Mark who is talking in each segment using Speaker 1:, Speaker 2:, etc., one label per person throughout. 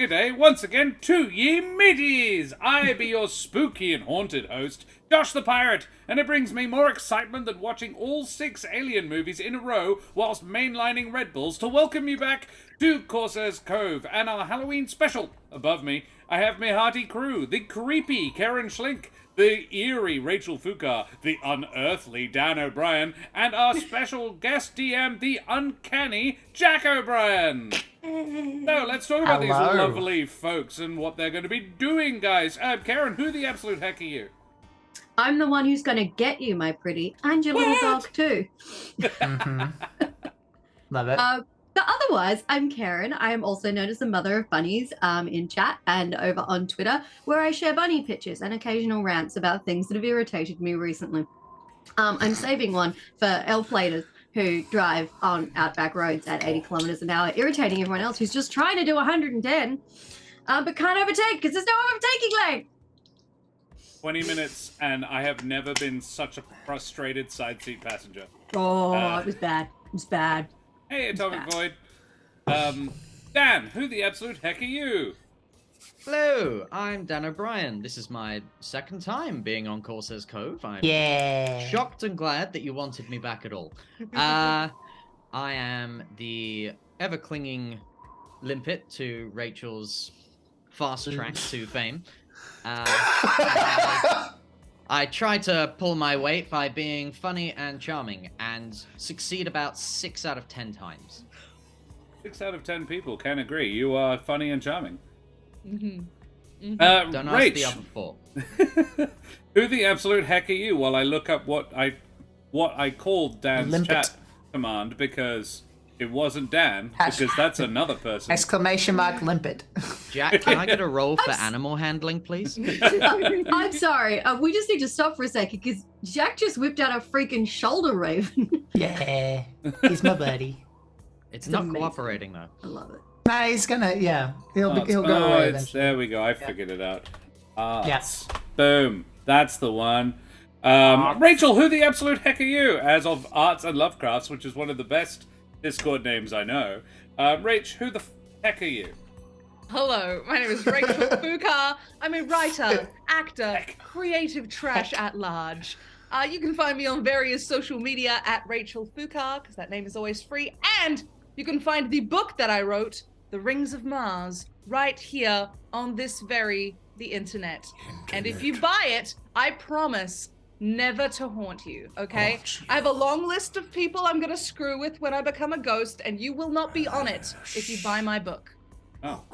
Speaker 1: good day once again to ye mateys. I be your spooky and haunted host, Josh the Pirate, and it brings me more excitement than watching all 6 Alien movies in a row whilst mainlining Red Bulls to welcome you back to Corsair's Cove and our Halloween special. Above me, I have my hearty crew, the creepy Keren Schlink, the eerie Rachel Fukar, the unearthly Dan O'Brien, and our special guest DM, the uncanny Jack O'Brien. So let's talk about these lovely folks and what they're going to be doing, guys. Keren, who the absolute heck are you?
Speaker 2: I'm the one who's going to get you, my pretty, and your little dog too.
Speaker 3: Love it.
Speaker 2: But otherwise, I'm Keren. I am also known as the mother of bunnies in chat and over on Twitter, where I share bunny pictures and occasional rants about things that have irritated me recently. I'm saving one for elf laders who drive on outback roads at 80 kilometers an hour, irritating everyone else who's just trying to do 110, but can't overtake because there's no overtaking lane.
Speaker 1: 20 minutes, and I have never been such a frustrated side seat passenger.
Speaker 2: Oh, it was bad. It was bad.
Speaker 1: Hey, Atomic Void. Dan, who the absolute heck are you?
Speaker 4: Hello, I'm Dan O'Brien. This is my second time being on Corsair's Cove. I'm shocked and glad that you wanted me back at all. I am the ever-clinging limpet to Rachel's fast track to fame. I try to pull my weight by being funny and charming, and succeed about 6 out of 10 times.
Speaker 1: 6 out of 10 people can agree. You are funny and charming.
Speaker 4: Don't ask
Speaker 1: Rach,
Speaker 4: the other 4.
Speaker 1: who the absolute heck are you? While I look up what I called Dan's
Speaker 3: Limpet.
Speaker 1: chat command, because it wasn't Dan, because that's another person.
Speaker 3: Exclamation mark limpet.
Speaker 4: Jack, can I get a roll for animal handling, please?
Speaker 2: I'm sorry. We just need to stop for a second because Jack just whipped out a freaking shoulder raven.
Speaker 3: Yeah, he's my buddy.
Speaker 4: It's not
Speaker 2: amazing.
Speaker 4: cooperating, though.
Speaker 2: I love it.
Speaker 3: No, he's gonna, he'll go away eventually.
Speaker 1: There we go, I figured it out.
Speaker 3: Yes.
Speaker 1: Boom. That's the one. Rachel, who the absolute heck are you? As of Arts and Lovecrafts, which is one of the best Discord names I know. Rach, who the heck are you?
Speaker 5: Hello, my name is Rachel Fukar. I'm a writer, actor, creative trash at large. You can find me on various social media at Rachel Fukar, because that name is always free. And you can find the book that I wrote, The Rings of Mars, right here on the internet. And if you buy it, I promise never to haunt you, okay? I have a long list of people I'm gonna screw with when I become a ghost, and you will not be on it if you buy my book.
Speaker 1: Oh,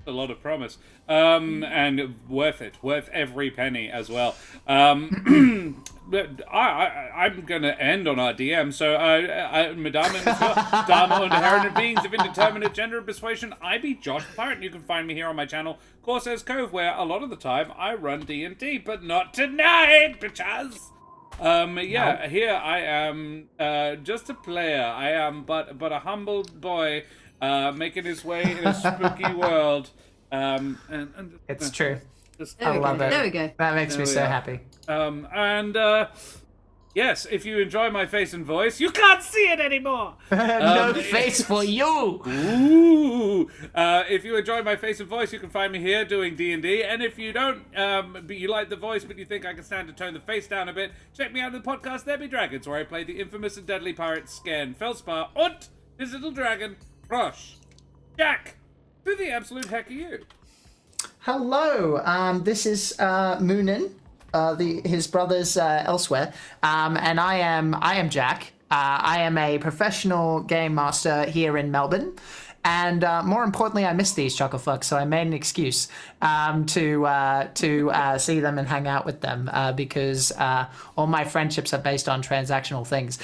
Speaker 1: a lot of promise. And worth it. Worth every penny as well. I'm gonna end on our DM, so Madame and Dharma und Herren and beings of indeterminate gender and persuasion, I be Josh Pirate, and you can find me here on my channel, Corsair's Cove, where a lot of the time I run D&D, but not tonight, bitches! Here I am just a player. I am but a humble boy making his way in a spooky world.
Speaker 3: It's true.
Speaker 1: Just,
Speaker 3: I love it.
Speaker 2: There we go.
Speaker 3: That makes me so happy.
Speaker 1: Yes, if you enjoy my face and voice, you can't see it anymore.
Speaker 3: No face for you.
Speaker 1: Ooh. If you enjoy my face and voice, you can find me here doing D&D. And if you don't, but you like the voice, but you think I can stand to tone the face down a bit, check me out in the podcast There Be Dragons, where I play the infamous and deadly pirate Scan Felspar und his little dragon, Rosh. Jack, who the absolute heck are you?
Speaker 3: Hello, this is Moonin, his brother's elsewhere, and I am Jack. I am a professional game master here in Melbourne, and more importantly, I miss these chucklefucks, so I made an excuse to see them and hang out with them because all my friendships are based on transactional things.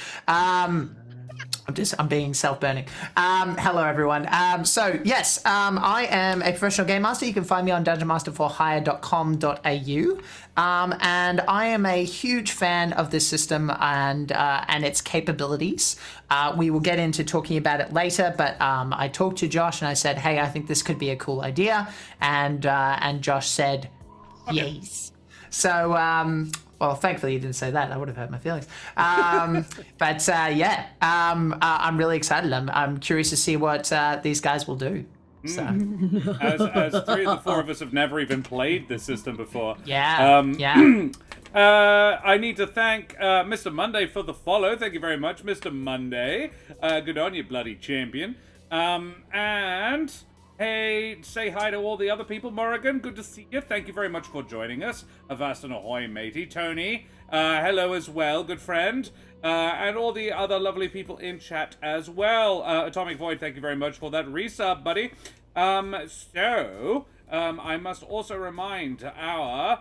Speaker 3: I'm being self-burning. Hello, everyone. So, yes, I am a professional game master. You can find me on dungeonmasterforhire.com.au. And I am a huge fan of this system and its capabilities. We will get into talking about it later, but I talked to Josh and I said, hey, I think this could be a cool idea. And Josh said, yes. So, well, thankfully you didn't say that. That would have hurt my feelings. I'm really excited. I'm curious to see what these guys will do. So.
Speaker 1: As three of the four of us have never even played this system before.
Speaker 3: Yeah.
Speaker 1: I need to thank Mr. Monday for the follow. Thank you very much, Mr. Monday. Good on you, bloody champion. And hey, say hi to all the other people. Morrigan, good to see you. Thank you very much for joining us. Avast and ahoy, matey. Tony, hello as well, good friend. And all the other lovely people in chat as well. Atomic Void, thank you very much for that resub, buddy. I must also remind our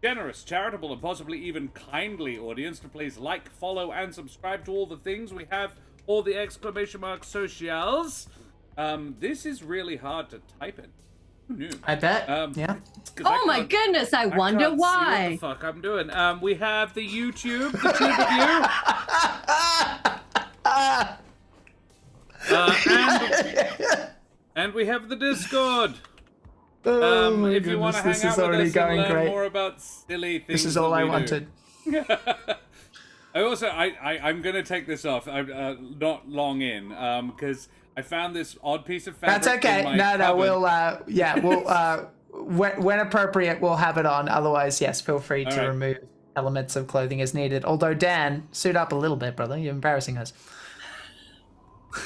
Speaker 1: generous, charitable, and possibly even kindly audience to please like, follow, and subscribe to all the things. We have all the exclamation mark socials. This is really hard to type in. Who knew?
Speaker 3: I bet. Yeah.
Speaker 2: Oh my goodness, I wonder
Speaker 1: can't
Speaker 2: why.
Speaker 1: See what the fuck I'm doing. We have the YouTube, the tube of you. And we have the Discord. If you want to hang out with us and learn more about silly things.
Speaker 3: This is all I wanted.
Speaker 1: I'm going to take this off. I'm not long in, because I found this odd piece of fabric.
Speaker 3: That's okay.
Speaker 1: In my cupboard.
Speaker 3: We'll when appropriate, we'll have it on. Otherwise, yes, feel free to remove elements of clothing as needed. Although, Dan, suit up a little bit, brother. You're embarrassing us.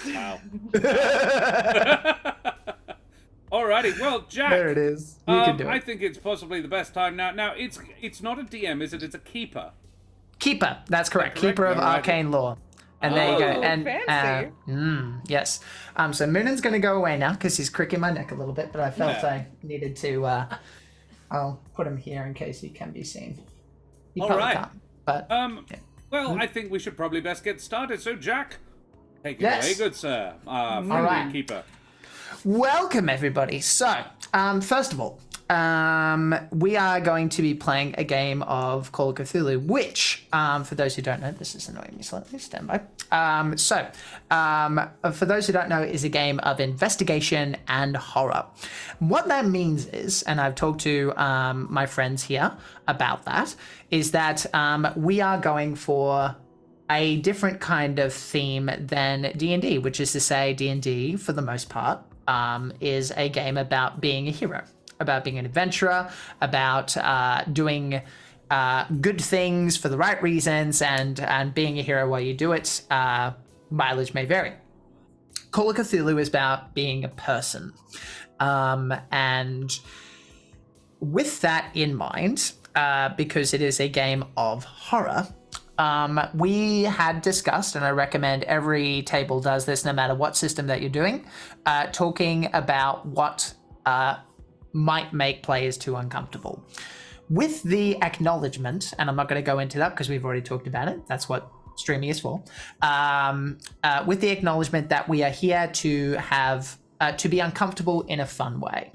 Speaker 1: Wow. Alrighty, well, Jack.
Speaker 3: There it is. You can do it.
Speaker 1: I think it's possibly the best time now. Now, it's not a DM, is it? It's a keeper.
Speaker 3: Keeper. That's correct. Keeper of arcane lore. And there you go. And
Speaker 5: fancy.
Speaker 3: Yes. So Moonan's going to go away now because he's cricking my neck a little bit, but I felt I needed to. I'll put him here in case he can be seen. He probably can't. But
Speaker 1: well, I think we should probably best get started. So, Jack, take it away, good sir. Friendly keeper.
Speaker 3: Welcome, everybody. So, first of all, we are going to be playing a game of Call of Cthulhu, which, for those who don't know, this is annoying me slightly, stand by. For those who don't know, is a game of investigation and horror. What that means is, and I've talked to my friends here about that, is that we are going for a different kind of theme than D&D, which is to say D&D, for the most part, is a game about being a hero, about being an adventurer, about doing good things for the right reasons, and being a hero while you do it. Mileage may vary. Call of Cthulhu is about being a person. And with that in mind, because it is a game of horror, we had discussed, and I recommend every table does this no matter what system that you're doing, talking about what might make players too uncomfortable. With the acknowledgement, and I'm not going to go into that because we've already talked about it, that's what streaming is for, with the acknowledgement that we are here to have, to be uncomfortable in a fun way.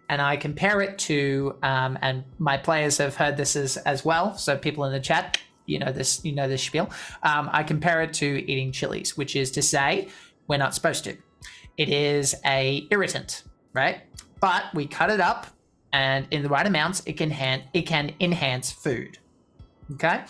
Speaker 3: And I compare it to, and my players have heard this as well, so people in the chat, you know this spiel. I compare it to eating chilies, which is to say, we're not supposed to. It is a irritant, right? But we cut it up, and in the right amounts, it can enhance food. Okay,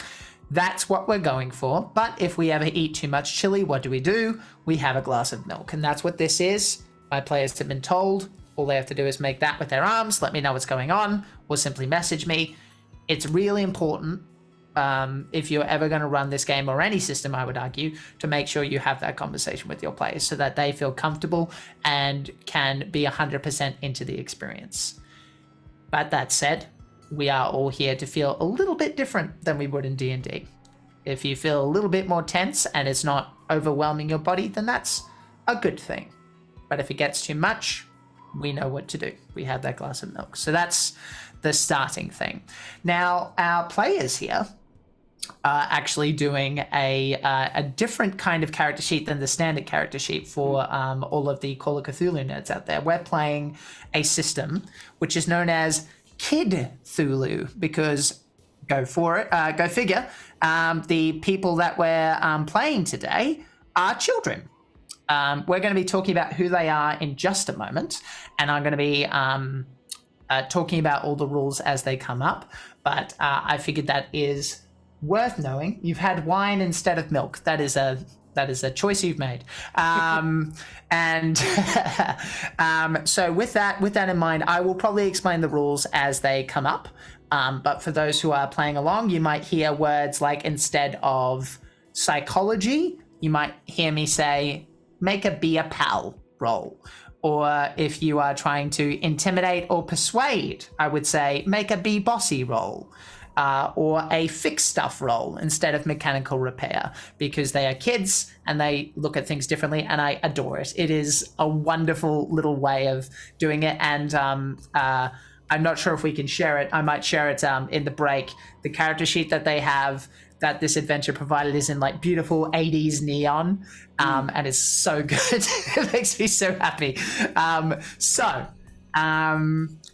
Speaker 3: that's what we're going for. But if we ever eat too much chili, what do? We have a glass of milk, and that's what this is. My players have been told all they have to do is make that with their arms, let me know what's going on, or simply message me. It's really important, if you're ever going to run this game or any system, I would argue, to make sure you have that conversation with your players so that they feel comfortable and can be 100% into the experience. But that said, we are all here to feel a little bit different than we would in D&D. If you feel a little bit more tense and it's not overwhelming your body, then that's a good thing. But if it gets too much, we know what to do. We have that glass of milk. So that's the starting thing. Now, our players here are actually doing a different kind of character sheet than the standard character sheet for all of the Call of Cthulhu nerds out there. We're playing a system which is known as Kid Cthulhu, because go figure, the people that we're playing today are children. We're going to be talking about who they are in just a moment, and I'm going to be talking about all the rules as they come up, but I figured that is worth knowing. You've had wine instead of milk. That is a That is a choice you've made. And so with that in mind, I will probably explain the rules as they come up. But for those who are playing along, you might hear words like, instead of psychology, you might hear me say, make a be a pal roll. Or if you are trying to intimidate or persuade, I would say, make a be bossy roll. Or a fix stuff roll instead of mechanical repair, because they are kids and they look at things differently, and I adore it. It is a wonderful little way of doing it, and I'm not sure if we can share it. I might share it in the break. The character sheet that they have that this adventure provided is in like beautiful 80s neon, and it's so good. It makes me so happy.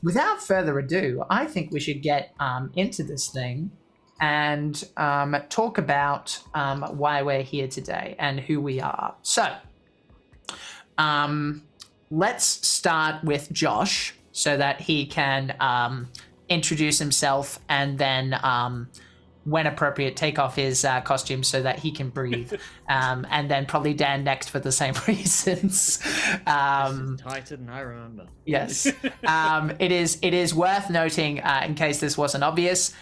Speaker 3: Without further ado, I think we should get into this thing and talk about why we're here today and who we are. So, let's start with Josh so that he can introduce himself, and then, when appropriate, take off his costume so that he can breathe. And then probably Dan next for the same reasons.
Speaker 4: This is tighter than I remember.
Speaker 3: Yes. It is worth noting, in case this wasn't obvious,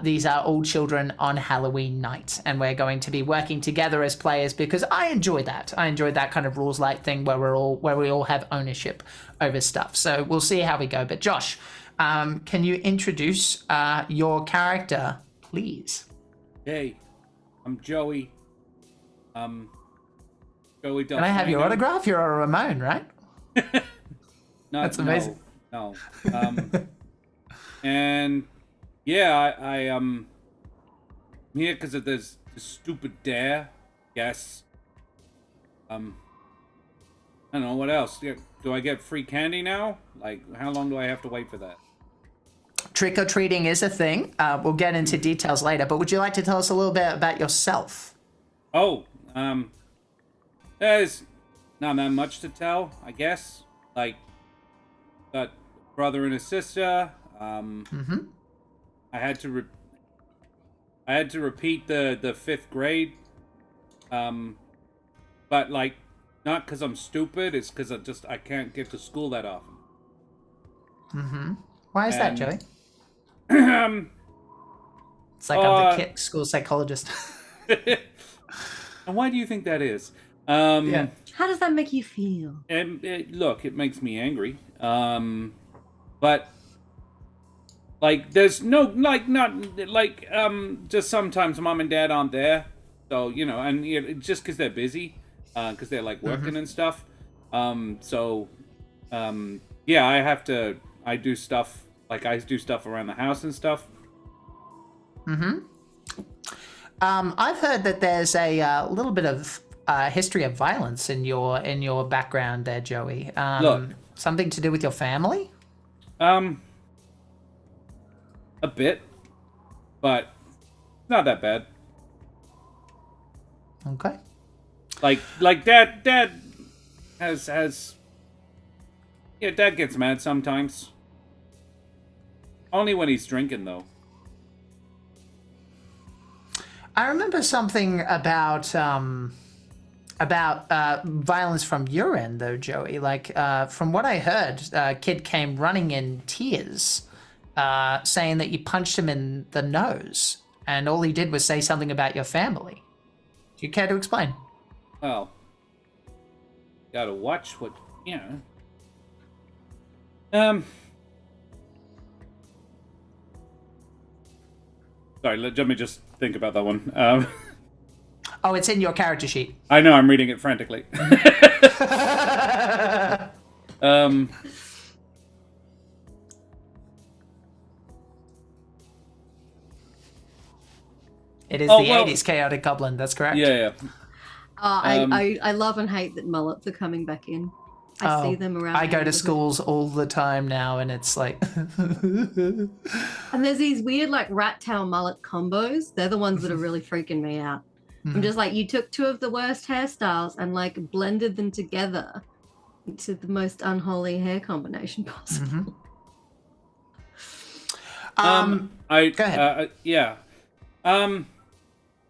Speaker 3: these are all children on Halloween night, and we're going to be working together as players because I enjoy that. I enjoy that kind of rules light thing where we all have ownership over stuff. So we'll see how we go. But Josh, can you introduce your character, please?
Speaker 1: Hey, I'm Joey. Joey Delfino.
Speaker 3: Can I have your autograph? You're a Ramon, right? That's amazing.
Speaker 1: No. And yeah, I'm here because of this stupid dare. Yes. I don't know what else. Yeah, do I get free candy now? Like, how long do I have to wait for that?
Speaker 3: Trick-or-treating is a thing. We'll get into details later, but would you like to tell us a little bit about yourself?
Speaker 1: Oh, there's not that much to tell, I guess. Like, got a brother and a sister. I had to repeat the 5th grade. But like, not because I'm stupid. It's because I can't get to school that often.
Speaker 3: Why is that, Joey? It's like I'm the school psychologist.
Speaker 1: And why do you think that is?
Speaker 3: Yeah.
Speaker 2: How does that make you feel?
Speaker 1: Look, it makes me angry. But like, there's no not just sometimes mom and dad aren't there, so and just because they're busy, because they're like working and stuff. Yeah, I do stuff. Like, I do stuff around the house and stuff.
Speaker 3: I've heard that there's a little bit of history of violence in your background there, Joey.
Speaker 1: Look,
Speaker 3: something to do with your family?
Speaker 1: A bit, but not that bad.
Speaker 3: Okay.
Speaker 1: Like dad has yeah, dad gets mad sometimes. Only when he's drinking, though.
Speaker 3: I remember something about violence from your end, though, Joey. Like, from what I heard, a kid came running in tears, saying that you punched him in the nose, and all he did was say something about your family. Do you care to explain?
Speaker 1: Well, gotta watch what, Sorry, let me just think about that one.
Speaker 3: Oh, it's in your character sheet.
Speaker 1: I know, I'm reading it frantically.
Speaker 3: It is the 80s chaotic goblin, that's correct?
Speaker 1: Yeah.
Speaker 2: I love and hate that mullets are coming back in. I see them around.
Speaker 3: I go to schools all the time now, and it's like...
Speaker 2: And there's these weird, like, rat tail mullet combos. They're the ones that are really freaking me out. I'm just like, you took two of the worst hairstyles and, like, blended them together into the most unholy hair combination possible.
Speaker 3: Go ahead.
Speaker 1: Yeah.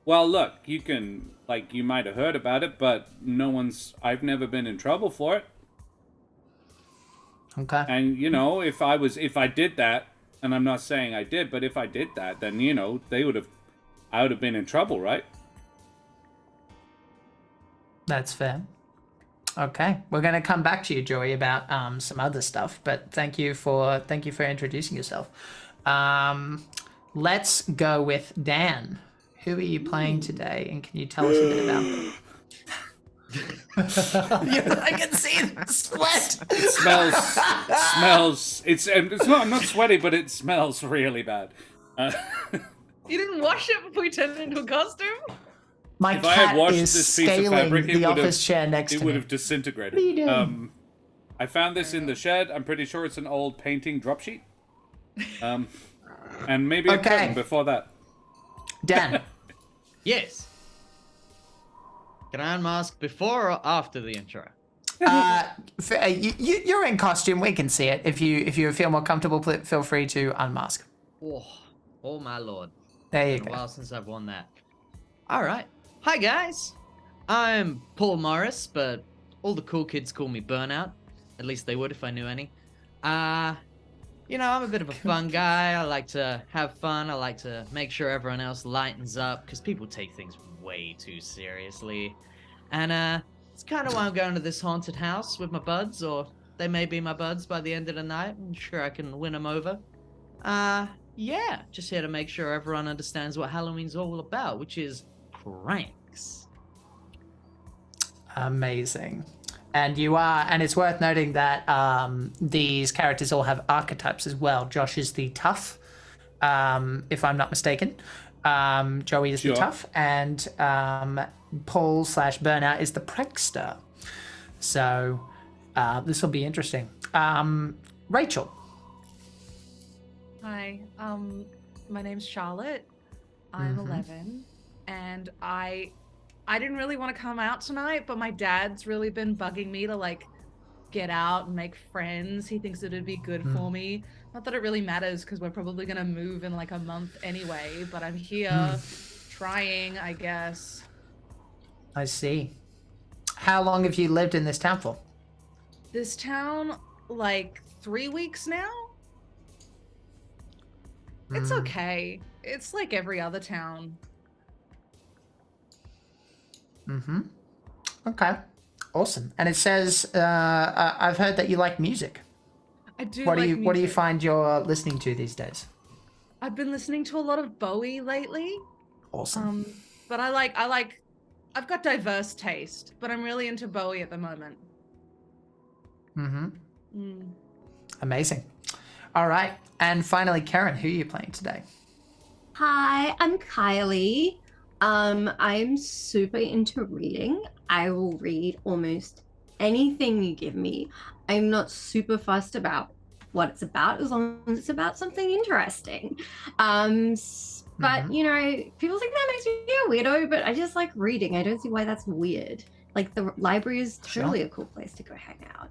Speaker 1: Well, look, you can, like, you might have heard about it, but I've never been in trouble for it.
Speaker 3: Okay.
Speaker 1: And, you know, if I did that, and I'm not saying I did, but if I did that, then, you know, I would have been in trouble, right?
Speaker 3: That's fair. Okay, we're going to come back to you, Joey, about some other stuff, but thank you for introducing yourself. Let's go with Dan. Who are you playing today, and can you tell us a bit about them? I can see the sweat.
Speaker 1: It smells. It's not. I'm not sweaty, but it smells really bad.
Speaker 5: You didn't wash it before you turned it into a costume?
Speaker 3: My
Speaker 1: If I had
Speaker 3: cat
Speaker 1: washed
Speaker 3: is
Speaker 1: this piece of
Speaker 3: scaling
Speaker 1: fabric,
Speaker 3: the office chair next to
Speaker 1: it would
Speaker 3: me.
Speaker 1: have disintegrated.
Speaker 3: What are you doing?
Speaker 1: I found this in the shed. I'm pretty sure it's an old painting drop sheet. And maybe a curtain before that.
Speaker 3: Dan.
Speaker 4: Yes. Can I unmask before or after the intro?
Speaker 3: You're in costume. We can see it. If you feel more comfortable, feel free to unmask.
Speaker 4: Oh my lord.
Speaker 3: There you
Speaker 4: It's been
Speaker 3: go.
Speaker 4: a while since I've worn that. All right. Hi guys. I'm Paul Morris, but all the cool kids call me Burnout. At least they would if I knew any. You know, I'm a bit of a fun guy. I like to have fun. I like to make sure everyone else lightens up because people take things way too seriously. And it's kind of why I'm going to this haunted house with my buds, or they may be my buds by the end of the night. I'm sure I can win them over. Yeah, just here to make sure everyone understands what Halloween's all about, which is pranks.
Speaker 3: Amazing. And it's worth noting that these characters all have archetypes as well. Josh is the tough, if I'm not mistaken. Joey is the tough, and Paul/Burnout is the prankster. So this will be interesting. Rachel.
Speaker 5: Hi, my name's Charlotte. I'm 11, and I didn't really want to come out tonight, but my dad's really been bugging me to like get out and make friends. He thinks it'd be good for me. Not that it really matters because we're probably gonna move in like a month anyway, but I'm here trying, I guess.
Speaker 3: I see. How long have you lived in this town for?
Speaker 5: This town, like 3 weeks now? It's okay. It's like every other town.
Speaker 3: Okay. Awesome. And it says, I've heard that you like music.
Speaker 5: I do.
Speaker 3: What do you find you're listening to these days?
Speaker 5: I've been listening to a lot of Bowie lately.
Speaker 3: Awesome.
Speaker 5: But I've got diverse taste, but I'm really into Bowie at the moment.
Speaker 3: Amazing. All right. And finally, Keren, who are you playing today?
Speaker 2: Hi, I'm Kylie. I'm super into reading. I will read almost anything you give me. I'm not super fussed about what it's about as long as it's about something interesting. But you know, people think that makes me a weirdo, but I just like reading. I don't see why that's weird. Like the library is totally a cool place to go hang out.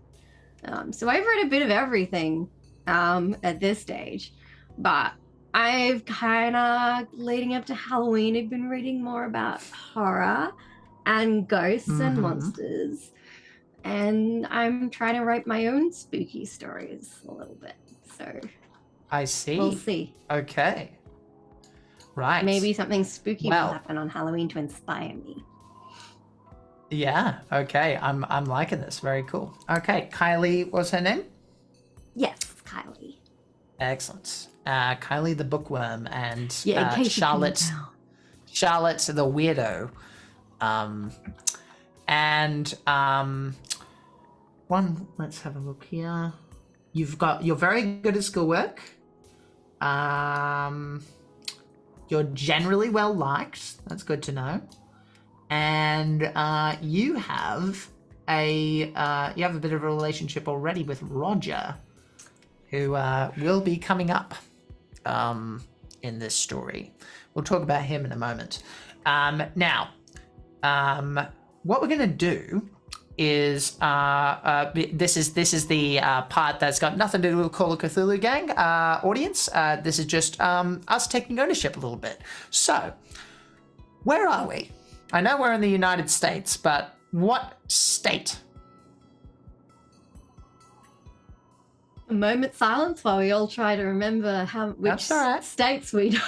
Speaker 2: So I've read a bit of everything at this stage, but I've kind of, leading up to Halloween, I've been reading more about horror and ghosts and monsters. And I'm trying to write my own spooky stories a little bit. So
Speaker 3: I see.
Speaker 2: We'll see.
Speaker 3: Okay. Right.
Speaker 2: Maybe something spooky will happen on Halloween to inspire me.
Speaker 3: Yeah. Okay. I'm liking this. Very cool. Okay. Kylie, what's her name?
Speaker 2: Yes, Kylie.
Speaker 3: Excellent. Kylie the bookworm and
Speaker 2: Charlotte
Speaker 3: the weirdo. Let's have a look here. You're very good at schoolwork. You're generally well liked. That's good to know. And you have a bit of a relationship already with Roger, who will be coming up in this story. We'll talk about him in a moment. Now, what we're going to do is this is the part that's got nothing to do with Call of Cthulhu gang audience. This is just us taking ownership a little bit. So, Where are we? I know we're in the United States, but what state?
Speaker 2: A moment's silence while we all try to remember which
Speaker 3: That's all right.
Speaker 2: states we know.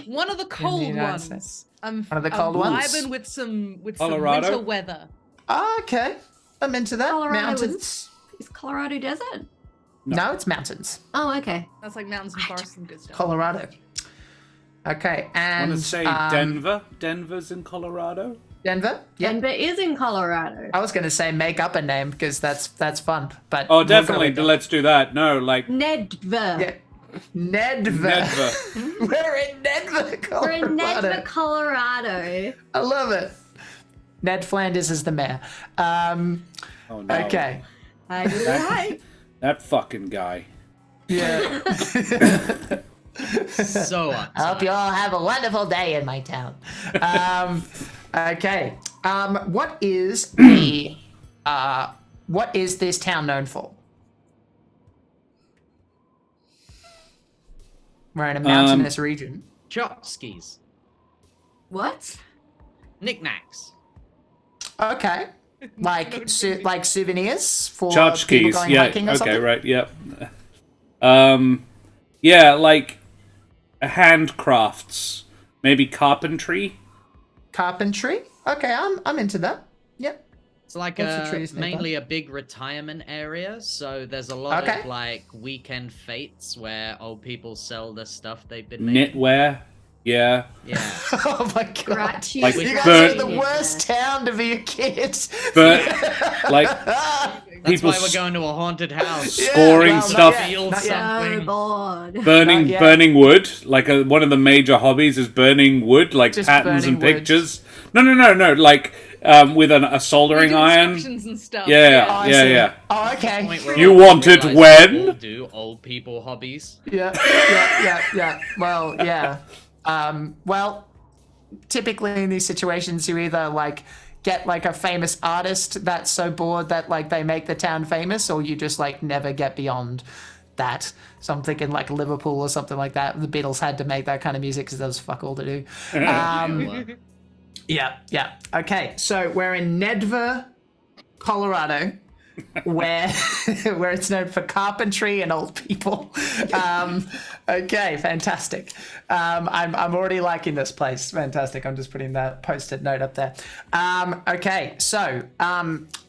Speaker 5: One of the cold
Speaker 3: United
Speaker 5: ones.
Speaker 3: States.
Speaker 5: I'm
Speaker 3: One of the cold ones?
Speaker 5: vibing with some
Speaker 1: Colorado?
Speaker 5: winter weather.
Speaker 3: Okay, I'm into that.
Speaker 2: Colorado
Speaker 3: Mountains.
Speaker 2: Is Colorado desert?
Speaker 3: No, it's mountains.
Speaker 2: Oh, okay.
Speaker 5: That's like mountains and forests and good stuff.
Speaker 3: Colorado. Okay,
Speaker 1: I
Speaker 3: and
Speaker 1: want to say Denver. Denver's in Colorado.
Speaker 3: Denver. Yeah,
Speaker 2: Denver is in Colorado.
Speaker 3: I was going to say make up a name because that's fun. But
Speaker 1: Oh,
Speaker 3: we'll go
Speaker 1: definitely.
Speaker 3: with that.
Speaker 1: Let's do that. No, like
Speaker 2: Nedver.
Speaker 3: Yeah. Nedver.
Speaker 1: Nedver.
Speaker 3: We're in Nedver, Colorado.
Speaker 2: We're in Nedver, Colorado.
Speaker 3: I love it. Ned Flanders is the mayor.
Speaker 1: Oh no.
Speaker 3: Okay.
Speaker 2: Hi.
Speaker 1: That fucking guy.
Speaker 3: Yeah.
Speaker 4: So
Speaker 3: I hope you all have a wonderful day in my town. Okay. What is this town known for? We're in a mountainous region.
Speaker 4: Chopskis.
Speaker 2: What?
Speaker 4: Knickknacks.
Speaker 3: Okay. Like souvenirs for people
Speaker 1: Tchotchkes.
Speaker 3: going
Speaker 1: Yeah.
Speaker 3: hiking or
Speaker 1: Okay.
Speaker 3: something?
Speaker 1: Right. Yep. Yeah. Like handcrafts. Maybe carpentry.
Speaker 3: Carpentry? Okay, I'm into that. Yep.
Speaker 4: It's like
Speaker 3: Lots of trees nearby.
Speaker 4: mainly a big retirement area, so there's a lot
Speaker 3: Okay.
Speaker 4: of like weekend fates where old people sell the stuff they've been making.
Speaker 1: Knitwear. Yeah.
Speaker 4: Yeah.
Speaker 3: Oh my god.
Speaker 2: Scratchy.
Speaker 1: Like
Speaker 3: You guys
Speaker 1: Burnt-
Speaker 3: are the worst town to be a kid.
Speaker 1: But like
Speaker 4: That's
Speaker 1: people
Speaker 4: why we're going to a haunted house.
Speaker 3: Yeah,
Speaker 1: scoring
Speaker 3: well, not
Speaker 1: stuff.
Speaker 3: yet,
Speaker 4: Feel
Speaker 3: not yet.
Speaker 2: Oh,
Speaker 4: something.
Speaker 2: bored.
Speaker 1: burning
Speaker 3: Not yet.
Speaker 1: burning wood. Like one of the major hobbies is burning wood, like
Speaker 3: Just
Speaker 1: patterns and
Speaker 3: burning wood.
Speaker 1: pictures. No. Like with a soldering
Speaker 5: Do
Speaker 1: iron.
Speaker 5: instructions and stuff.
Speaker 1: Yeah.
Speaker 3: Oh, I see.
Speaker 1: Yeah.
Speaker 3: Oh, okay.
Speaker 4: Point where
Speaker 1: You
Speaker 4: I
Speaker 1: want it
Speaker 4: realised we
Speaker 1: when?
Speaker 4: all do old people hobbies.
Speaker 3: Yeah. Well, yeah. Well, typically in these situations, you either like get like a famous artist that's so bored that like they make the town famous, or you just like never get beyond that. So I'm thinking like Liverpool or something like that. The Beatles had to make that kind of music because there was fuck all to do. Yeah. Okay, so we're in Nedver, Colorado, where it's known for carpentry and old people. Okay, fantastic. I'm already liking this place. Fantastic. I'm just putting that post-it note up there. Okay, so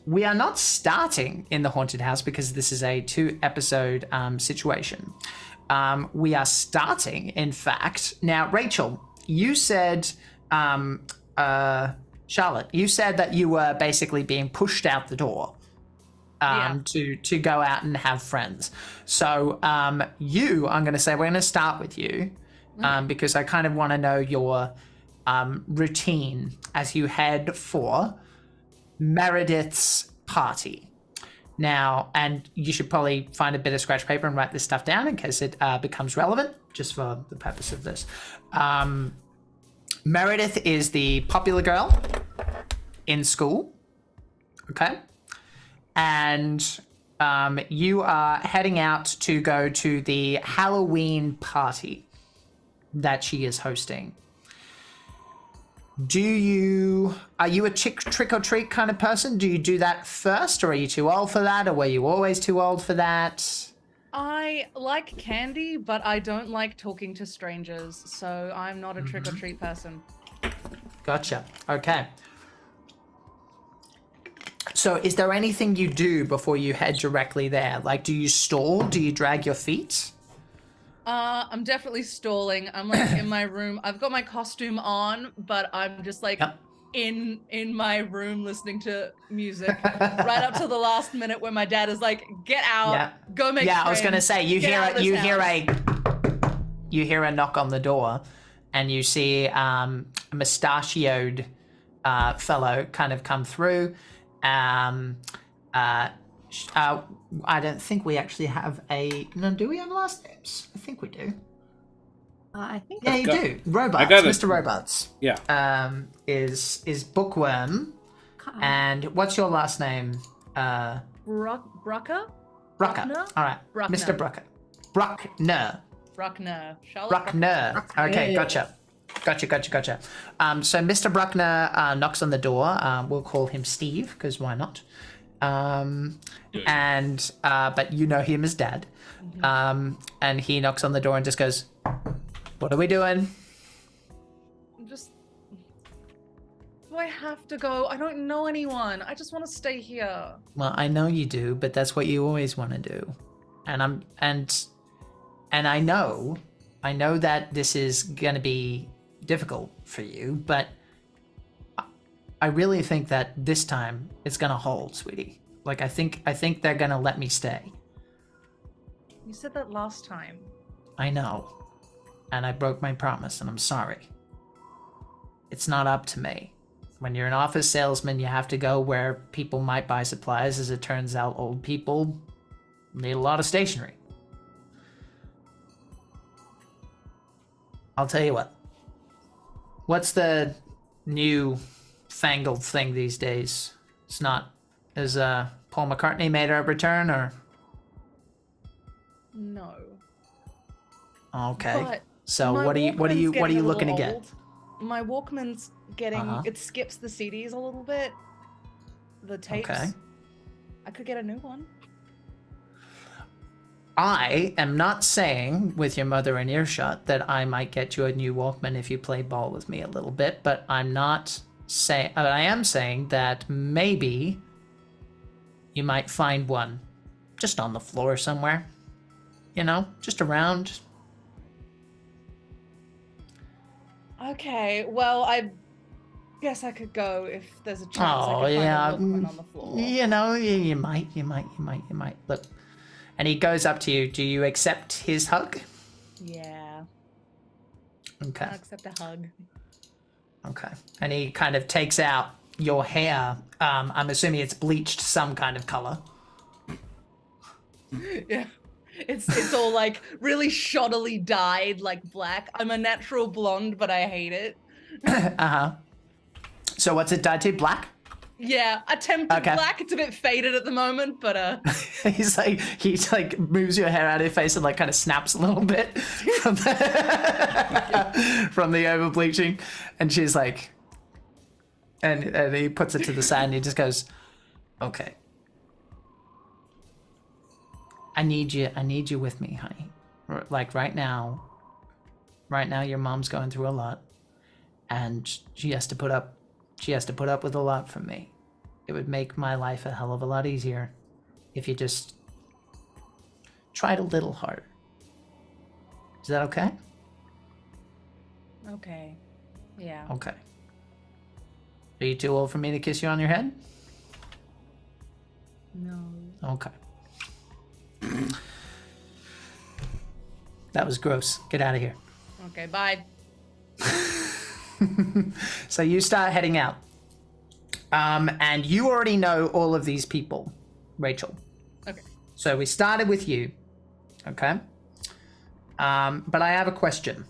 Speaker 3: we are not starting in the haunted house because this is a 2-episode situation. We are starting, in fact. Now, Rachel, you said, Charlotte, you said that you were basically being pushed out the door. To go out and have friends. So I'm going to say we're going to start with you because I kind of want to know your routine as you head for Meredith's party. Now, and you should probably find a bit of scratch paper and write this stuff down in case it becomes relevant, just for the purpose of this. Meredith is the popular girl in school. Okay. And you are heading out to go to the Halloween party that she is hosting. Are you a trick or treat kind of person? Do you do that first, or are you too old for that, or were you always too old for that?
Speaker 5: I like candy, but I don't like talking to strangers, so I'm not a trick or treat person.
Speaker 3: Gotcha. Okay. So is there anything you do before you head directly there? Like, do you stall? Do you drag your feet?
Speaker 5: I'm definitely stalling. I'm like in my room. I've got my costume on, but I'm just like in my room listening to music right up to the last minute where my dad is like, "Get out, go make friends."
Speaker 3: I was gonna say you hear a knock on the door, and you see a mustachioed fellow kind of come through. I don't think we actually have do we have last names? I think we do.
Speaker 2: I think.
Speaker 3: Yeah, you do. Robots, Mr. Robots.
Speaker 1: Yeah.
Speaker 3: Is Bookworm. And what's your last name?
Speaker 5: Brucker?
Speaker 3: Brucker.
Speaker 5: Bruckner?
Speaker 3: All right.
Speaker 5: Bruckner.
Speaker 3: Mr. Brucker. Bruckner.
Speaker 5: Bruckner. Charlotte
Speaker 3: Bruckner. Okay, gotcha. Gotcha. So Mr. Bruckner knocks on the door. We'll call him Steve, because why not? But you know him as Dad. And he knocks on the door and just goes, "What are we doing?"
Speaker 5: Do I have to go? I don't know anyone. I just want to stay here.
Speaker 3: Well, I know you do, but that's what you always want to do. And I know that this is gonna be difficult for you, but I really think that this time it's gonna hold, sweetie. Like I think they're gonna let me stay.
Speaker 5: You said that last time.
Speaker 3: I know. And I broke my promise, and I'm sorry. It's not up to me. When you're an office salesman, you have to go where people might buy supplies. As it turns out, old people need a lot of stationery. I'll tell you what. What's the new fangled thing these days? It's not... Has Paul McCartney made a return, or...?
Speaker 5: No.
Speaker 3: Okay.
Speaker 5: But
Speaker 3: so
Speaker 5: my
Speaker 3: what are you
Speaker 5: Walkman's
Speaker 3: looking to
Speaker 5: getting a
Speaker 3: get?
Speaker 5: little old. My Walkman's getting it skips the CDs a little bit. The tapes.
Speaker 3: Okay.
Speaker 5: I could get a new one.
Speaker 3: I am not saying, with your mother in earshot, that I might get you a new Walkman if you play ball with me a little bit, but I am saying that maybe you might find one just on the floor somewhere. You know, just around.
Speaker 5: Okay, well, I guess I could go if there's a chance I could find a Walkman on the floor.
Speaker 3: You know, you might. Look, and he goes up to you. Do you accept his hug?
Speaker 5: Yeah.
Speaker 3: Okay.
Speaker 5: I'll accept a hug.
Speaker 3: Okay. And he kind of takes out your hair. I'm assuming it's bleached some kind of color.
Speaker 5: Yeah. It's all like really shoddily dyed, like black. I'm a natural blonde, but I hate it.
Speaker 3: So what's it dyed to? Black?
Speaker 5: Yeah, attempted black. It's a bit faded at the moment, but
Speaker 3: He's like moves your hair out of your face and like kind of snaps a little bit from the over bleaching, and she's like, and he puts it to the side and he just goes, "Okay. I need you with me, honey. Like right now your mom's going through a lot, and she has to put up with a lot from me. It would make my life a hell of a lot easier if you just tried a little harder. Is that okay?"
Speaker 5: okay. Yeah.
Speaker 3: Okay. Are you too old for me to kiss you on your head?
Speaker 5: No.
Speaker 3: Okay. That was gross. Get out of here.
Speaker 5: Okay, bye.
Speaker 3: So you start heading out. And you already know all of these people, Rachel.
Speaker 5: Okay.
Speaker 3: So we started with you. Okay. But I have a question.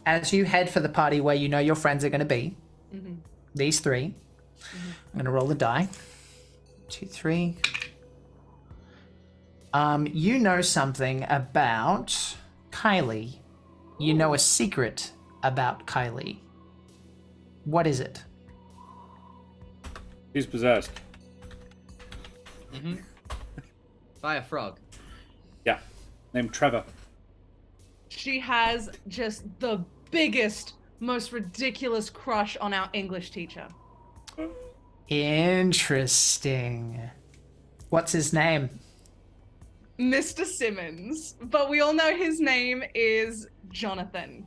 Speaker 3: As you head for the party where you know your friends are going to be, these three, I'm going to roll the die. 2, 3. You know something about Kylie. You know a secret about Kylie. What is it?
Speaker 1: He's possessed.
Speaker 4: By a frog.
Speaker 1: Yeah. Named Trevor.
Speaker 5: She has just the biggest, most ridiculous crush on our English teacher.
Speaker 3: Interesting. What's his name?
Speaker 5: Mr. Simmons. But we all know his name is Jonathan.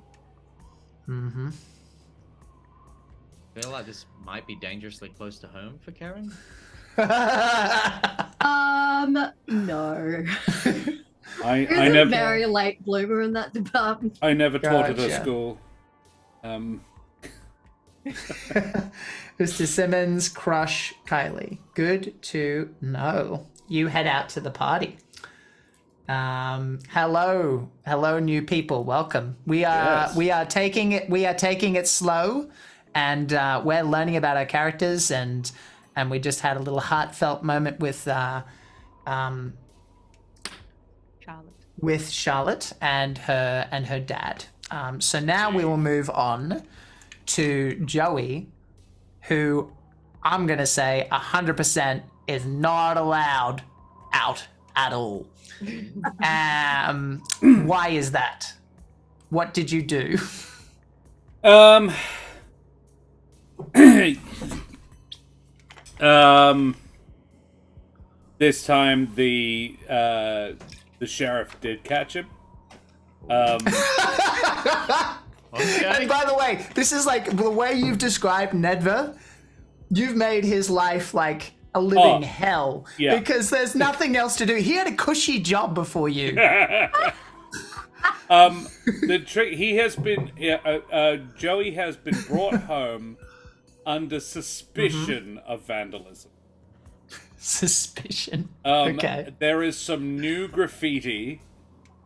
Speaker 3: Mm-hmm.
Speaker 4: I feel like this might be dangerously close to home for Keren.
Speaker 2: No.
Speaker 1: I
Speaker 2: He's a
Speaker 1: never
Speaker 2: very late bloomer in that department.
Speaker 1: I never taught at a
Speaker 3: Gotcha.
Speaker 1: school.
Speaker 3: Mr. Simmons, crush Kylie. Good to know. You head out to the party. Hello, new people. Welcome. We are taking it slow, and we're learning about our characters, and we just had a little heartfelt moment with Charlotte and her dad. So now we will move on to Joey, who I'm going to say 100% is not allowed out at all. Why is that? What did you do?
Speaker 1: This time the sheriff did catch him.
Speaker 3: And by the way, this is like the way you've described Nedva. You've made his life like a living hell because there's nothing else to do. He had a cushy job before you.
Speaker 1: The trick he has been Joey has been brought home under suspicion of vandalism.
Speaker 3: Suspicion. Okay.
Speaker 1: There is some new graffiti.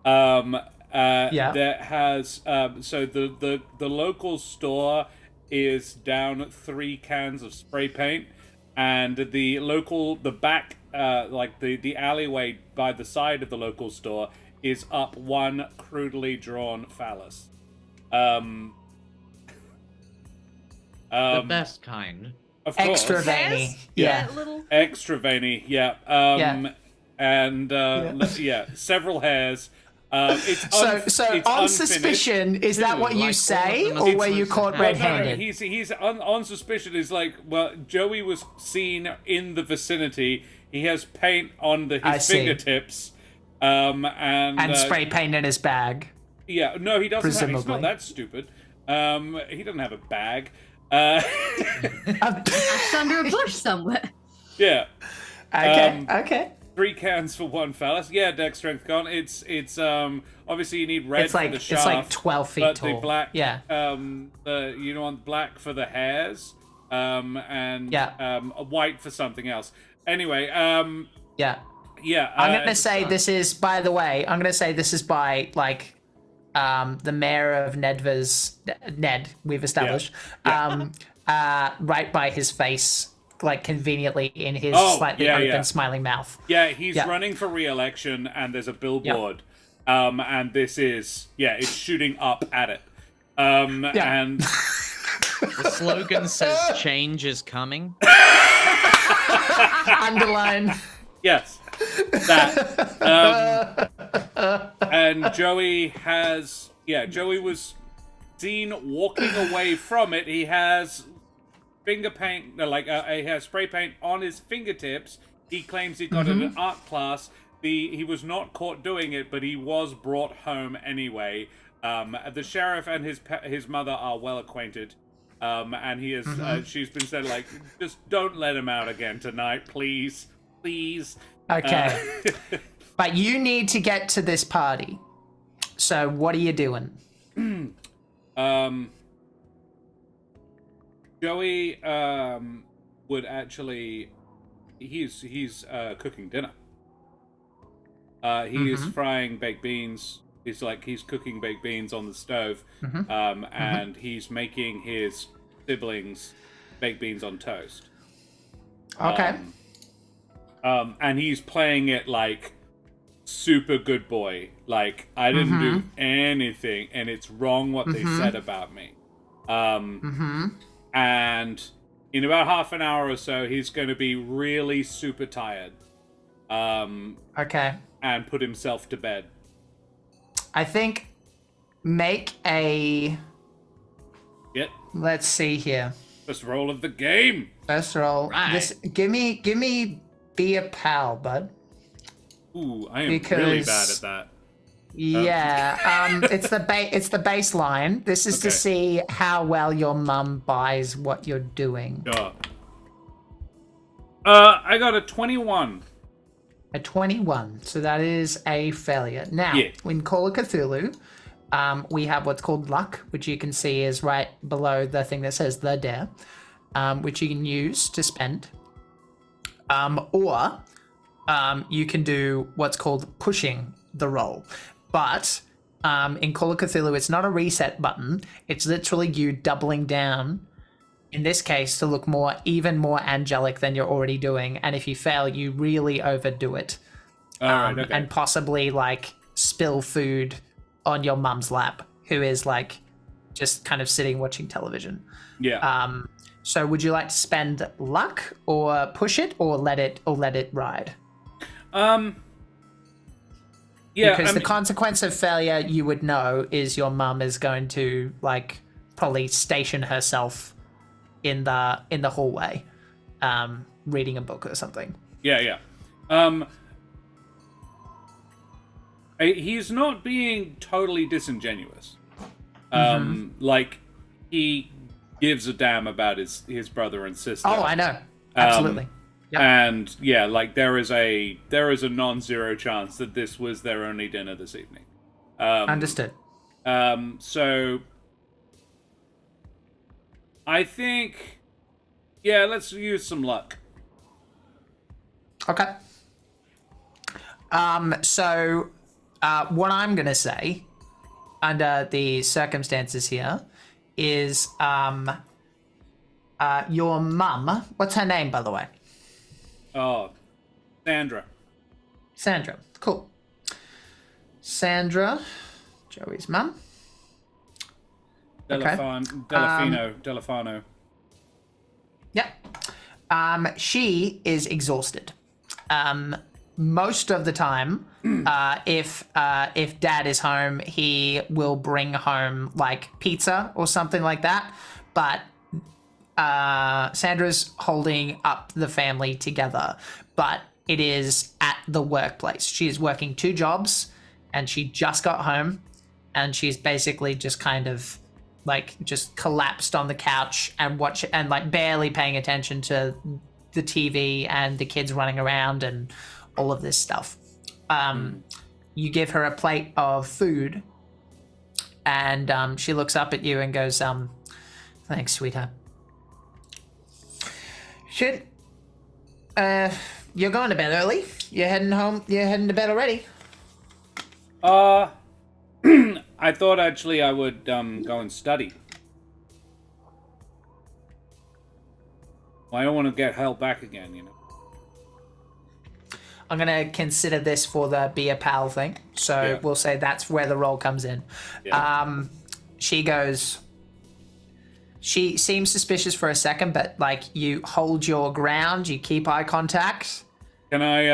Speaker 1: That has so the local store is down 3 cans of spray paint, and the back the alleyway by the side of the local store is up 1 crudely drawn phallus.
Speaker 4: The best kind.
Speaker 1: Of course.
Speaker 3: Extra veiny.
Speaker 5: Yeah. Little...
Speaker 1: Extra veiny, and several hairs. It's
Speaker 3: on
Speaker 1: unfinished.
Speaker 3: Suspicion, is that what you
Speaker 4: like
Speaker 3: say,
Speaker 4: all of them
Speaker 3: or were you caught red-handed?
Speaker 1: No, he's on suspicion. Is like, well, Joey was seen in the vicinity. He has paint on his fingertips, and
Speaker 3: spray paint in his bag.
Speaker 1: Yeah, no, he doesn't. He's not that stupid. He doesn't have a bag.
Speaker 2: It's under a bush somewhere.
Speaker 1: Yeah.
Speaker 3: Okay.
Speaker 1: 3 cans for 1 phallus. Yeah, deck strength con. It's obviously you need red for the shaft.
Speaker 3: It's like 12 feet tall.
Speaker 1: The black.
Speaker 3: Yeah.
Speaker 1: You want black for the hairs. And white for something else. Anyway.
Speaker 3: Yeah.
Speaker 1: Yeah.
Speaker 3: I'm gonna say this is. By the way, I'm gonna say this is by like. The mayor of Nedva's Ned, we've established, right by his face, like conveniently in his slightly open, smiling mouth.
Speaker 1: Yeah, he's running for re-election, and there's a billboard, and this is it's shooting up at it, and
Speaker 4: the slogan says "Change is coming."
Speaker 3: Underline.
Speaker 1: Yes. That. And Joey was seen walking away from it. He has finger paint, he has spray paint on his fingertips. He claims he got it in an art class. He was not caught doing it, but he was brought home anyway. The sheriff and his mother are well acquainted. And he is, she's been said, like, just don't let him out again tonight, please.
Speaker 3: Okay. But you need to get to this party. So what are you doing?
Speaker 1: Joey would actually he's cooking dinner. He is frying baked beans. He's cooking baked beans on the stove. And he's making his siblings baked beans on toast.
Speaker 3: Okay.
Speaker 1: And he's playing it like super good boy. Like, I didn't do anything, and it's wrong what they said about me. And in about half an hour or so, he's going to be really super tired.
Speaker 3: Okay.
Speaker 1: And put himself to bed.
Speaker 3: I think make a...
Speaker 1: Yep.
Speaker 3: Let's see here.
Speaker 1: First roll of the game.
Speaker 3: First roll.
Speaker 4: Right.
Speaker 3: Give me be a pal, bud.
Speaker 1: Ooh, I am really bad at that.
Speaker 3: Yeah, it's the baseline. This is to see how well your mum buys what you're doing.
Speaker 1: Sure. I got a 21.
Speaker 3: A 21, so that is a failure. Now, in Call of Cthulhu, we have what's called luck, which you can see is right below the thing that says the dare, which you can use to spend. Or you can do what's called pushing the roll. But in Call of Cthulhu, it's not a reset button. It's literally you doubling down, in this case, to look even more angelic than you're already doing. And if you fail, you really overdo it.
Speaker 1: All right, okay.
Speaker 3: And possibly, like, spill food on your mum's lap. who is like just kind of sitting watching television.
Speaker 1: Yeah.
Speaker 3: So would you like to spend luck or push it or let it ride?
Speaker 1: Yeah,
Speaker 3: because the consequence of failure, you would know, is your mum is going to like probably station herself in the hallway, reading a book or something.
Speaker 1: Yeah. He's not being totally disingenuous. Like, he gives a damn about his brother and sister.
Speaker 3: Oh, I know. Absolutely.
Speaker 1: Yep. And yeah, like there is a non-zero chance that this was their only dinner this evening.
Speaker 3: Understood.
Speaker 1: So I think, yeah, let's use some luck.
Speaker 3: Okay. So what I'm gonna say, under the circumstances here, is your mum. What's her name, by the way?
Speaker 1: Oh, Sandra.
Speaker 3: Sandra. Cool. Sandra, Joey's mum.
Speaker 1: Delafino.
Speaker 3: Yep. She is exhausted. Most of the time, if Dad is home, he will bring home like pizza or something like that. But Sandra's holding up the family together, but it is at the workplace. She is working 2 jobs, and she just got home, and she's basically just kind of like just collapsed on the couch and like barely paying attention to the TV and the kids running around and all of this stuff. You give her a plate of food, and she looks up at you and goes, "Thanks, sweetheart. Shit. You're going to bed early. You're heading home. You're heading to bed already."
Speaker 1: I thought actually I would go and study. Well, I don't want to get held back again, you know.
Speaker 3: I'm going to consider this for the be a pal thing. So we'll say that's where the role comes in. Yeah. She goes... She seems suspicious for a second, but like you hold your ground, you keep eye contact.
Speaker 1: Can I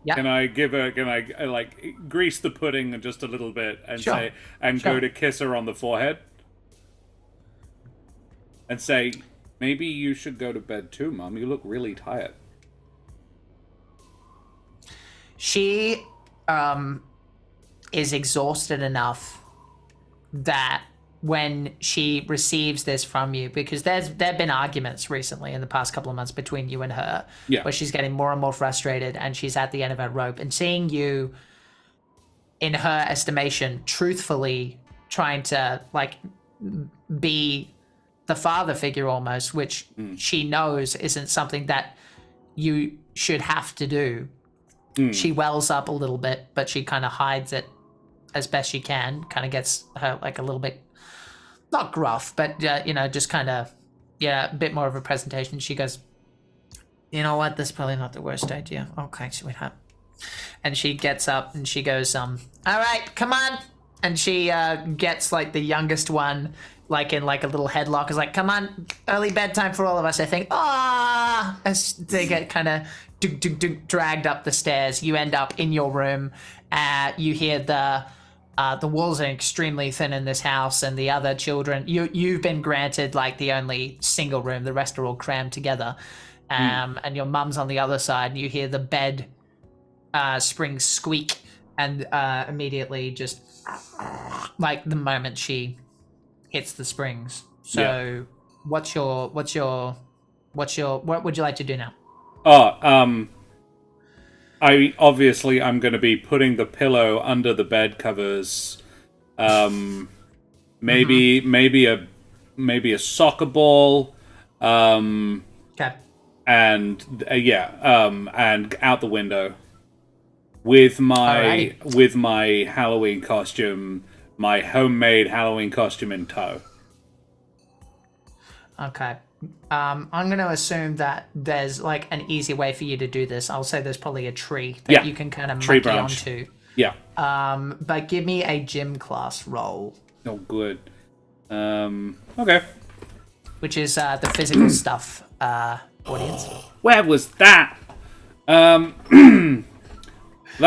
Speaker 1: can I like grease the pudding just a little bit and go to kiss her on the forehead? And say, maybe you should go to bed too, Mom. You look really tired.
Speaker 3: She is exhausted enough that when she receives this from you, because there've been arguments recently in the past couple of months between you and her, where she's getting more and more frustrated and she's at the end of her rope, and seeing you, in her estimation, truthfully trying to like be the father figure almost, which she knows isn't something that you should have to do. She wells up a little bit, but she kind of hides it as best she can, kind of gets her like a little bit, not gruff, but just kind of, a bit more of a presentation. She goes, "You know what? This is probably not the worst idea." "Okay, sweetheart." And she gets up and she goes, "All right, come on." And she gets like the youngest one, like in like a little headlock, is like, "Come on, early bedtime for all of us, I think." As they get kind of dragged up the stairs. You end up in your room. You hear the walls are extremely thin in this house, and the other children, you've been granted like the only single room. The rest are all crammed together. And your mum's on the other side, and you hear the bed springs squeak, and immediately just like the moment she hits the springs. So what would you like to do now?
Speaker 1: I'm going to be putting the pillow under the bed covers. Maybe a soccer ball.
Speaker 3: Okay.
Speaker 1: And and out the window with my Halloween costume, my homemade Halloween costume in tow.
Speaker 3: Okay. I'm going to assume that there's like an easy way for you to do this. I'll say there's probably a tree you can kind of monkey onto.
Speaker 1: Yeah.
Speaker 3: But give me a gym class roll.
Speaker 1: Oh, good. Okay.
Speaker 3: Which is the physical stuff, audience.
Speaker 1: Where was that? That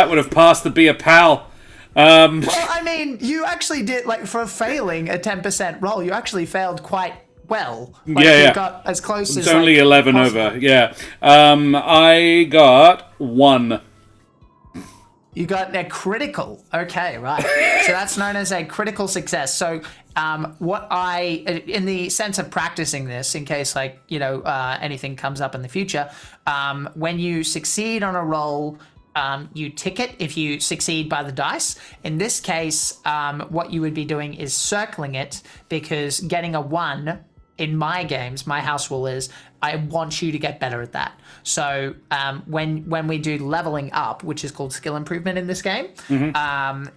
Speaker 1: would have passed the be a pal.
Speaker 3: Well, I mean, you actually did, like, for failing a 10% roll, you actually failed quite well. Like,
Speaker 1: Yeah.
Speaker 3: You got as close as,
Speaker 1: It's only 11
Speaker 3: possible.
Speaker 1: over, yeah. I got 1.
Speaker 3: You got a critical. Okay, right. So that's known as a critical success. So in the sense of practicing this, in case anything comes up in the future, when you succeed on a roll, you tick it if you succeed by the dice. In this case, what you would be doing is circling it, because getting a 1 in my games, my house rule is I want you to get better at that. So when we do leveling up, which is called skill improvement in this game,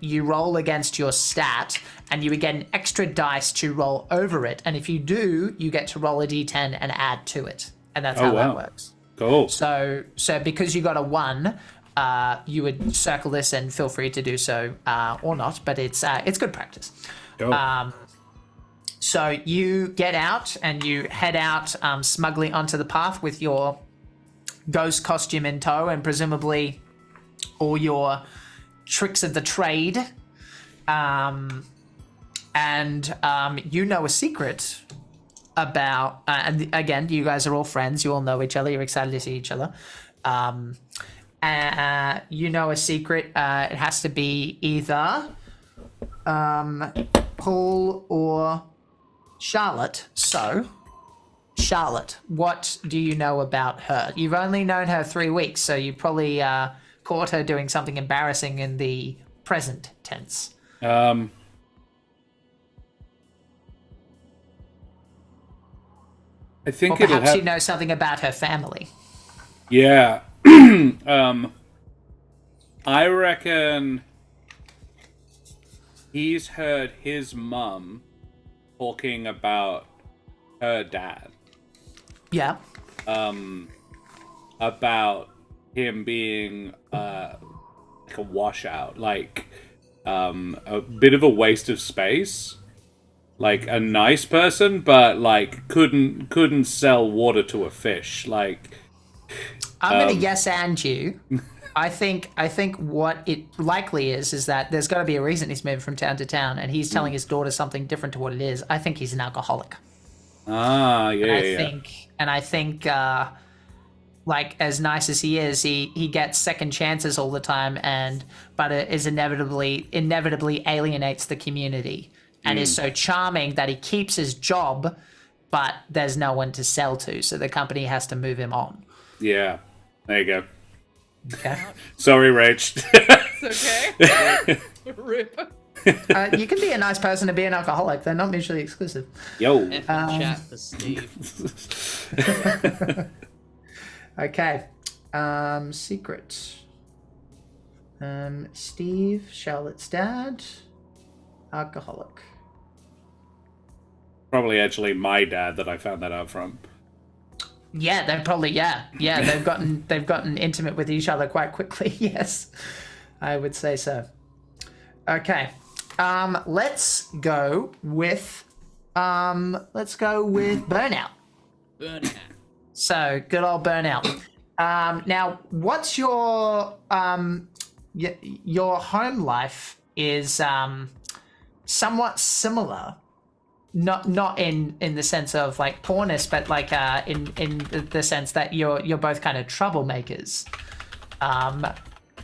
Speaker 3: you roll against your stat and you would get an extra dice to roll over it. And if you do, you get to roll a d10 and add to it. And that's how that works.
Speaker 1: Cool.
Speaker 3: So because you got a 1, you would circle this, and feel free to do so or not, but it's good practice.
Speaker 1: Cool.
Speaker 3: So you get out and you head out smugly onto the path with your ghost costume in tow, and presumably all your tricks of the trade. And you know a secret about, and again, you guys are all friends, you all know each other, you're excited to see each other. You know a secret, it has to be either Paul or Charlotte. So, Charlotte, what do you know about her? You've only known her 3 weeks, so you probably caught her doing something embarrassing in the present tense.
Speaker 1: I think
Speaker 3: or
Speaker 1: it'll
Speaker 3: perhaps
Speaker 1: have...
Speaker 3: you know something about her family.
Speaker 1: Yeah. I reckon he's heard his mum talking about her dad.
Speaker 3: Yeah.
Speaker 1: About him being like a washout, like a bit of a waste of space, like a nice person, but like couldn't sell water to a fish. Like,
Speaker 3: I'm gonna yes and you. I think what it likely is that there's got to be a reason he's moving from town to town, and he's telling his daughter something different to what it is. I think he's an alcoholic.
Speaker 1: Yeah.
Speaker 3: I think, like, as nice as he is, he gets second chances all the time, but it is inevitably alienates the community, and is so charming that he keeps his job, but there's no one to sell to, so the company has to move him on.
Speaker 1: Yeah. There you go.
Speaker 3: Okay.
Speaker 1: Sorry, Rach.
Speaker 5: It's okay. Rip.
Speaker 3: You can be a nice person and be an alcoholic. They're not mutually exclusive.
Speaker 1: Yo.
Speaker 4: Chat for Steve.
Speaker 3: Okay. Secret. Steve, Charlotte's dad, alcoholic.
Speaker 1: Probably actually my dad that I found that out from.
Speaker 3: Yeah, they've probably they've gotten intimate with each other quite quickly. Yes, I would say so. Okay, let's go with Burnout.
Speaker 4: Burnout.
Speaker 3: So good old Burnout. Now, what's your home life is somewhat similar. Not in the sense of like poorness, but like in the sense that you're both kind of troublemakers.
Speaker 1: I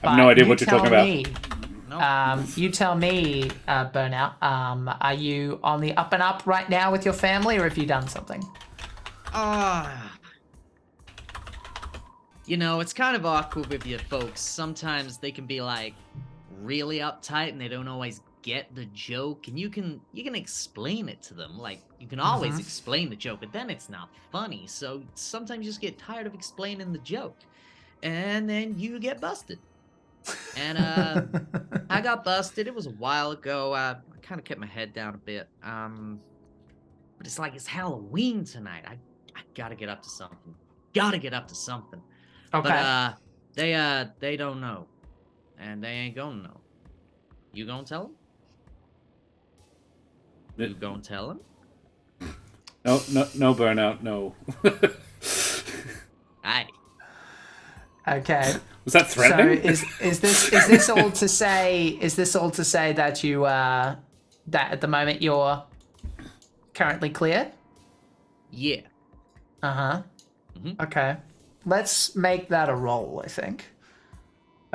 Speaker 1: have no idea what you're talking about.
Speaker 3: You tell me, Burnout. Are you on the up and up right now with your family, or have you done something?
Speaker 4: It's kind of awkward with your folks. Sometimes they can be like really uptight and they don't always get the joke, and you can explain it to them. Like, you can always explain the joke, but then it's not funny. So sometimes you just get tired of explaining the joke, and then you get busted. And I got busted. It was a while ago. I kind of kept my head down a bit. But it's like it's Halloween tonight. I gotta get up to something.
Speaker 3: Okay.
Speaker 4: But they don't know, and they ain't gonna know. You gonna tell them? You go and tell him.
Speaker 1: No, burnout, no.
Speaker 4: Aye.
Speaker 3: Okay.
Speaker 1: Was that threatening?
Speaker 3: So is this all to say? Is this all to say that you that at the moment you're currently clear?
Speaker 4: Yeah.
Speaker 3: Okay. Let's make that a roll, I think.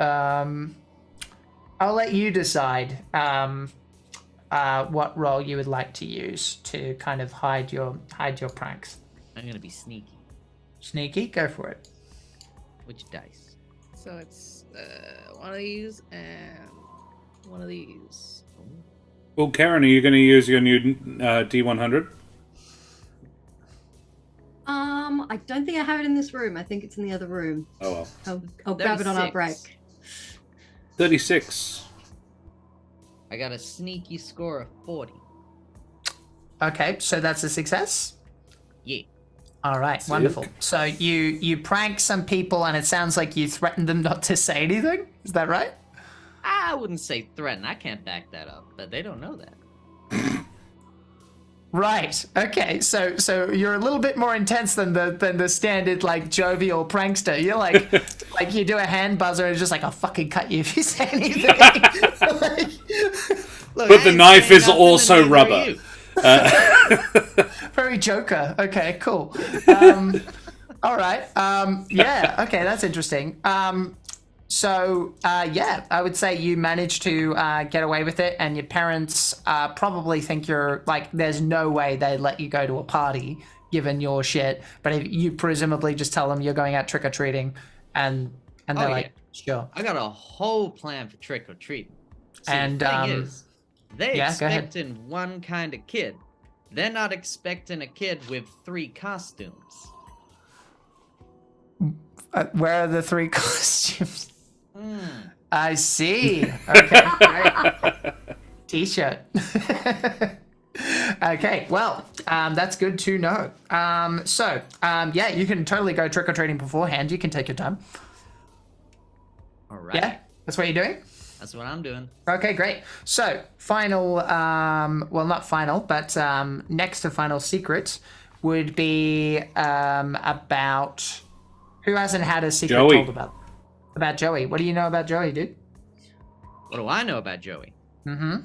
Speaker 3: I'll let you decide what role you would like to use to kind of hide your pranks.
Speaker 4: I'm gonna be sneaky.
Speaker 3: Sneaky, go for it.
Speaker 4: Which dice?
Speaker 5: So it's one of these and one of these.
Speaker 1: Well, Keren, are you going to use your new D100?
Speaker 2: I don't think I have it in this room. I think it's in the other room.
Speaker 1: Oh well.
Speaker 2: I'll grab it on our
Speaker 4: 36.
Speaker 2: break.
Speaker 1: 36.
Speaker 4: I got a sneaky score of 40.
Speaker 3: Okay, so that's a success.
Speaker 4: Yeah.
Speaker 3: All right, wonderful. So you prank some people, and it sounds like you threatened them not to say anything. Is that right?
Speaker 4: I wouldn't say threaten. I can't back that up, but they don't know that.
Speaker 3: Right. Okay. So you're a little bit more intense than the standard like jovial prankster. You're like you do a hand buzzer and it's just like I'll fucking cut you if you say anything.
Speaker 4: Look,
Speaker 1: But the knife is also rubber.
Speaker 3: Very Joker. Okay. Cool. All right. Yeah. Okay. That's interesting. So, yeah, I would say you managed to get away with it, and your parents probably think you're, like, there's no way they'd let you go to a party, given your shit, but if you presumably just tell them you're going out trick-or-treating, and they're like, sure.
Speaker 4: I got a whole plan for trick-or-treating. See,
Speaker 3: And,
Speaker 4: the thing is, they're
Speaker 3: yeah, go ahead.
Speaker 4: expecting one kind of kid. They're not expecting a kid with 3 costumes.
Speaker 3: Where are the 3 costumes? I see. Okay, great. T-shirt. Okay, well, that's good to know. So, yeah, you can totally go trick-or-treating beforehand. You can take your time.
Speaker 4: All right.
Speaker 3: Yeah, that's what you're doing?
Speaker 4: That's what I'm doing.
Speaker 3: Okay, great. So, final, well, not final, but next to final secret would be about who hasn't had a secret
Speaker 1: Joey.
Speaker 3: told about Joey. What do you know about Joey, dude?
Speaker 4: What do I know about Joey?
Speaker 3: Mm-hmm.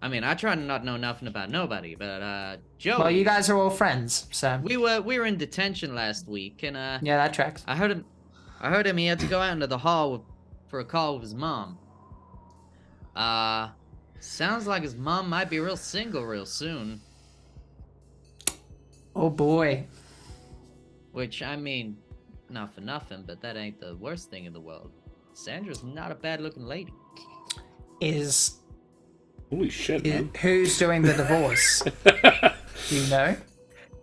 Speaker 4: I mean, I try to not know nothing about nobody, but Joey.
Speaker 3: Well, you guys are all friends, so
Speaker 4: We were in detention last week, and
Speaker 3: yeah, that tracks.
Speaker 4: I heard him. He had to go out into the hall for a call with his mom. Sounds like his mom might be real single real soon.
Speaker 3: Oh boy.
Speaker 4: Which, I mean, not for nothing, but that ain't the worst thing in the world. Sandra's not a bad-looking lady.
Speaker 3: Is
Speaker 1: Holy shit, man.
Speaker 3: who's doing the divorce? Do you know?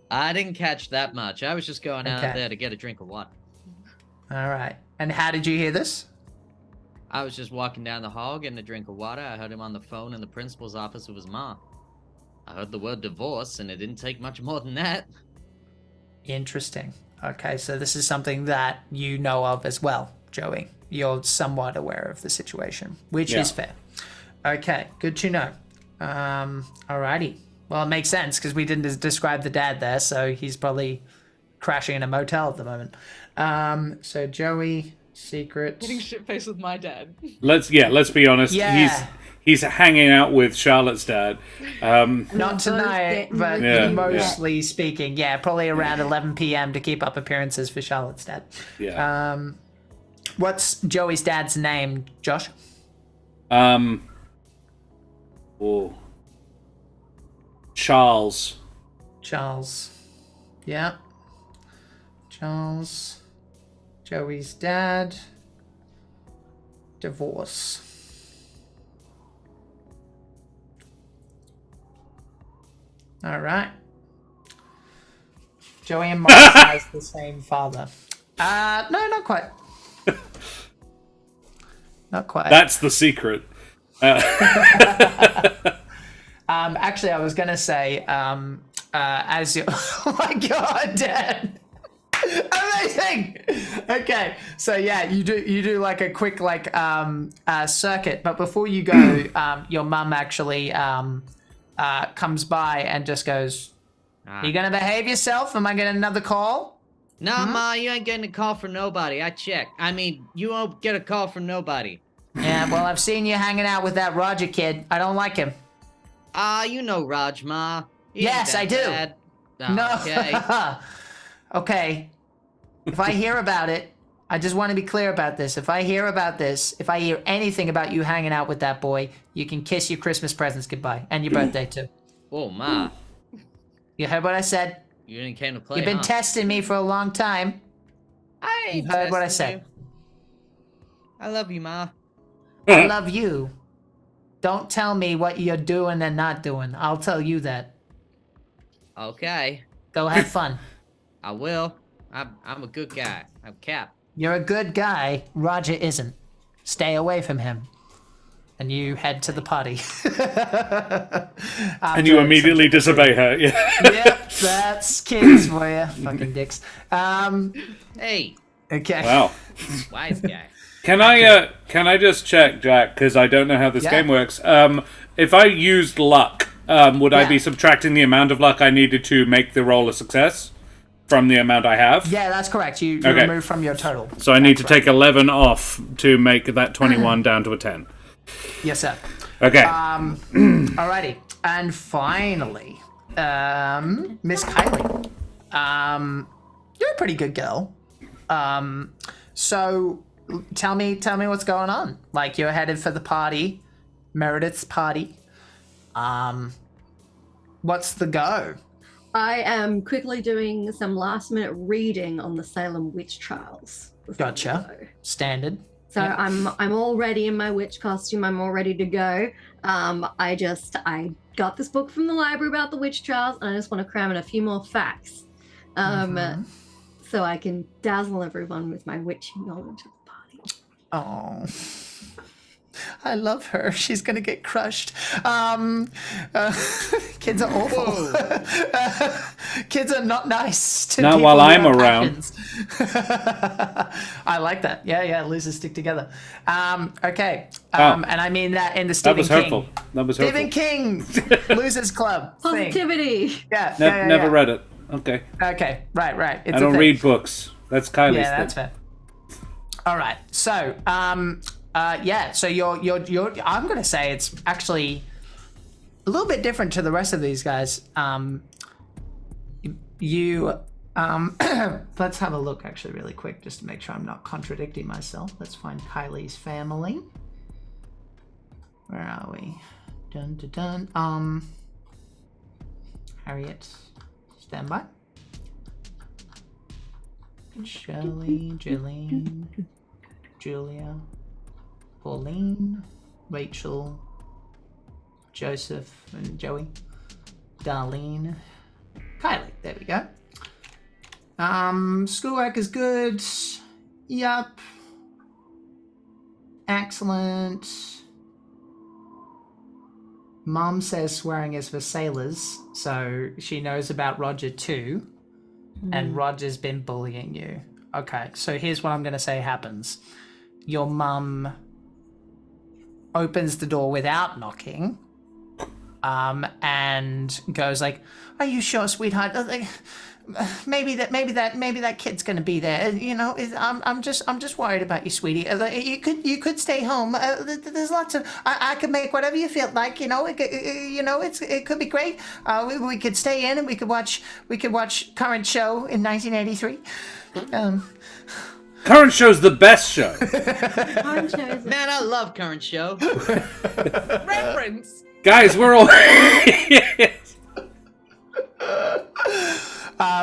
Speaker 4: I didn't catch that much. I was just going out
Speaker 3: Okay.
Speaker 4: there to get a drink of water.
Speaker 3: All right. And how did you hear this?
Speaker 4: I was just walking down the hall getting a drink of water. I heard him on the phone in the principal's office with his mom. I heard the word divorce, and it didn't take much more than that.
Speaker 3: Interesting. Okay, so this is something that you know of as well, Joey. You're somewhat aware of the situation, which is fair. Okay, good to know. Alrighty. Well, it makes sense because we didn't describe the dad there, so he's probably crashing in a motel at the moment. So Joey, secret.
Speaker 5: Getting shit-faced with my dad.
Speaker 1: Let's be honest.
Speaker 3: Yeah.
Speaker 1: He's hanging out with Charlotte's dad.
Speaker 3: Not tonight, but
Speaker 1: Yeah,
Speaker 3: mostly speaking, yeah, probably around 11 p.m. to keep up appearances for Charlotte's dad.
Speaker 1: Yeah.
Speaker 3: What's Joey's dad's name, Josh?
Speaker 1: Oh. Charles.
Speaker 3: Charles. Yeah. Charles. Joey's dad. Divorce. All right. Joey and Miles has the same father. No, not quite. Not quite.
Speaker 1: That's the secret.
Speaker 3: Actually, I was gonna say, as you, oh my god, Dad, amazing. Okay, so yeah, you do like a quick like circuit, but before you go, your mum actually comes by and just goes,
Speaker 4: Ah.
Speaker 3: "You gonna behave yourself? Am I getting another call?"
Speaker 4: Nah, Ma, you ain't getting a call from nobody. I checked. I mean, you won't get a call from nobody.
Speaker 3: Yeah, well, I've seen you hanging out with that Roger kid. I don't like him.
Speaker 4: You know Raj, Ma. He ain't
Speaker 3: Yes,
Speaker 4: that
Speaker 3: I do.
Speaker 4: bad.
Speaker 3: No.
Speaker 4: Okay.
Speaker 3: Okay. If I hear about it, I just want to be clear about this. If I hear about this, if I hear anything about you hanging out with that boy, you can kiss your Christmas presents goodbye. And your birthday, too.
Speaker 4: Oh, Ma.
Speaker 3: You heard what I said?
Speaker 4: You didn't came to play,
Speaker 3: You've been
Speaker 4: huh?
Speaker 3: testing me for a long time.
Speaker 4: I ain't
Speaker 3: You've heard what I
Speaker 4: testing
Speaker 3: said.
Speaker 4: you. I love you, Ma.
Speaker 3: I love you. Don't tell me what you're doing and not doing. I'll tell you that.
Speaker 4: Okay.
Speaker 3: Go have fun.
Speaker 4: I will. I'm a good guy. I'm Cap.
Speaker 3: You're a good guy. Roger isn't. Stay away from him. And you head to the party.
Speaker 1: And you immediately disobey her. Yeah.
Speaker 3: Yep, that's kids for you. Fucking dicks.
Speaker 4: Hey,
Speaker 3: Okay.
Speaker 1: Wow.
Speaker 4: wise guy.
Speaker 1: Can I just check, Jack, because I don't know how this
Speaker 3: Yeah.
Speaker 1: game works. If I used luck, would I be
Speaker 3: Yeah.
Speaker 1: subtracting the amount of luck I needed to make the roll a success from the amount I have?
Speaker 3: Yeah, that's correct. You
Speaker 1: Okay.
Speaker 3: remove from your total.
Speaker 1: So I need to
Speaker 3: That's right.
Speaker 1: take 11 off to make that 21 down to a 10.
Speaker 3: Yes, sir.
Speaker 1: Okay.
Speaker 3: Alrighty. And finally, Miss Kylie. You're a pretty good girl. So tell me what's going on. Like, you're headed for the party, Meredith's party. What's the go?
Speaker 2: I am quickly doing some last minute reading on the Salem witch trials. before we
Speaker 3: Gotcha.
Speaker 2: go.
Speaker 3: Standard.
Speaker 2: So
Speaker 3: Yeah.
Speaker 2: I'm all ready in my witch costume. I'm all ready to go. I got this book from the library about the witch trials, and I just want to cram in a few more facts, so I can dazzle everyone with my witchy knowledge of the party.
Speaker 3: Oh, I love her. She's gonna get crushed. Kids are awful. Kids are not nice to
Speaker 1: Not
Speaker 3: people
Speaker 1: while
Speaker 3: who
Speaker 1: I'm
Speaker 3: have
Speaker 1: around.
Speaker 3: passions. I like that. Yeah. Losers stick together. Okay. And I mean that in the
Speaker 1: That
Speaker 3: Stephen
Speaker 1: was
Speaker 3: King.
Speaker 1: hurtful. That was hurtful.
Speaker 3: Stephen King, Losers Club. thing.
Speaker 2: Positivity.
Speaker 3: Yeah.
Speaker 1: Never read it. Okay.
Speaker 3: Okay. Right. It's
Speaker 1: I
Speaker 3: a
Speaker 1: don't
Speaker 3: thing.
Speaker 1: read books. That's Kylie's
Speaker 3: Yeah,
Speaker 1: thing.
Speaker 3: that's fair. All right. So, so you're I'm gonna say it's actually a little bit different to the rest of these guys. Let's have a look actually really quick just to make sure I'm not contradicting myself. Let's find Kylie's family. Where are we? Dun dun dun. Harriet, stand by. Shelley, Jillian, Julia, Pauline, Rachel, Joseph and Joey, Darlene, Kylie. There we go. Schoolwork is good. Yup. Excellent. Mom says swearing is for sailors, so she knows about Roger too. And Roger's been bullying you. Okay, so here's what I'm going to say happens. Your mum opens the door without knocking, and goes like, "Are you sure, sweetheart? Maybe that kid's going to be there. You know, I'm just worried about you, sweetie. You could stay home. There's lots of I could make whatever you feel like. You know, it could be great. We could stay in and we could watch current show in 1983.
Speaker 1: Current show's the best show.
Speaker 4: Man, I love current show.
Speaker 5: Reference.
Speaker 1: Guys, we're all...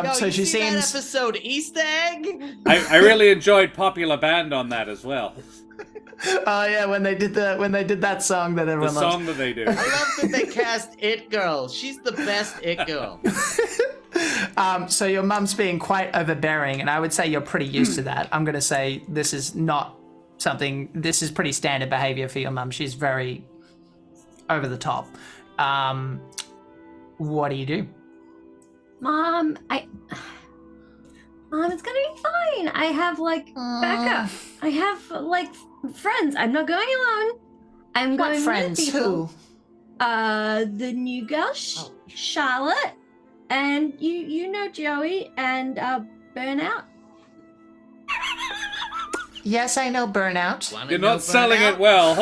Speaker 4: Yo,
Speaker 3: So
Speaker 4: you
Speaker 3: she
Speaker 4: see that
Speaker 3: seems.
Speaker 4: episode Easter egg?
Speaker 1: I really enjoyed Popular Band on that as well.
Speaker 3: Oh yeah, when they did that song that
Speaker 1: The
Speaker 3: everyone loves.
Speaker 1: song that they do.
Speaker 4: I love that they cast It Girl. She's the best It Girl.
Speaker 3: So your mum's being quite overbearing, and I would say you're pretty used to that. I'm gonna say this is not something. This is pretty standard behavior for your mum. She's very over the top. What do you do?
Speaker 2: Mom, it's gonna be fine. I have backup. I have friends. I'm not going alone. I'm
Speaker 3: What
Speaker 2: going
Speaker 3: friends?
Speaker 2: with people. the new girl, Charlotte, and you know Joey and Burnout.
Speaker 3: Yes, I know Burnout.
Speaker 1: You're not selling it well.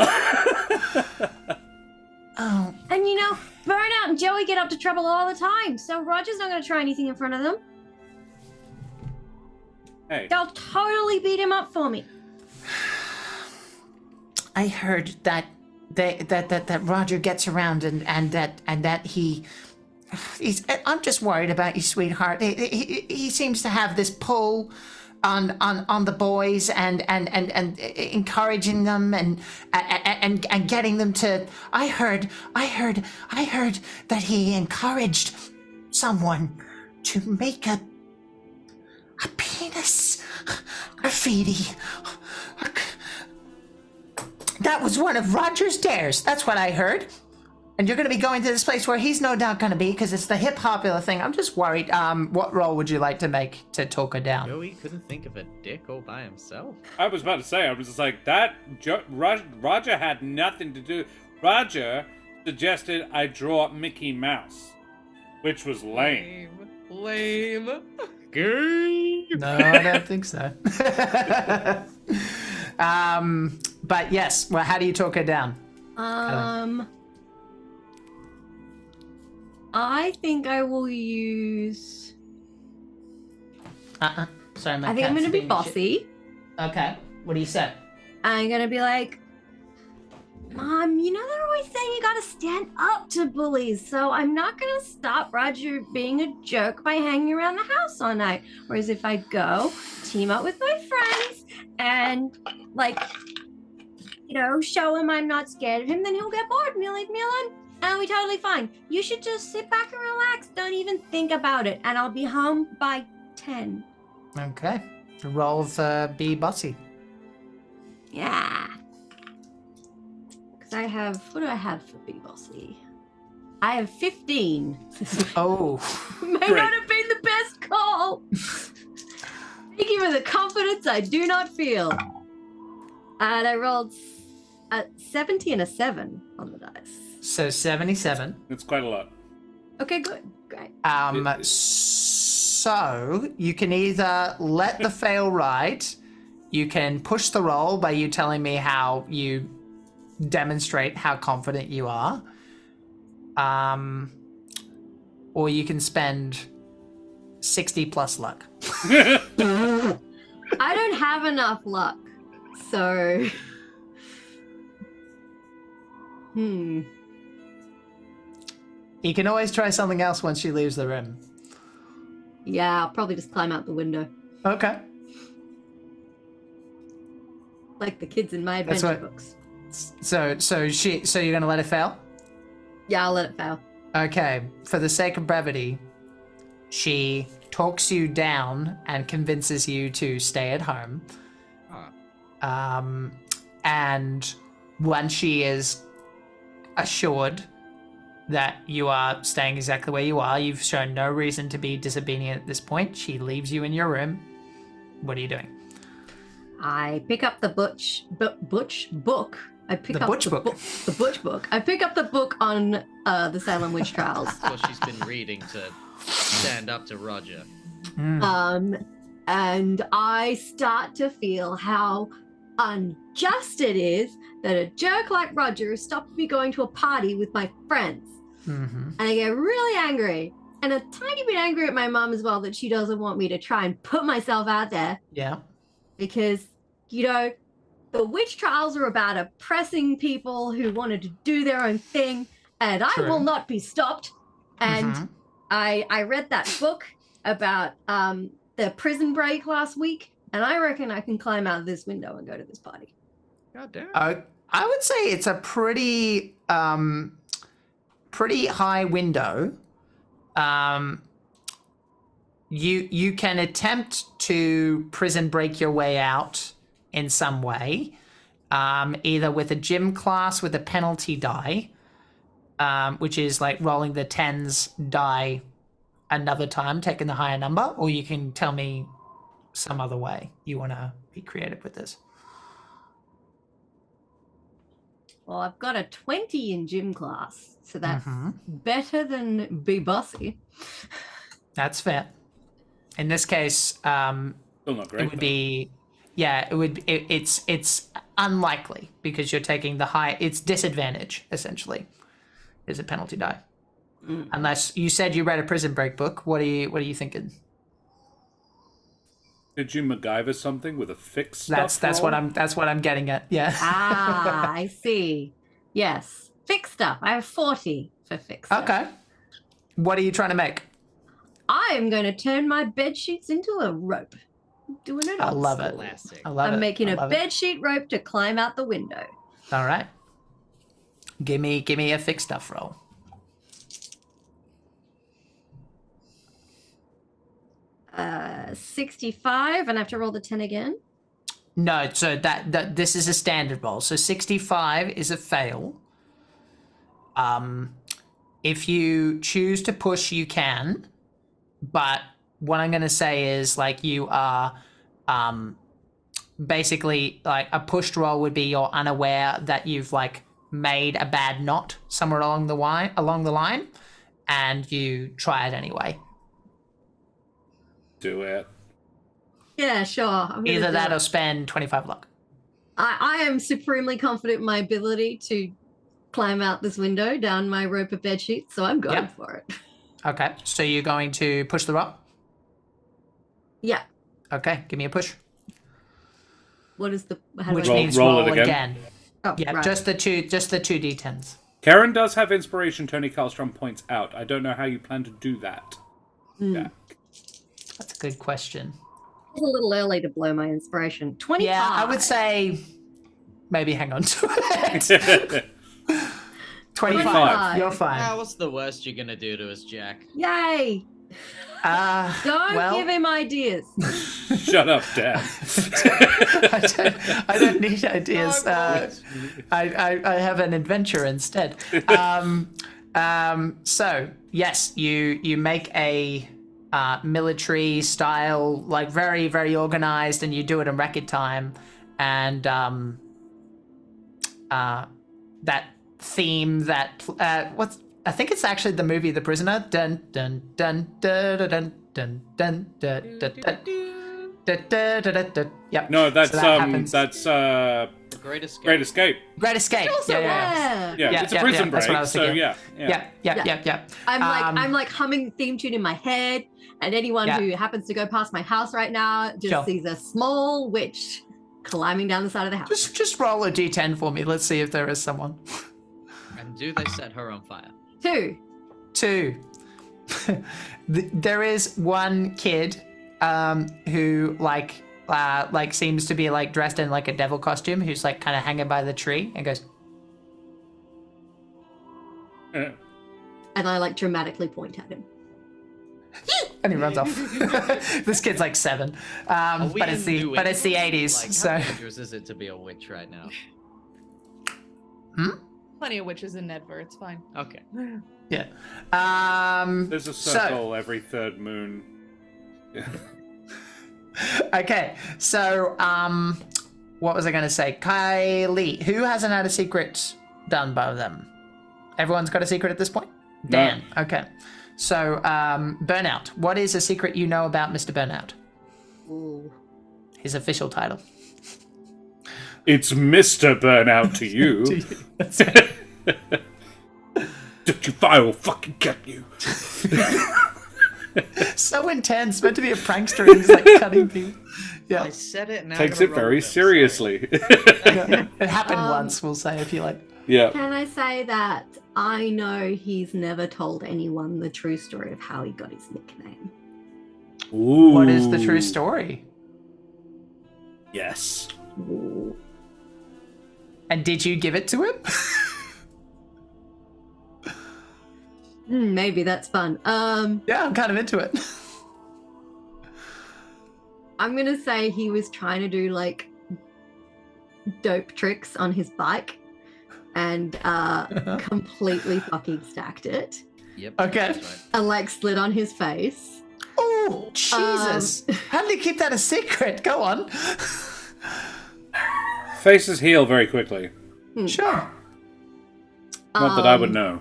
Speaker 3: Oh.
Speaker 2: And you know, Burnout and Joey get up to trouble all the time, so Roger's not going to try anything in front of them.
Speaker 1: Hey.
Speaker 2: They'll totally beat him up for me.
Speaker 3: I heard that Roger gets around and that he's. I'm just worried about you, sweetheart. He seems to have this pull on the boys and encouraging them and getting them to. I heard that he encouraged someone to make a penis graffiti. That was one of Roger's dares. That's what I heard. And you're going to be going to this place where he's no doubt going to be because it's the hip-popular thing. I'm just worried. What role would you like to make to talk her down?
Speaker 4: Joey couldn't think of a dick all by himself.
Speaker 1: I was about to say, I was just like, Roger had nothing to do. Roger suggested I draw Mickey Mouse, which was lame.
Speaker 5: Lame.
Speaker 3: No, I don't think so. But yes, well, how do you talk her down?
Speaker 2: I think I will use.
Speaker 3: Sorry,
Speaker 2: I think I'm going to be bossy.
Speaker 3: Okay. What do you say?
Speaker 2: I'm going to be like, Mom, you know they're always saying you got to stand up to bullies, so I'm not going to stop Roger being a jerk by hanging around the house all night. Whereas if I go team up with my friends and, like, you know, show him I'm not scared of him, then he'll get bored and he'll leave me alone. And I'll be totally fine. You should just sit back and relax. Don't even think about it. And I'll be home by 10.
Speaker 3: Okay. Roll the be bossy.
Speaker 2: Yeah. Because I have, what do I have for be bossy? I have 15.
Speaker 3: Oh.
Speaker 2: May
Speaker 1: Great.
Speaker 2: not have been the best call. Thank you for the confidence I do not feel. And I rolled a 70 and a 7 on the dice.
Speaker 3: So 77.
Speaker 1: It's quite a lot.
Speaker 2: Okay, good. Great.
Speaker 3: So you can either let the fail ride, you can push the roll by you telling me how you demonstrate how confident you are, or you can spend 60 plus luck.
Speaker 2: I don't have enough luck, so.
Speaker 3: You can always try something else once she leaves the room.
Speaker 2: Yeah, I'll probably just climb out the window.
Speaker 3: Okay.
Speaker 2: Like the kids in my adventure books.
Speaker 3: So you're gonna let it fail?
Speaker 2: Yeah, I'll let it fail.
Speaker 3: Okay. For the sake of brevity, she talks you down and convinces you to stay at home. And once she is assured that you are staying exactly where you are, you've shown no reason to be disobedient at this point, she leaves you in your room. What are you doing?
Speaker 2: I pick up the Butch book. I pick
Speaker 3: The
Speaker 2: up
Speaker 3: Butch
Speaker 2: the
Speaker 3: book.
Speaker 2: The Butch book. I pick up the book on the Salem witch trials.
Speaker 4: That's what she's been reading to stand up to Roger.
Speaker 2: And I start to feel how unjust it is that a jerk like Roger has stopped me going to a party with my friends.
Speaker 3: Mm-hmm.
Speaker 2: And I get really angry. And a tiny bit angry at my mom as well, that she doesn't want me to try and put myself out there.
Speaker 3: Yeah.
Speaker 2: Because, you know, the witch trials are about oppressing people who wanted to do their own thing. And I will not be stopped. And I read that book about the prison break last week. And I reckon I can climb out of this window and go to this party.
Speaker 4: God damn.
Speaker 3: I would say it's a pretty high window. You can attempt to prison break your way out in some way, either with a gym class with a penalty die, which is like rolling the 10s die another time, taking the higher number, or you can tell me some other way you want to be creative with this.
Speaker 2: Well, I've got a 20 in gym class, so that's
Speaker 3: Mhm.
Speaker 2: better than be bossy.
Speaker 3: That's fair. In this case,
Speaker 1: Still not great.
Speaker 3: it would be, yeah, it would. It's unlikely because you're taking the high. It's disadvantage essentially. Is a penalty die, unless you said you read a Prison Break book. What are you thinking?
Speaker 1: Did you MacGyver something with a fixed
Speaker 3: That's what I'm getting at. Yeah.
Speaker 2: Ah, I see. Yes. Fixed stuff. I have 40 for fixed stuff.
Speaker 3: Okay. What are you trying to make?
Speaker 2: I am going to turn my bed sheets into a rope. Doing it
Speaker 3: I
Speaker 2: old
Speaker 3: love it.
Speaker 2: school.
Speaker 4: Classic.
Speaker 3: I love it.
Speaker 2: I'm making
Speaker 3: I
Speaker 2: a
Speaker 3: love
Speaker 2: bed sheet rope to climb out the window.
Speaker 3: All right. Give me a fixed stuff roll.
Speaker 2: Uh, 65, and I have to roll the 10 again.
Speaker 3: No, so that this is a standard roll. So 65 is a fail. If you choose to push, you can. But what I'm going to say is, like, you are basically, like, a pushed roll would be you're unaware that you've, like, made a bad knot somewhere along the line, and you try it anyway.
Speaker 1: Do it.
Speaker 2: Yeah, sure. I'm gonna
Speaker 3: Either
Speaker 2: do
Speaker 3: that
Speaker 2: it.
Speaker 3: or spend 25 luck.
Speaker 2: I am supremely confident in my ability to climb out this window down my rope of bed sheets, so I'm going
Speaker 3: Yep.
Speaker 2: for it.
Speaker 3: Okay, so you're going to push the rock?
Speaker 2: Yeah.
Speaker 3: Okay, give me a push.
Speaker 2: What is the? How do
Speaker 3: Which
Speaker 2: I
Speaker 3: means
Speaker 1: Roll
Speaker 3: roll
Speaker 1: it again.
Speaker 2: Oh,
Speaker 3: Yeah,
Speaker 2: right.
Speaker 3: just the two d10s.
Speaker 1: Karen does have inspiration, Tony Karlstrom points out. I don't know how you plan to do that. Yeah.
Speaker 3: That's a good question.
Speaker 2: It's a little early to blow my inspiration. 25.
Speaker 3: Yeah, I would say maybe hang on to it. 25. You're fine.
Speaker 4: Ah, what's the worst you're gonna do to us, Jack?
Speaker 2: Yay! Don't
Speaker 3: well,
Speaker 2: give him ideas.
Speaker 1: Shut up, Dad.
Speaker 3: I don't need ideas.
Speaker 4: No,
Speaker 3: I have an adventure instead. So yes, you make a military style, like very, very organized, and you do it in record time. And that theme that I think it's actually the movie The Prisoner. Dun dun dun dun dun dun dun dun dun. Yep.
Speaker 1: No, that's
Speaker 3: So that happens.
Speaker 4: Great Escape.
Speaker 1: Great Escape.
Speaker 3: Great Escape.
Speaker 2: Yeah.
Speaker 1: Yeah, it's a prison break.
Speaker 3: that's what I was
Speaker 1: So
Speaker 3: thinking.
Speaker 1: yeah.
Speaker 2: I'm like humming the theme tune in my head, and anyone who happens to go past my house right now just sees a small witch climbing down the side of the house.
Speaker 3: Just roll a d10 for me. Let's see if there is someone.
Speaker 4: And do they set her on fire?
Speaker 2: 2.
Speaker 3: There is one kid who like seems to be like dressed in like a devil costume, who's like kind of hanging by the tree and goes,
Speaker 1: Yeah.
Speaker 2: And I like dramatically point at him.
Speaker 3: and he runs off. This kid's like 7, but it's the 80s.
Speaker 4: Like,
Speaker 3: So
Speaker 4: how dangerous is it to be a witch right now?
Speaker 5: Plenty of witches in Nedver. It's fine.
Speaker 4: Okay.
Speaker 3: yeah.
Speaker 1: There's a circle every third moon. Yeah.
Speaker 3: Okay, so what was I going to say? Kylie, who hasn't had a secret done by them? Everyone's got a secret at this point? Dan.
Speaker 1: No.
Speaker 3: Okay. So, Burnout. What is a secret you know about Mr. Burnout?
Speaker 2: Ooh.
Speaker 3: His official title.
Speaker 1: It's Mr. Burnout to you.
Speaker 3: That's it.
Speaker 1: Don't you fire will fucking get you.
Speaker 3: So intense. Meant to be a prankster and he's like cutting people. Yeah.
Speaker 4: I said it now.
Speaker 1: Takes it very seriously.
Speaker 3: It happened once, we'll say, if you like.
Speaker 1: Yeah.
Speaker 2: Can I say that I know he's never told anyone the true story of how he got his nickname?
Speaker 1: Ooh.
Speaker 3: What is the true story?
Speaker 1: Yes.
Speaker 2: Ooh.
Speaker 3: And did you give it to him?
Speaker 2: Maybe that's fun.
Speaker 3: Yeah, I'm kind of into it.
Speaker 2: I'm gonna say he was trying to do like dope tricks on his bike and completely fucking stacked it
Speaker 4: Yep.
Speaker 3: Okay.
Speaker 4: that's right.
Speaker 2: and like slid on his face.
Speaker 3: Oh, Jesus. How did he keep that a secret? Go on.
Speaker 1: Faces heal very quickly.
Speaker 3: Sure.
Speaker 1: Not that I would know.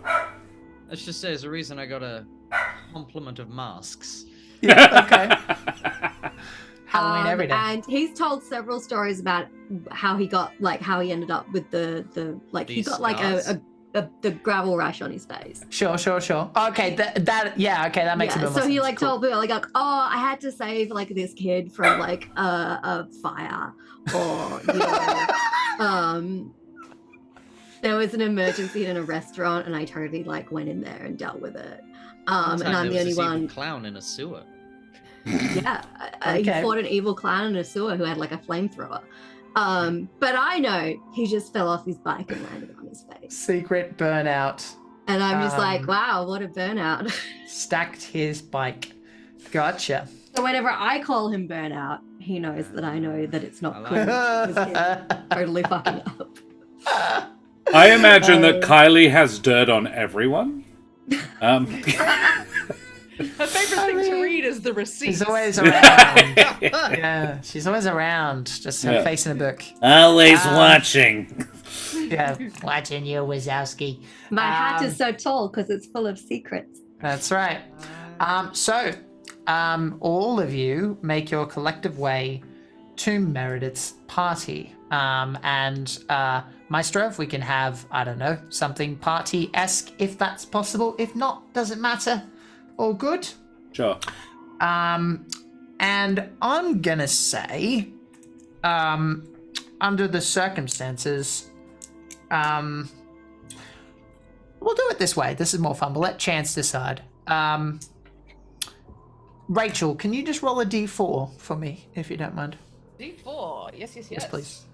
Speaker 4: Let's just say there's a reason I got a complement of masks.
Speaker 3: Yeah, okay. Halloween every day.
Speaker 2: And he's told several stories about how he ended up with the he
Speaker 4: These
Speaker 2: got like the gravel rash on his face.
Speaker 3: Sure. Okay, that makes a bit more sense.
Speaker 2: So he like
Speaker 3: Cool.
Speaker 2: told people like, oh, I had to save like this kid from like a fire, or you know, there was an emergency in a restaurant and I totally like went in there and dealt with it. And I'm the only one.
Speaker 4: Clown in a sewer.
Speaker 2: Yeah,
Speaker 3: Okay.
Speaker 2: he fought an evil clown in a sewer who had like a flamethrower. But I know he just fell off his bike and landed on his face.
Speaker 3: Secret burnout.
Speaker 2: And I'm just like, wow, what a burnout.
Speaker 3: Stacked his bike. Gotcha.
Speaker 2: So whenever I call him burnout, he knows that I know that it's not
Speaker 4: I
Speaker 2: cool.
Speaker 4: like
Speaker 2: Because he's totally fucking up.
Speaker 1: I imagine that Kylie has dirt on everyone.
Speaker 5: Her favorite thing to read is the receipts.
Speaker 3: She's always around. Yeah, she's always around. Just her face in the book.
Speaker 1: Always watching.
Speaker 3: Yeah, watching you, Wazowski.
Speaker 2: My hat is so tall because it's full of secrets.
Speaker 3: That's right. So, all of you make your collective way to Meredith's party. And Maestro, if we can have, I don't know, something party-esque, if that's possible. If not, doesn't matter. All good.
Speaker 1: Sure.
Speaker 3: And I'm gonna say, under the circumstances, we'll do it this way. This is more fun. We'll let chance decide. Rachel, can you just roll a d4 for me, if you don't mind?
Speaker 5: D4. Yes.
Speaker 3: Yes, please.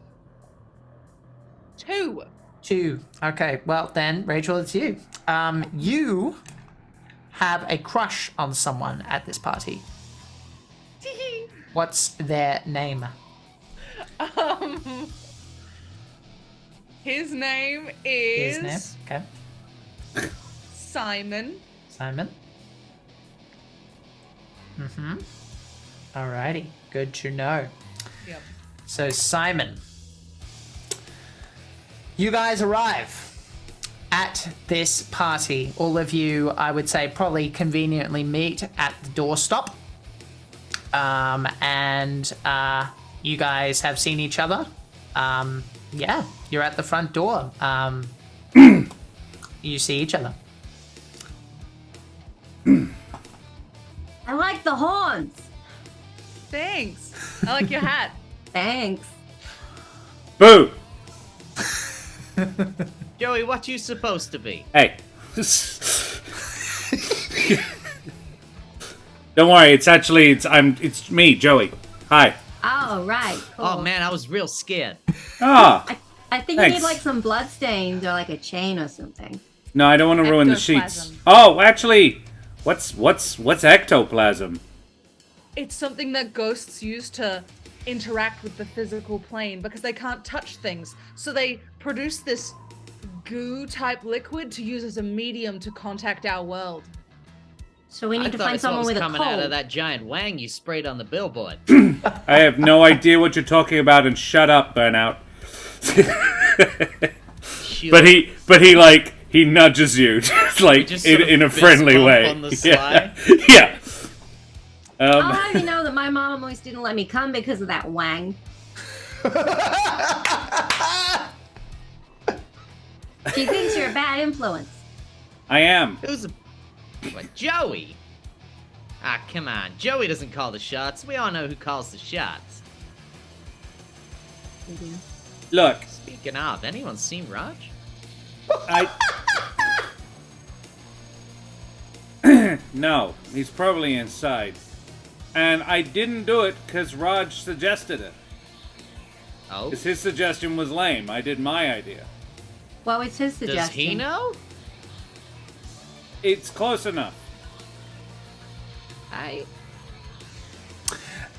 Speaker 5: 2.
Speaker 3: 2. Okay, well then, Rachel, it's you. You have a crush on someone at this party. What's their name?
Speaker 5: His name is
Speaker 3: His name? Okay.
Speaker 5: Simon.
Speaker 3: Simon. Alrighty, good to know.
Speaker 5: Yep.
Speaker 3: So Simon, you guys arrive at this party. All of you, I would say, probably conveniently meet at the doorstop. And you guys have seen each other. Yeah, you're at the front door. You see each other.
Speaker 2: I like the horns.
Speaker 5: Thanks. I like your hat.
Speaker 2: Thanks.
Speaker 1: Boo!
Speaker 4: Joey, what you supposed to be?
Speaker 1: Hey. Don't worry, it's me, Joey. Hi.
Speaker 2: Oh, right. Cool.
Speaker 4: Oh man, I was real scared.
Speaker 1: Ah.
Speaker 2: I think
Speaker 1: Thanks.
Speaker 2: you need like some bloodstains or like a chain or something.
Speaker 1: No, I don't want to ruin the sheets.
Speaker 5: Ectoplasm.
Speaker 1: Oh, actually, what's ectoplasm?
Speaker 5: It's something that ghosts use to interact with the physical plane because they can't touch things. So they produce this goo-type liquid to use as a medium to contact our world.
Speaker 2: So we
Speaker 4: I
Speaker 2: need to
Speaker 4: thought
Speaker 2: find
Speaker 4: it's what
Speaker 2: someone
Speaker 4: was
Speaker 2: with a
Speaker 4: coming out of
Speaker 2: cold.
Speaker 4: that giant wang you sprayed on the billboard.
Speaker 1: I have no idea what you're talking about, and shut up, Burnout. But he nudges you, just like
Speaker 4: just sort of
Speaker 1: in a
Speaker 4: fist
Speaker 1: friendly
Speaker 4: bump
Speaker 1: way.
Speaker 4: on the sly.
Speaker 1: Yeah.
Speaker 2: I'll have you know that my mom always didn't let me come because of that wang. She thinks you're a bad influence.
Speaker 1: I am.
Speaker 4: It was But Joey? Ah, come on. Joey doesn't call the shots. We all know who calls the shots.
Speaker 1: Look,
Speaker 4: Speaking of, anyone seen Raj?
Speaker 1: No, he's probably inside. And I didn't do it because Raj suggested it.
Speaker 4: Oh?
Speaker 1: Because his suggestion was lame. I did my idea.
Speaker 2: What was his suggestion?
Speaker 4: Does he know?
Speaker 1: It's close enough.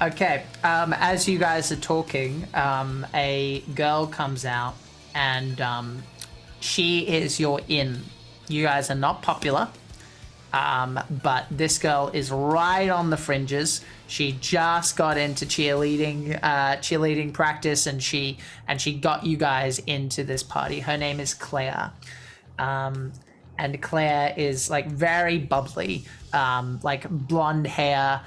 Speaker 3: Okay, as you guys are talking, a girl comes out, and she is your in. You guys are not popular, but this girl is right on the fringes. She just got into cheerleading practice, and she got you guys into this party. Her name is Claire. And Claire is like very bubbly, like blonde hair.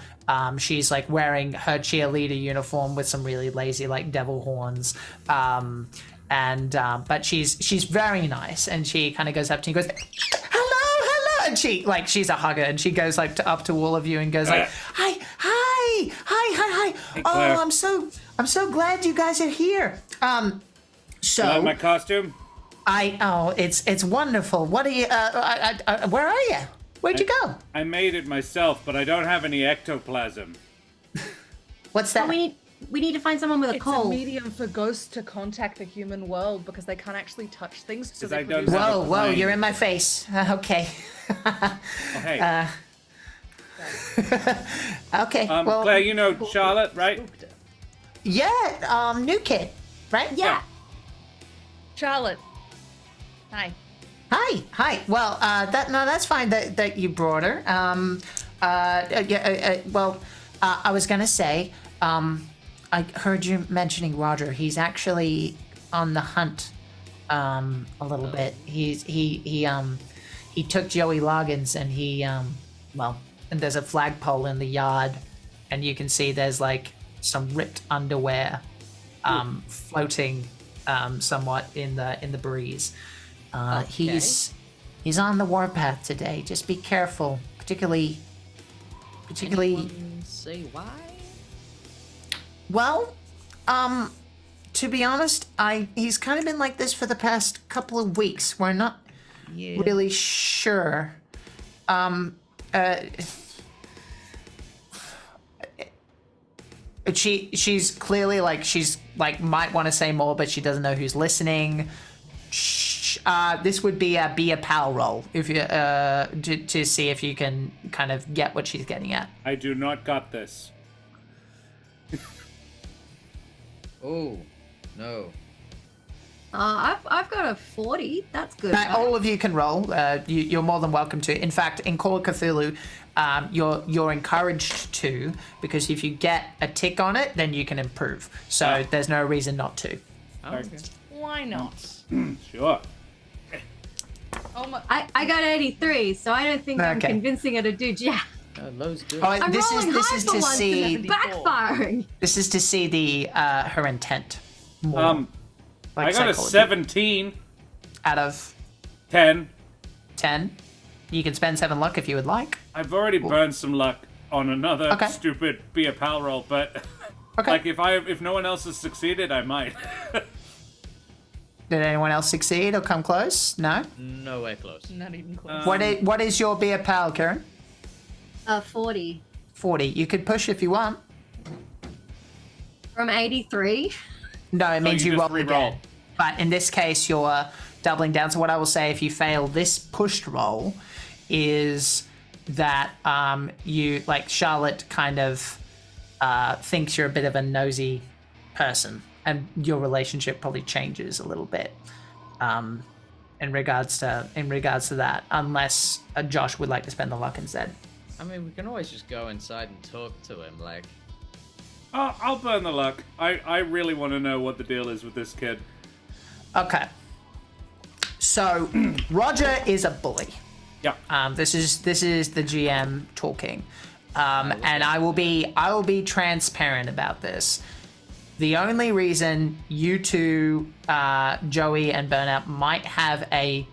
Speaker 3: She's like wearing her cheerleader uniform with some really lazy like devil horns. But she's very nice, and she kind of goes up to you and goes, hello, and she's a hugger, and she goes like up to all of you and goes like, hi.
Speaker 1: Hey,
Speaker 3: Oh, I'm so glad you guys are here. So
Speaker 1: You like my costume?
Speaker 3: It's wonderful. What are you? Where are you? Where'd you go?
Speaker 1: I made it myself, but I don't have any ectoplasm.
Speaker 3: What's that?
Speaker 2: Oh, we need to find someone with a
Speaker 5: It's
Speaker 2: cold.
Speaker 5: a medium for ghosts to contact the human world because they can't actually touch things. So
Speaker 1: 'Cause
Speaker 5: they
Speaker 1: I don't
Speaker 5: produce-
Speaker 1: have a
Speaker 3: Whoa,
Speaker 1: plane.
Speaker 3: you're in my face. Okay.
Speaker 1: Oh, hey.
Speaker 3: Okay. Well,
Speaker 1: Claire, you know Charlotte, right?
Speaker 5: Spooked her.
Speaker 3: yeah, new kid, right?
Speaker 2: Yeah.
Speaker 5: Charlotte. Hi.
Speaker 3: Hi. Well, that's fine that you brought her. I was gonna say, I heard you mentioning Roger. He's actually on the hunt, a little bit. He took Joey Loggins, and and there's a flagpole in the yard, and you can see there's like some ripped underwear, floating, somewhat in the breeze. He's on the warpath today. Just be careful, particularly.
Speaker 4: Anyone say why?
Speaker 3: Well, to be honest, he's kind of been like this for the past couple of weeks. We're not really sure. She's clearly like might want to say more, but she doesn't know who's listening. This would be a pal roll if you to see if you can kind of get what she's getting at.
Speaker 1: I do not got this.
Speaker 4: Oh, no.
Speaker 2: I've got a 40. That's good. right?
Speaker 3: All of you can roll. You're more than welcome to. In fact, in Call of Cthulhu, you're encouraged to, because if you get a tick on it, then you can improve. So there's no reason not to.
Speaker 4: Oh, okay.
Speaker 5: Why not?
Speaker 1: Sure.
Speaker 5: Oh my.
Speaker 2: I got 83, so I don't think I'm
Speaker 3: Okay.
Speaker 2: convincing her to do jack.
Speaker 4: Lowe's good.
Speaker 3: Oh,
Speaker 2: I'm
Speaker 3: this
Speaker 2: rolling high
Speaker 3: is
Speaker 2: for
Speaker 3: to
Speaker 2: once,
Speaker 3: see.
Speaker 2: and it's backfiring.
Speaker 3: This is to see the her intent. More,
Speaker 1: I got a
Speaker 3: psychology.
Speaker 1: 17.
Speaker 3: Out of
Speaker 1: 10.
Speaker 3: 10. You can spend 7 luck if you would like.
Speaker 1: I've already burned some luck on another
Speaker 3: Okay.
Speaker 1: stupid be a pal roll, but
Speaker 3: Okay.
Speaker 1: like if no one else has succeeded, I might.
Speaker 3: Did anyone else succeed or come close? No.
Speaker 4: Nowhere close.
Speaker 5: Not even close.
Speaker 3: What is your be a pal, Karen?
Speaker 2: 40
Speaker 3: 40. You could push if you want.
Speaker 2: from 83.
Speaker 3: No, it means
Speaker 1: you
Speaker 3: you
Speaker 1: just
Speaker 3: roll
Speaker 1: re-roll.
Speaker 3: again. But in this case, you're doubling down. So what I will say, if you fail this pushed roll, is that you, like, Charlotte kind of thinks you're a bit of a nosy person, and your relationship probably changes a little bit in regards to that, unless Josh would like to spend the luck instead.
Speaker 4: I mean, we can always just go inside and talk to him, like...
Speaker 1: Oh, I'll burn the luck. I really want to know what the deal is with this kid.
Speaker 3: Okay. So Roger is a bully.
Speaker 1: Yeah.
Speaker 3: This is the GM talking, and I will be transparent about this. The only reason you two, Joey and Burnout, might have a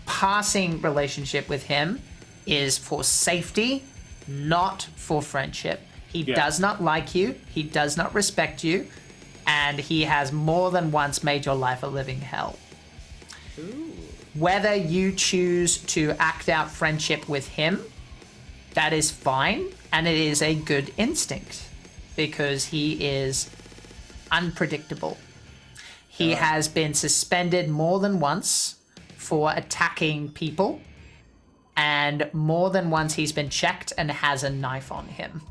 Speaker 3: passing relationship with him is for safety, not for friendship. He does not like you. He does not respect you, and he has more than once made your life a living hell.
Speaker 4: Ooh.
Speaker 3: Whether you choose to act out friendship with him, that is fine, and it is a good instinct, because he is unpredictable. He has been suspended more than once for attacking people, and more than once he's been checked and has a knife on him.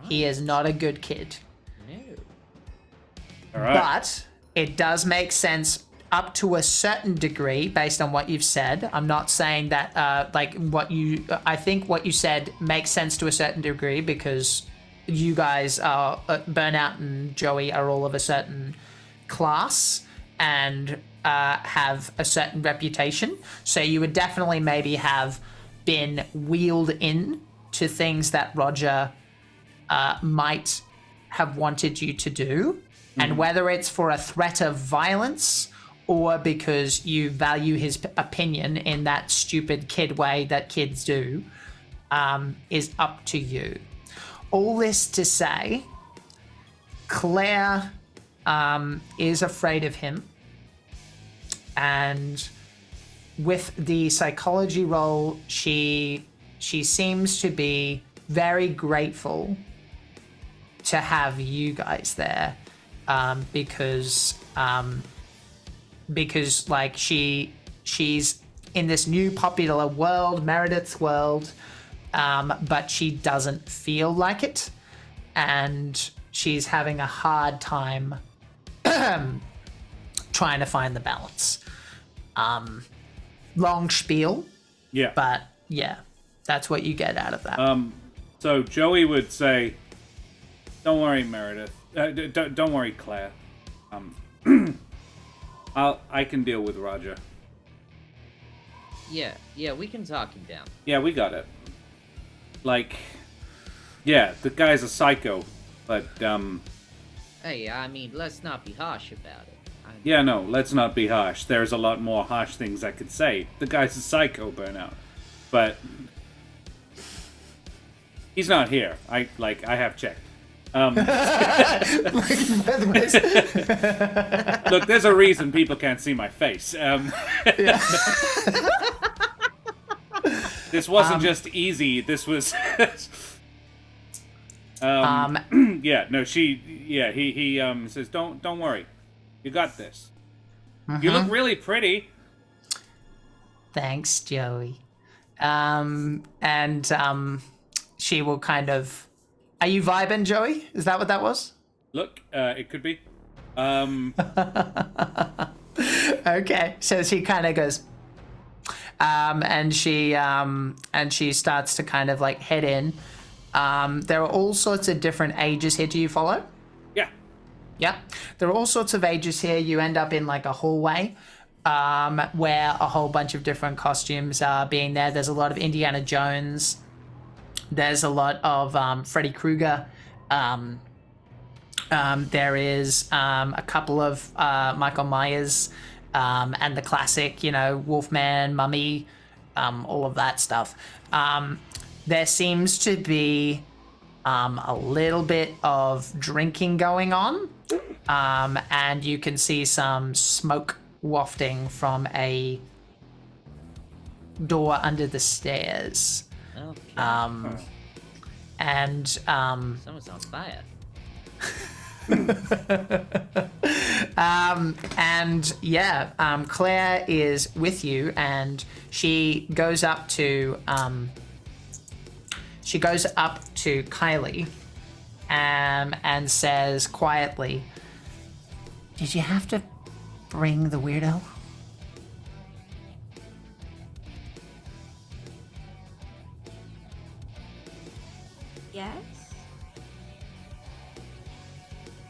Speaker 3: He is not a good kid.
Speaker 4: No.
Speaker 1: All right.
Speaker 3: But it does make sense up to a certain degree based on what you've said. I'm not saying that, I think what you said makes sense to a certain degree because you guys are, Burnout and Joey are all of a certain class, and have a certain reputation. So you would definitely maybe have been wheeled in to things that Roger might have wanted you to do. And whether it's for a threat of violence or because you value his opinion in that stupid kid way that kids do, is up to you. All this to say, Claire is afraid of him. And with the psychology roll, she seems to be very grateful to have you guys there, because like she's in this new popular world, Meredith's world, but she doesn't feel like it, and she's having a hard time trying to find the balance. Long spiel.
Speaker 1: Yeah.
Speaker 3: But yeah, that's what you get out of that.
Speaker 1: So Joey would say, "Don't worry, Meredith. Don't worry, Claire. I can deal with Roger."
Speaker 4: Yeah, we can talk him down.
Speaker 1: Yeah, we got it. Like, yeah, the guy's a psycho, but
Speaker 4: Hey, I mean, let's not be harsh about it.
Speaker 1: yeah, no, let's not be harsh. There's a lot more harsh things I could say. The guy's a psycho, Burnout, but he's not here. I have checked. Look, there's a reason people can't see my face. This wasn't just easy. This was. Yeah. No. He says, "Don't worry, you got this. You look really pretty."
Speaker 3: Thanks, Joey. She will kind of. Are you vibing, Joey? Is that what that was?
Speaker 1: Look, it could be.
Speaker 3: Okay, so she kind of goes, and she starts to kind of like head in. There are all sorts of different ages here. Do you follow?
Speaker 1: Yeah.
Speaker 3: Yeah. There are all sorts of ages here. You end up in like a hallway, where a whole bunch of different costumes are being there. There's a lot of Indiana Jones. There's a lot of Freddy Krueger. There is a couple of Michael Myers, and the classic, Wolfman, Mummy, all of that stuff. There seems to be a little bit of drinking going on, and you can see some smoke wafting from a door under the stairs.
Speaker 4: Okay. Someone's on fire.
Speaker 3: Claire is with you, and she goes up to Kylie, and says quietly, "Did you have to bring the weirdo?"
Speaker 2: Yes.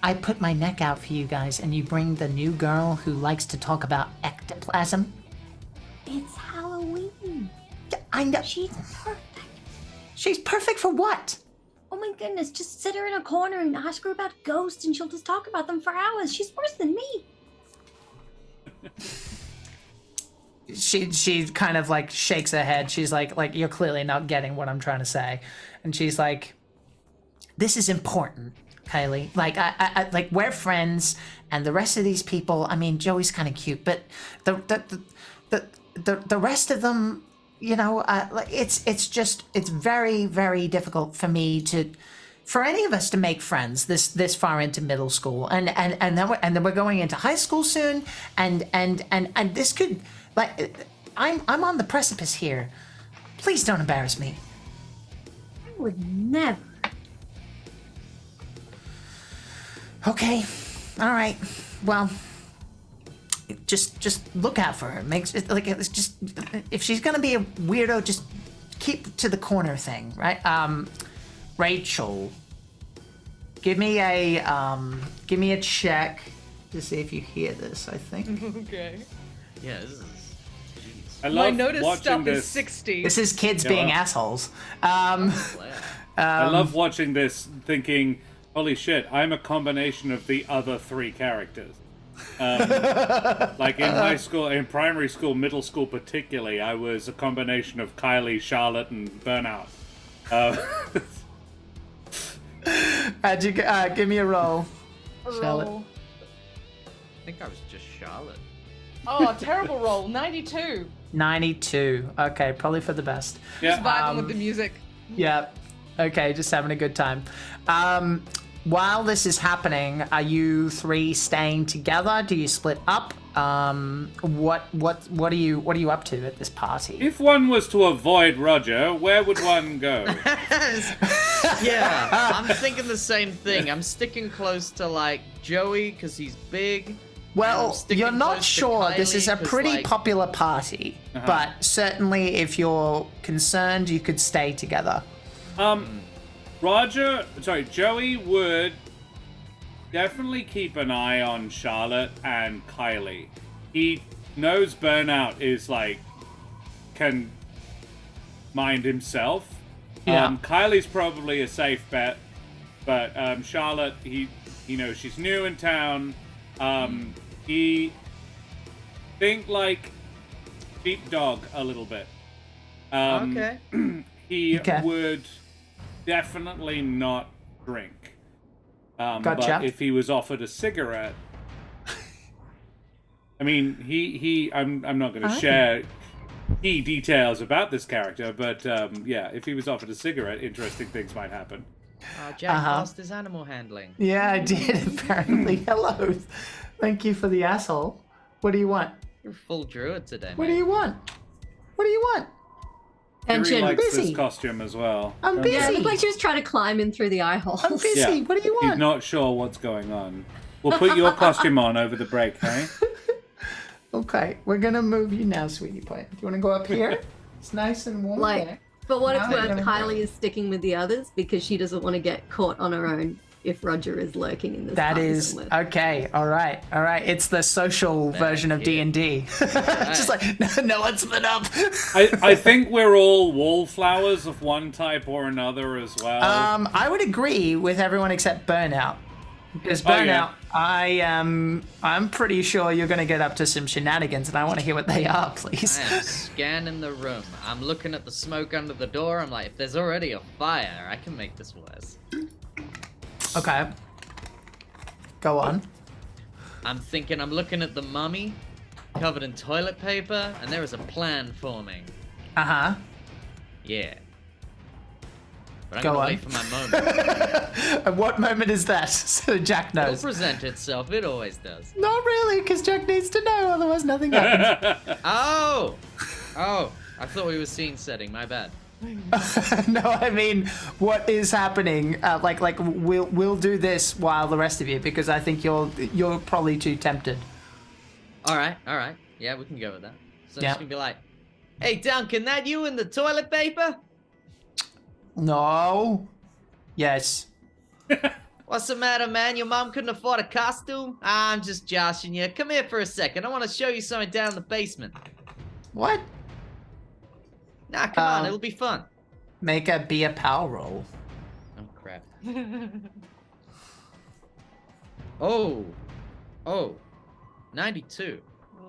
Speaker 3: I put my neck out for you guys, and you bring the new girl who likes to talk about ectoplasm?
Speaker 2: It's Halloween.
Speaker 3: I know.
Speaker 2: She's perfect.
Speaker 3: She's perfect for what?
Speaker 2: Oh my goodness, just sit her in a corner and ask her about ghosts and she'll just talk about them for hours. She's worse than me.
Speaker 3: She kind of like shakes her head. She's like you're clearly not getting what I'm trying to say. And she's like, "This is important, Kylie. Like I like we're friends, and the rest of these people. I mean, Joey's kind of cute, but the rest of them, it's very, very difficult for me for any of us to make friends this far into middle school, and then we're going into high school soon, and this could I'm on the precipice here. Please don't embarrass me."
Speaker 2: I would never.
Speaker 3: Okay, all right. Well, just look out for her. It's just if she's gonna be a weirdo, just keep to the corner thing, right? Rachel, give me a check to see if you hear this, I think.
Speaker 5: Okay.
Speaker 4: Yeah, this is.
Speaker 1: I
Speaker 5: My
Speaker 1: love
Speaker 5: notice
Speaker 1: watching
Speaker 5: stuff
Speaker 1: this.
Speaker 5: is 60.
Speaker 3: This is kids
Speaker 1: Yeah,
Speaker 3: being
Speaker 1: well.
Speaker 3: assholes.
Speaker 1: I love watching this, thinking, "Holy shit! I'm a combination of the other three characters." Like in high school, in primary school, middle school, particularly, I was a combination of Kylie, Charlotte, and Burnout.
Speaker 3: How'd you give me a roll, Charlotte?
Speaker 5: Roll.
Speaker 4: I think I was just Charlotte.
Speaker 5: Oh, terrible roll. 92.
Speaker 3: 92. Okay, probably for the best.
Speaker 5: Just
Speaker 1: Yeah.
Speaker 5: vibing with the music.
Speaker 3: Yeah. Okay, just having a good time. While this is happening, are you three staying together? Do you split up? What are you up to at this party?
Speaker 1: If one was to avoid Roger, where would one go?
Speaker 4: Yeah, I'm thinking the same thing. I'm sticking close to like Joey because he's big.
Speaker 3: Well,
Speaker 4: sticking
Speaker 3: you're not
Speaker 4: close to
Speaker 3: sure. This
Speaker 4: Kylie
Speaker 3: is a
Speaker 4: 'cause,
Speaker 3: pretty
Speaker 4: like-
Speaker 3: popular party, but certainly if you're concerned, you could stay together.
Speaker 1: Joey would definitely keep an eye on Charlotte and Kylie. He knows Burnout is like, can mind himself.
Speaker 3: Yeah.
Speaker 1: Kylie's probably a safe bet, but Charlotte, he knows she's new in town. He think like sheepdog a little bit.
Speaker 4: Okay.
Speaker 1: He
Speaker 3: Okay.
Speaker 1: would definitely not drink.
Speaker 3: Gotcha.
Speaker 1: But if he was offered a cigarette, I mean, I'm not going to share key details about this character, but yeah, if he was offered a cigarette, interesting things might happen.
Speaker 4: Jack lost his animal handling.
Speaker 3: Yeah, I did, apparently. Hello. Thank you for the asshole. What do you want?
Speaker 4: You're full druid today,
Speaker 3: What
Speaker 4: man.
Speaker 3: do you want? What do you want?
Speaker 1: He
Speaker 2: Tension.
Speaker 1: likes
Speaker 3: busy.
Speaker 1: this costume as well.
Speaker 3: I'm busy.
Speaker 2: Yeah, it looked like she was trying to climb in through the eye holes.
Speaker 3: I'm busy.
Speaker 1: Yeah.
Speaker 3: What do you
Speaker 1: He's
Speaker 3: want?
Speaker 1: not sure what's going on. We'll put your costume on over the break, hey?
Speaker 3: Okay, we're gonna move you now, sweetie pie. Do you want to go up here? It's nice and warm
Speaker 2: Like,
Speaker 3: there.
Speaker 2: but what it's
Speaker 3: Now you're
Speaker 2: worth,
Speaker 3: gonna
Speaker 2: Kylie
Speaker 3: go.
Speaker 2: is sticking with the others because she doesn't want to get caught on her own if Roger is lurking in this
Speaker 3: That
Speaker 2: party
Speaker 3: is
Speaker 2: somewhere.
Speaker 3: okay. All right. It's the social version of
Speaker 4: kid.
Speaker 3: D&D. Just like no one split up.
Speaker 1: I think we're all wallflowers of one type or another as well.
Speaker 3: I would agree with everyone except Burnout. Because
Speaker 1: Oh, yeah.
Speaker 3: Burnout, I'm pretty sure you're going to get up to some shenanigans, and I want to hear what they are, please.
Speaker 4: I am scanning the room. I'm looking at the smoke under the door. I'm like, if there's already a fire, I can make this worse.
Speaker 3: Okay. Go on.
Speaker 4: I'm looking at the mummy, covered in toilet paper, and there is a plan forming.
Speaker 3: Uh-huh.
Speaker 4: Yeah. But I'm
Speaker 3: Go
Speaker 4: gonna
Speaker 3: on.
Speaker 4: wait for my moment.
Speaker 3: And what moment is that? So Jack
Speaker 4: It'll
Speaker 3: knows.
Speaker 4: present itself. It always does.
Speaker 3: Not really, because Jack needs to know, otherwise nothing happens.
Speaker 4: Oh! I thought we were scene setting. My bad.
Speaker 3: No, I mean, what is happening? Like we'll do this while the rest of you, because I think you're probably too tempted.
Speaker 4: All right. Yeah, we can go with that. So I'm
Speaker 3: Yeah.
Speaker 4: just gonna be like, "Hey, Duncan, that you in the toilet paper?
Speaker 3: No. Yes.
Speaker 4: What's the matter, man? Your mom couldn't afford a costume? I'm just joshing you. Come here for a second. I want to show you something down in the basement.
Speaker 3: What?
Speaker 4: Nah, come on. It'll be fun."
Speaker 3: Make a be a pal roll.
Speaker 4: Oh, crap. Oh. 92.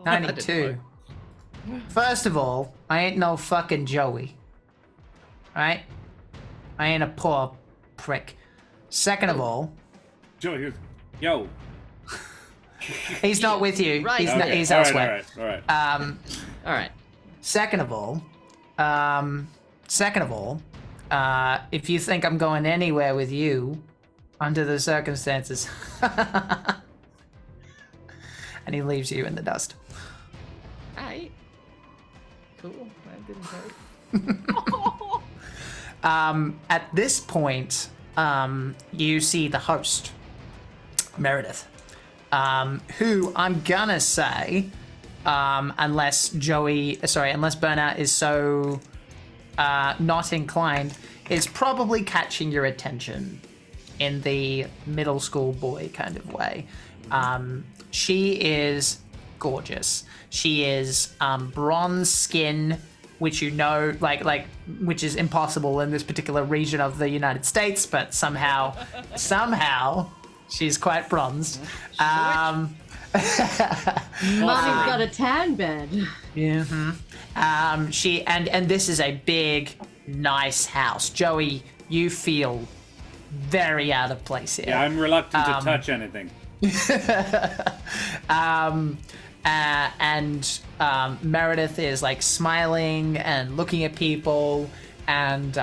Speaker 3: 92. First of all, I ain't no fucking Joey. Right? I ain't a poor prick. Second of all,
Speaker 1: Joey, yo.
Speaker 3: he's not with you.
Speaker 4: Right.
Speaker 1: Okay,
Speaker 3: He's
Speaker 1: all right,
Speaker 3: elsewhere.
Speaker 1: all right.
Speaker 4: All right.
Speaker 3: Second of all, if you think I'm going anywhere with you, under the circumstances, and he leaves you in the dust.
Speaker 4: Alright. Cool. That didn't hurt.
Speaker 3: At this point, you see the host, Meredith, who I'm gonna say, unless Burnout is so not inclined, is probably catching your attention in the middle school boy kind of way. She is gorgeous. She is bronze skin, which which is impossible in this particular region of the United States, but somehow she's quite bronzed.
Speaker 2: Mommy's got a tan bed.
Speaker 3: Yeah. She and this is a big, nice house. Joey, you feel very out of place here.
Speaker 1: Yeah, I'm reluctant to touch anything.
Speaker 3: Meredith is like smiling and looking at people, and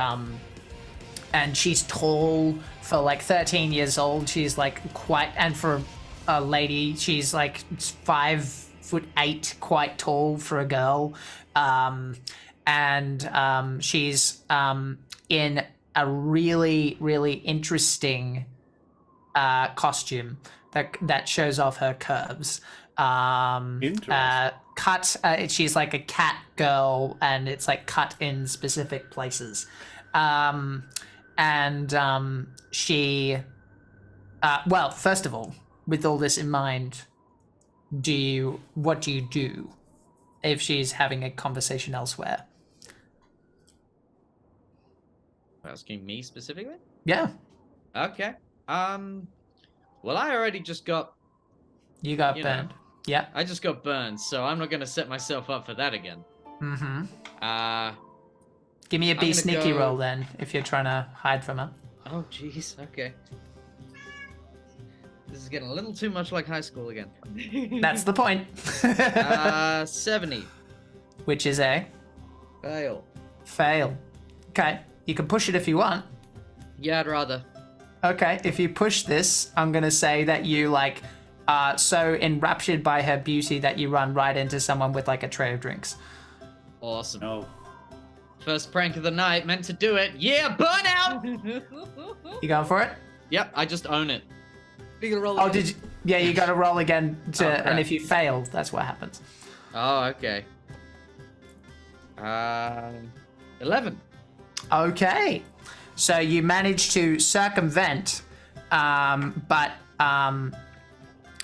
Speaker 3: she's tall for like 13 years old. She's like quite, and for a lady, she's like 5'8", quite tall for a girl. She's in a really, really interesting costume that shows off her curves. She's like a cat girl, and it's like cut in specific places. She well, first of all, with all this in mind, what do you do if she's having a conversation elsewhere?
Speaker 4: Asking me specifically?
Speaker 3: Yeah.
Speaker 4: Okay. Well, I already just got...
Speaker 3: You got burned. Yeah.
Speaker 4: I just got burned, so I'm not going to set myself up for that again.
Speaker 3: Give me a be sneaky roll then, if you're trying to hide from her.
Speaker 4: Oh, jeez. Okay. This is getting a little too much like high school again.
Speaker 3: That's the point.
Speaker 4: 70.
Speaker 3: Which is a? Fail. Okay. You can push it if you want.
Speaker 4: Yeah, I'd rather.
Speaker 3: Okay. If you push this, I'm going to say that you so enraptured by her beauty that you run right into someone with like a tray of drinks.
Speaker 4: Awesome.
Speaker 1: No.
Speaker 4: First prank of the night, meant to do it. Yeah, burnout!
Speaker 3: You going for it?
Speaker 4: Yep, I just own it.
Speaker 5: You gonna roll
Speaker 3: Oh,
Speaker 5: again?
Speaker 3: did you? Yeah, you got to roll again
Speaker 4: crap.
Speaker 3: and if you fail, that's what happens.
Speaker 4: Oh, okay. 11.
Speaker 3: Okay. So you manage to circumvent, but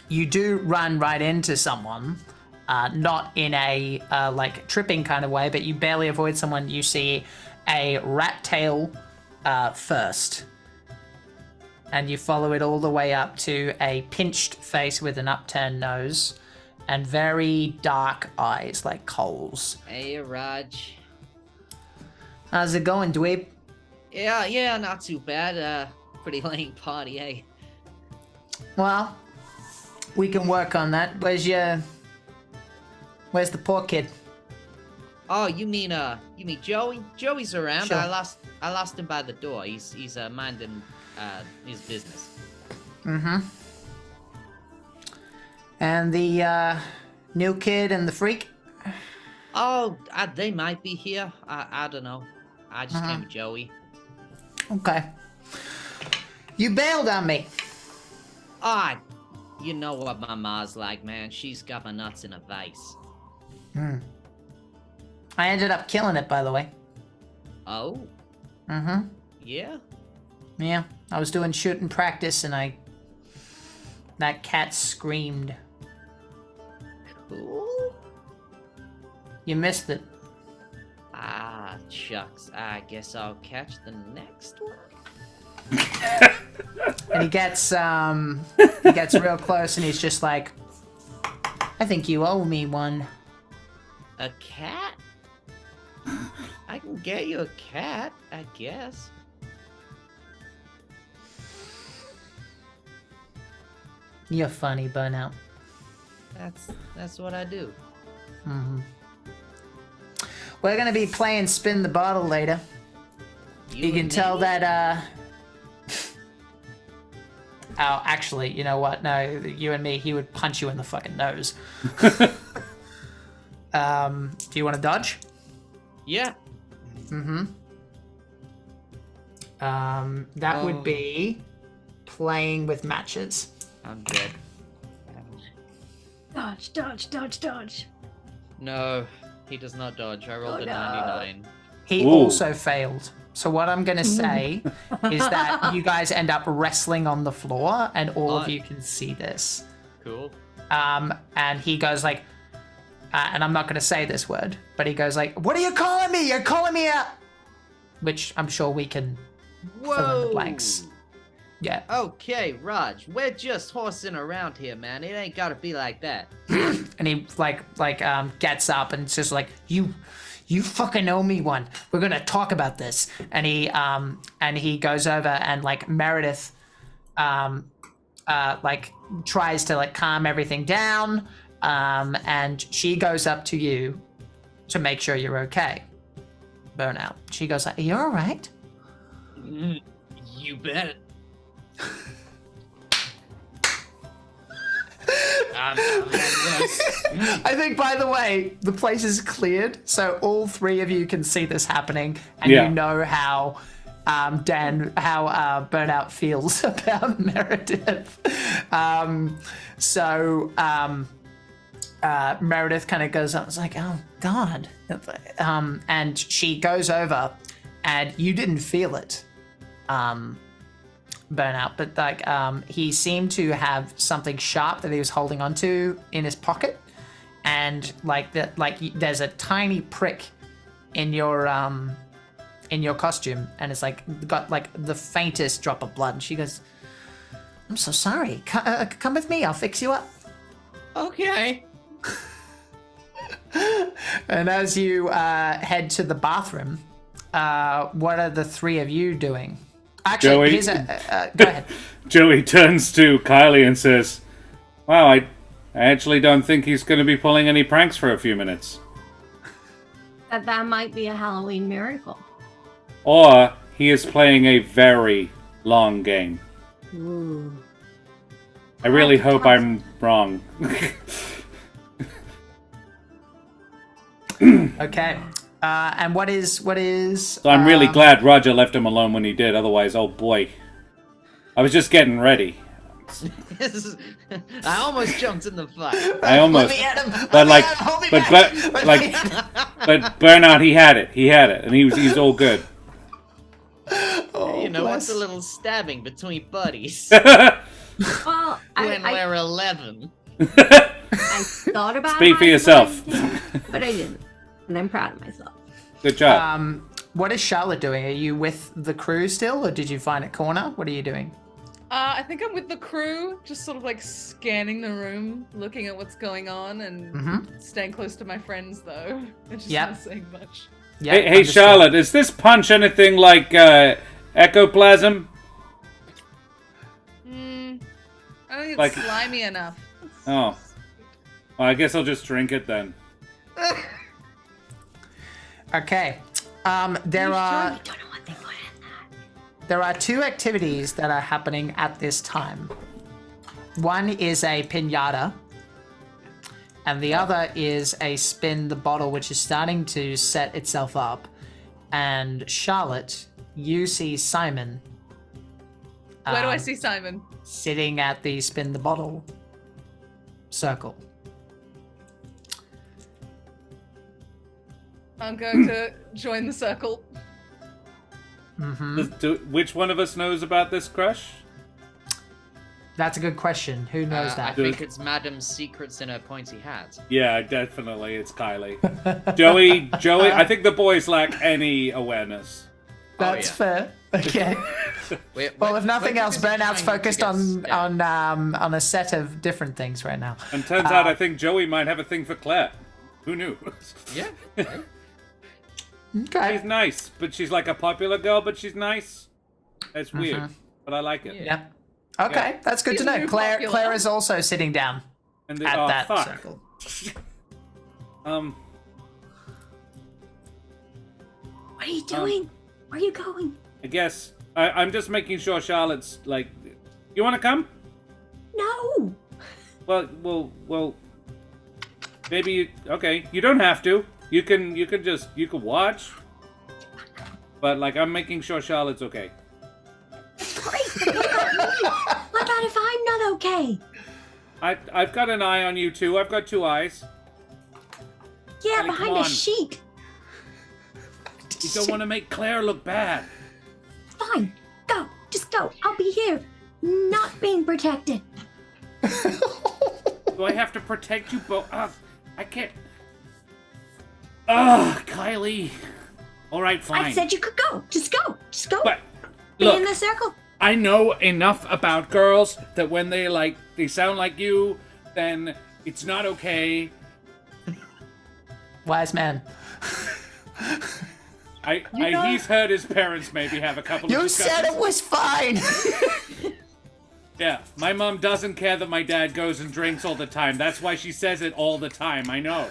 Speaker 3: you do run right into someone, not in a like tripping kind of way, but you barely avoid someone. You see a rat tail first, and you follow it all the way up to a pinched face with an upturned nose and very dark eyes like coals.
Speaker 4: Hey, Raj.
Speaker 3: How's it going, dweeb?
Speaker 4: Yeah, not too bad. Pretty lame party, eh?
Speaker 3: Well, we can work on that. Where's the poor kid?
Speaker 4: Oh, you mean Joey? Joey's around.
Speaker 3: Sure.
Speaker 4: I lost him by the door. He's minding his business.
Speaker 3: And the new kid and the freak?
Speaker 4: Oh, they might be here. I don't know. I just came with Joey.
Speaker 3: Okay. You bailed on me.
Speaker 4: You know what my ma's like, man. She's got my nuts in a vice.
Speaker 3: I ended up killing it, by the way.
Speaker 4: Oh? Yeah?
Speaker 3: Yeah, I was doing shooting practice and that cat screamed.
Speaker 4: Cool.
Speaker 3: You missed it.
Speaker 4: Shucks. I guess I'll catch the next one.
Speaker 3: And he gets real close and he's just like, I think you owe me one.
Speaker 4: A cat? I can get you a cat, I guess.
Speaker 3: You're funny, Burnout.
Speaker 4: That's what I do.
Speaker 3: We're gonna be playing Spin the Bottle later. You can tell that, Oh, actually, you know what? No, you and me, he would punch you in the fucking nose. Do you want to dodge?
Speaker 4: Yeah.
Speaker 3: That would be playing with matches.
Speaker 4: I'm dead.
Speaker 2: Dodge.
Speaker 4: No, he does not dodge. I rolled a 99.
Speaker 3: He also failed. So what I'm going to say is that you guys end up wrestling on the floor, and all of you can see this.
Speaker 4: Cool.
Speaker 3: And he goes like, and I'm not going to say this word, but he goes like, "What are you calling me? You're calling me out," which I'm sure we can fill in the blanks. Yeah.
Speaker 4: Okay, Raj, we're just horsing around here, man. It ain't gotta be like that.
Speaker 3: And he gets up and it's just like, you fucking owe me one. We're gonna talk about this. And he goes over and like Meredith tries to like calm everything down. And she goes up to you to make sure you're okay. Burnout. She goes like, "Are you all right?"
Speaker 4: You bet.
Speaker 3: I think, by the way, the place is cleared, so all three of you can see this happening, and you know how Burnout feels about Meredith. Meredith kind of goes up, it's like, "Oh God," and she goes over, and you didn't feel it. Burnout, but like he seemed to have something sharp that he was holding onto in his pocket, and there's a tiny prick in your costume, and it's like got like the faintest drop of blood. And she goes, "I'm so sorry. Come with me. I'll fix you up."
Speaker 4: Okay.
Speaker 3: And as you head to the bathroom, what are the three of you doing? Actually,
Speaker 1: Joey,
Speaker 3: go ahead.
Speaker 1: Joey turns to Kylie and says, "Wow, I actually don't think he's going to be pulling any pranks for a few minutes."
Speaker 2: That might be a Halloween miracle.
Speaker 1: Or he is playing a very long game.
Speaker 2: Ooh.
Speaker 1: I really hope I'm wrong.
Speaker 3: Okay. And what is?
Speaker 1: So I'm really glad Roger left him alone when he did. Otherwise, oh boy, I was just getting ready.
Speaker 4: I almost jumped in the fight.
Speaker 1: I almost, but Burnout, he had it, and he's all good.
Speaker 4: Oh, you know, what's a little stabbing between buddies?
Speaker 2: Well,
Speaker 4: when we're 11.
Speaker 2: I thought about
Speaker 1: Speak for yourself.
Speaker 2: But I didn't. And I'm proud of myself.
Speaker 1: Good job.
Speaker 3: What is Charlotte doing? Are you with the crew still, or did you find a corner? What are you doing?
Speaker 5: I think I'm with the crew, just sort of like scanning the room, looking at what's going on, and staying close to my friends, though. And just not saying much.
Speaker 1: Yep, hey Charlotte, is this punch anything like ectoplasm?
Speaker 5: I don't think it's slimy enough.
Speaker 1: Oh. Well, I guess I'll just drink it then.
Speaker 3: Okay. There are two activities that are happening at this time. One is a piñata, and the other is a spin the bottle, which is starting to set itself up. And Charlotte, you see Simon.
Speaker 5: Where do I see Simon?
Speaker 3: Sitting at the spin the bottle circle.
Speaker 5: I'm going to join the circle.
Speaker 1: Which one of us knows about this crush?
Speaker 3: That's a good question. Who knows that?
Speaker 4: I think it's Madam's secrets in her pointy hat.
Speaker 1: Yeah, definitely, it's Kylie. Joey, I think the boys lack any awareness.
Speaker 3: That's fair. Okay. Well, if nothing else, Burnout's focused on a set of different things right now.
Speaker 1: And turns out I think Joey might have a thing for Claire. Who knew?
Speaker 4: Yeah.
Speaker 3: Okay.
Speaker 1: She's nice, but she's like a popular girl, but she's nice. It's weird, but I like it.
Speaker 3: Yep. Okay, that's good to know. Claire is also sitting down at that circle.
Speaker 2: What are you doing? Where are you going?
Speaker 1: I guess I'm just making sure Charlotte's like. You want to come?
Speaker 2: No.
Speaker 1: Well. Maybe okay. You don't have to. You can watch. But like, I'm making sure Charlotte's okay.
Speaker 2: Great. What about if I'm not okay?
Speaker 1: I've got an eye on you too. I've got two eyes.
Speaker 2: Yeah,
Speaker 1: Honey,
Speaker 2: behind a sheet.
Speaker 1: You don't want to make Claire look bad.
Speaker 2: Fine. Go. Just go. I'll be here. Not being protected.
Speaker 1: Do I have to protect you both? I can't. Kylie. All right, fine.
Speaker 2: I said you could go. Just go. Just go.
Speaker 1: But
Speaker 2: be
Speaker 1: look,
Speaker 2: in the circle.
Speaker 1: I know enough about girls that when they sound like you, then it's not okay.
Speaker 3: Wise man.
Speaker 1: He's heard his parents maybe have a couple of discussions.
Speaker 3: You said it was fine.
Speaker 1: Yeah, my mom doesn't care that my dad goes and drinks all the time. That's why she says it all the time, I know.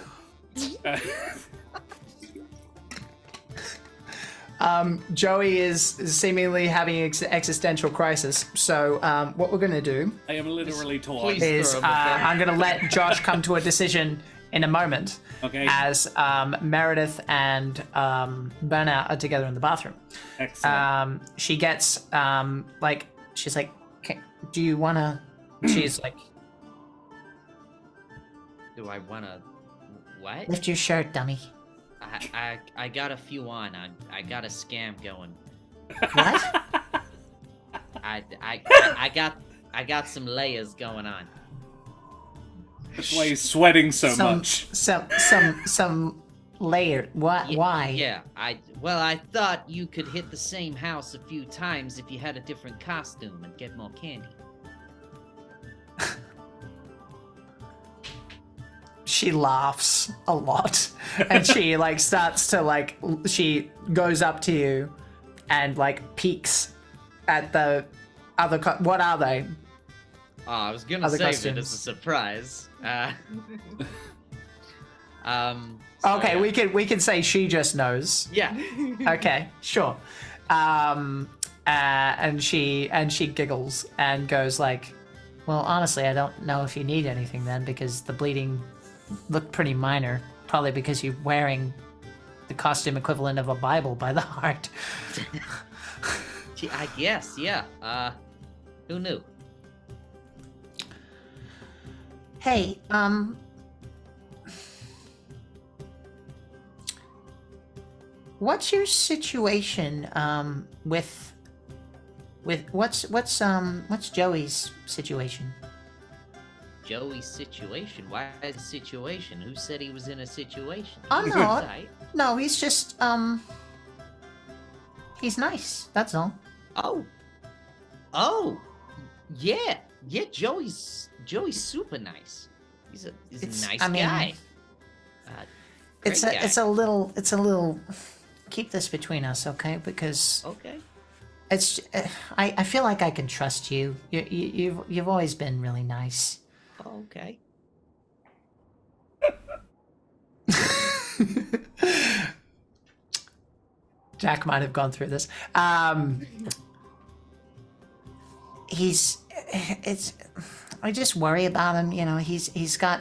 Speaker 3: Joey is seemingly having existential crisis. So what we're going to do
Speaker 1: I am literally torn.
Speaker 3: is I'm going to let Josh come to a decision in a moment.
Speaker 1: Okay.
Speaker 3: As Meredith and Burnout are together in the bathroom.
Speaker 1: Excellent.
Speaker 3: She gets she's like, do you want to... She's like...
Speaker 4: Do I wanna... What?
Speaker 3: Lift your shirt, dummy.
Speaker 4: I got a few on. I got a scam going.
Speaker 3: What?
Speaker 4: I got some layers going on.
Speaker 1: That's why he's sweating so much.
Speaker 3: Some layer. What? Why?
Speaker 4: Yeah. I thought you could hit the same house a few times if you had a different costume and get more candy.
Speaker 3: She laughs a lot, and she starts to she goes up to you, and peeks at the other. What are they?
Speaker 4: Oh, I was gonna
Speaker 3: Other
Speaker 4: save
Speaker 3: costumes.
Speaker 4: it as a surprise.
Speaker 3: Okay, yeah. we can say she just knows.
Speaker 4: Yeah.
Speaker 3: Okay, sure. And she giggles and goes well, honestly, I don't know if you need anything then, because the bleeding looked pretty minor. Probably because you're wearing the costume equivalent of a Bible by the heart.
Speaker 4: I guess, yeah. Who knew?
Speaker 3: Hey, what's your situation with what's Joey's situation?
Speaker 4: Joey's situation? Why a situation? Who said he was in a situation?
Speaker 3: Oh no, he's just he's nice. That's all.
Speaker 4: Oh, yeah. Joey's super nice. He's a nice guy.
Speaker 3: It's a little. Keep this between us, okay? Because
Speaker 4: okay.
Speaker 3: It's I feel like I can trust you. You've always been really nice.
Speaker 4: Oh, okay.
Speaker 3: Jack might have gone through this. I just worry about him. You know, he's got.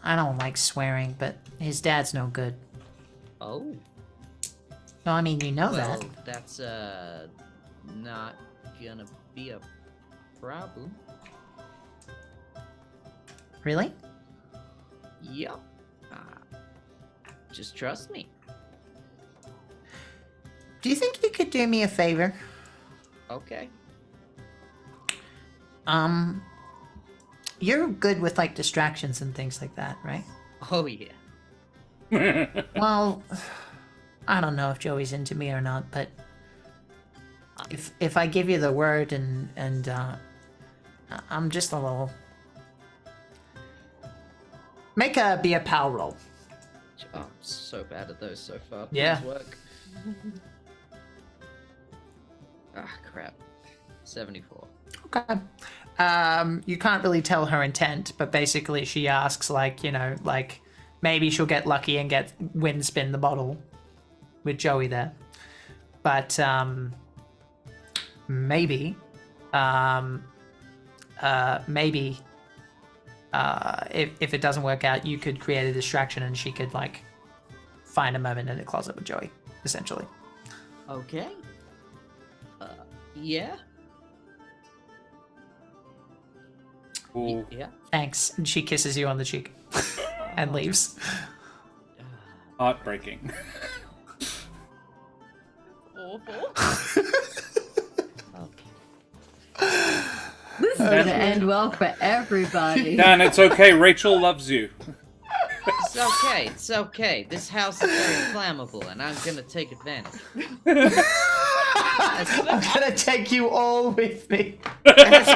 Speaker 3: I don't like swearing, but his dad's no good.
Speaker 4: Oh.
Speaker 3: No, I mean, you know
Speaker 4: well,
Speaker 3: that.
Speaker 4: That's not gonna be a problem.
Speaker 3: Really?
Speaker 4: Yep. Just trust me.
Speaker 3: Do you think you could do me a favor?
Speaker 4: Okay.
Speaker 3: You're good with distractions and things like that, right?
Speaker 4: Oh yeah.
Speaker 3: Well, I don't know if Joey's into me or not, but if I give you the word and I'm just a little. Make be a pal roll.
Speaker 4: Oh, I'm so bad at those so far.
Speaker 3: Yeah.
Speaker 4: Please work. Crap. 74.
Speaker 3: Okay. You can't really tell her intent, but basically she asks maybe she'll get lucky and win spin the bottle with Joey there. But maybe if it doesn't work out, you could create a distraction and she could find a moment in the closet with Joey, essentially.
Speaker 4: Okay. Yeah.
Speaker 1: Cool.
Speaker 4: Yeah.
Speaker 3: Thanks. And she kisses you on the cheek and leaves.
Speaker 1: Heartbreaking.
Speaker 5: awful.
Speaker 2: This is going to end well for everybody.
Speaker 1: Dan, it's okay. Rachel loves you.
Speaker 4: It's okay. This house is very flammable, and I'm gonna take advantage.
Speaker 3: I'm gonna take you all with me.
Speaker 4: That's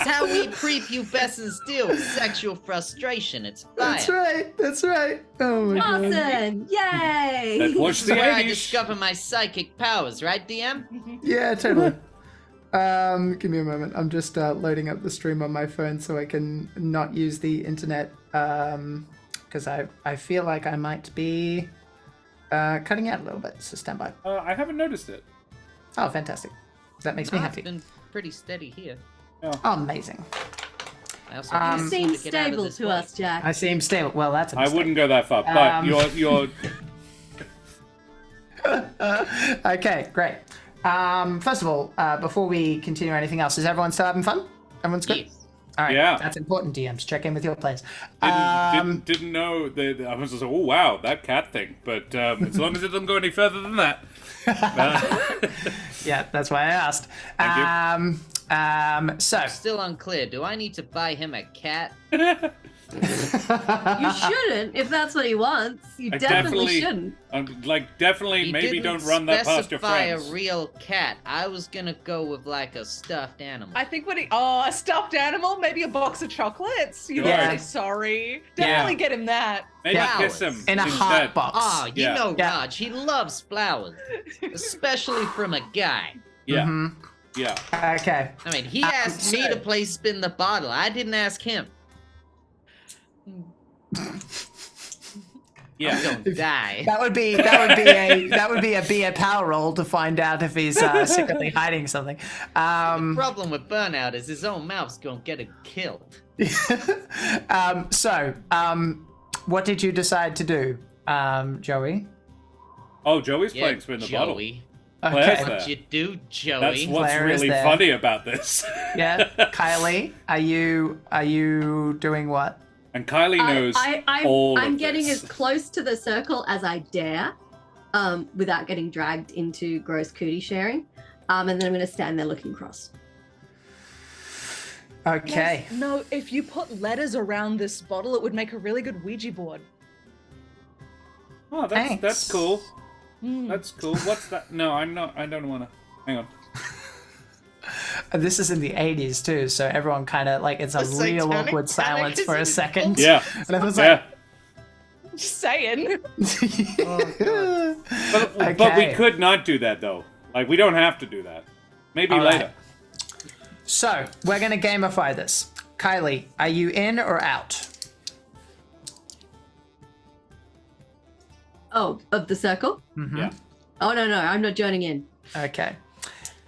Speaker 4: how we creep you Bessons deal with sexual frustration. It's fire.
Speaker 3: That's right. Oh my god.
Speaker 2: Awesome! Yay!
Speaker 1: That was
Speaker 4: This is
Speaker 1: the
Speaker 4: where I
Speaker 1: 80s.
Speaker 4: discover my psychic powers, right, DM?
Speaker 3: Yeah, totally. Give me a moment. I'm just loading up the stream on my phone so I can not use the internet because I feel like I might be cutting out a little bit. So stand by.
Speaker 1: I haven't noticed it.
Speaker 3: Oh, fantastic. That makes me
Speaker 4: It's
Speaker 3: happy.
Speaker 4: been pretty steady here.
Speaker 3: Oh, amazing.
Speaker 4: I also
Speaker 2: You
Speaker 4: can't
Speaker 2: seem
Speaker 4: to get out of
Speaker 2: stable
Speaker 4: this
Speaker 2: to
Speaker 4: place.
Speaker 2: us, Jack.
Speaker 3: I seem stable. Well, that's a
Speaker 1: I
Speaker 3: mistake.
Speaker 1: wouldn't go that far, but you're
Speaker 3: Okay, great. First of all, before we continue anything else, is everyone still having fun? Everyone's good?
Speaker 4: Yes.
Speaker 3: All right.
Speaker 1: Yeah.
Speaker 3: That's important, DMs. Check in with your players.
Speaker 1: didn't know that. I was just like, oh wow, that cat thing. But as long as it doesn't go any further than that.
Speaker 3: Yeah, that's why I asked.
Speaker 1: Thank you.
Speaker 3: So
Speaker 4: Still unclear. Do I need to buy him a cat?
Speaker 2: You shouldn't, if that's what he wants. You definitely shouldn't.
Speaker 1: Definitely,
Speaker 4: He
Speaker 1: maybe
Speaker 4: didn't
Speaker 1: don't run that past your
Speaker 4: specify
Speaker 1: friends.
Speaker 4: a real cat. I was gonna go with like a stuffed animal.
Speaker 5: I think a stuffed animal, maybe a box of chocolates. You
Speaker 3: Yeah.
Speaker 5: know, say sorry. Definitely get him that.
Speaker 1: Maybe
Speaker 3: Yeah.
Speaker 1: kiss him
Speaker 3: in a
Speaker 1: instead.
Speaker 3: hot box.
Speaker 4: Oh, you
Speaker 1: Yeah.
Speaker 4: know
Speaker 3: Yeah.
Speaker 4: Raj, he loves flowers. Especially from a guy.
Speaker 1: Yeah,
Speaker 3: Mhm.
Speaker 1: yeah.
Speaker 3: Okay.
Speaker 4: I mean, he asked me to play spin the bottle. I didn't ask him.
Speaker 1: Yeah.
Speaker 4: I'm gonna die.
Speaker 3: That would be a beer power roll to find out if he's secretly hiding something.
Speaker 4: The problem with Burnout is his own mouth's gonna get him killed.
Speaker 3: So, what did you decide to do, Joey?
Speaker 1: Oh, Joey's playing spin the bottle.
Speaker 4: Joey.
Speaker 1: Claire's
Speaker 3: Okay.
Speaker 1: there.
Speaker 4: What you do, Joey?
Speaker 1: That's what's
Speaker 3: Claire is
Speaker 1: really
Speaker 3: there.
Speaker 1: funny about this.
Speaker 3: Yeah, Kylie, are you doing what?
Speaker 1: And Kylie knows all
Speaker 2: I'm
Speaker 1: of
Speaker 2: getting
Speaker 1: this.
Speaker 2: as close to the circle as I dare, without getting dragged into gross cootie sharing. And then I'm going to stand there looking cross.
Speaker 3: Okay.
Speaker 5: Yes, no, if you put letters around this bottle, it would make a really good Ouija board.
Speaker 1: Oh,
Speaker 3: Thanks.
Speaker 1: that's cool.
Speaker 5: Mm.
Speaker 1: That's cool. What's that? No, I'm not. I don't want to. Hang on.
Speaker 3: This is in the 80s too, so everyone kind of like it's a
Speaker 4: The
Speaker 3: real
Speaker 4: satanic
Speaker 3: awkward silence
Speaker 4: panic
Speaker 3: for a
Speaker 4: is
Speaker 3: second.
Speaker 1: Yeah.
Speaker 3: And everyone's
Speaker 1: Yeah.
Speaker 5: Just saying.
Speaker 1: But we could not do that though. Like we don't have to do that. Maybe
Speaker 3: All right.
Speaker 1: later.
Speaker 3: So we're gonna gamify this. Kylie, are you in or out?
Speaker 2: Oh, of the circle?
Speaker 1: Yeah.
Speaker 2: Oh, no, I'm not joining in.
Speaker 3: Okay.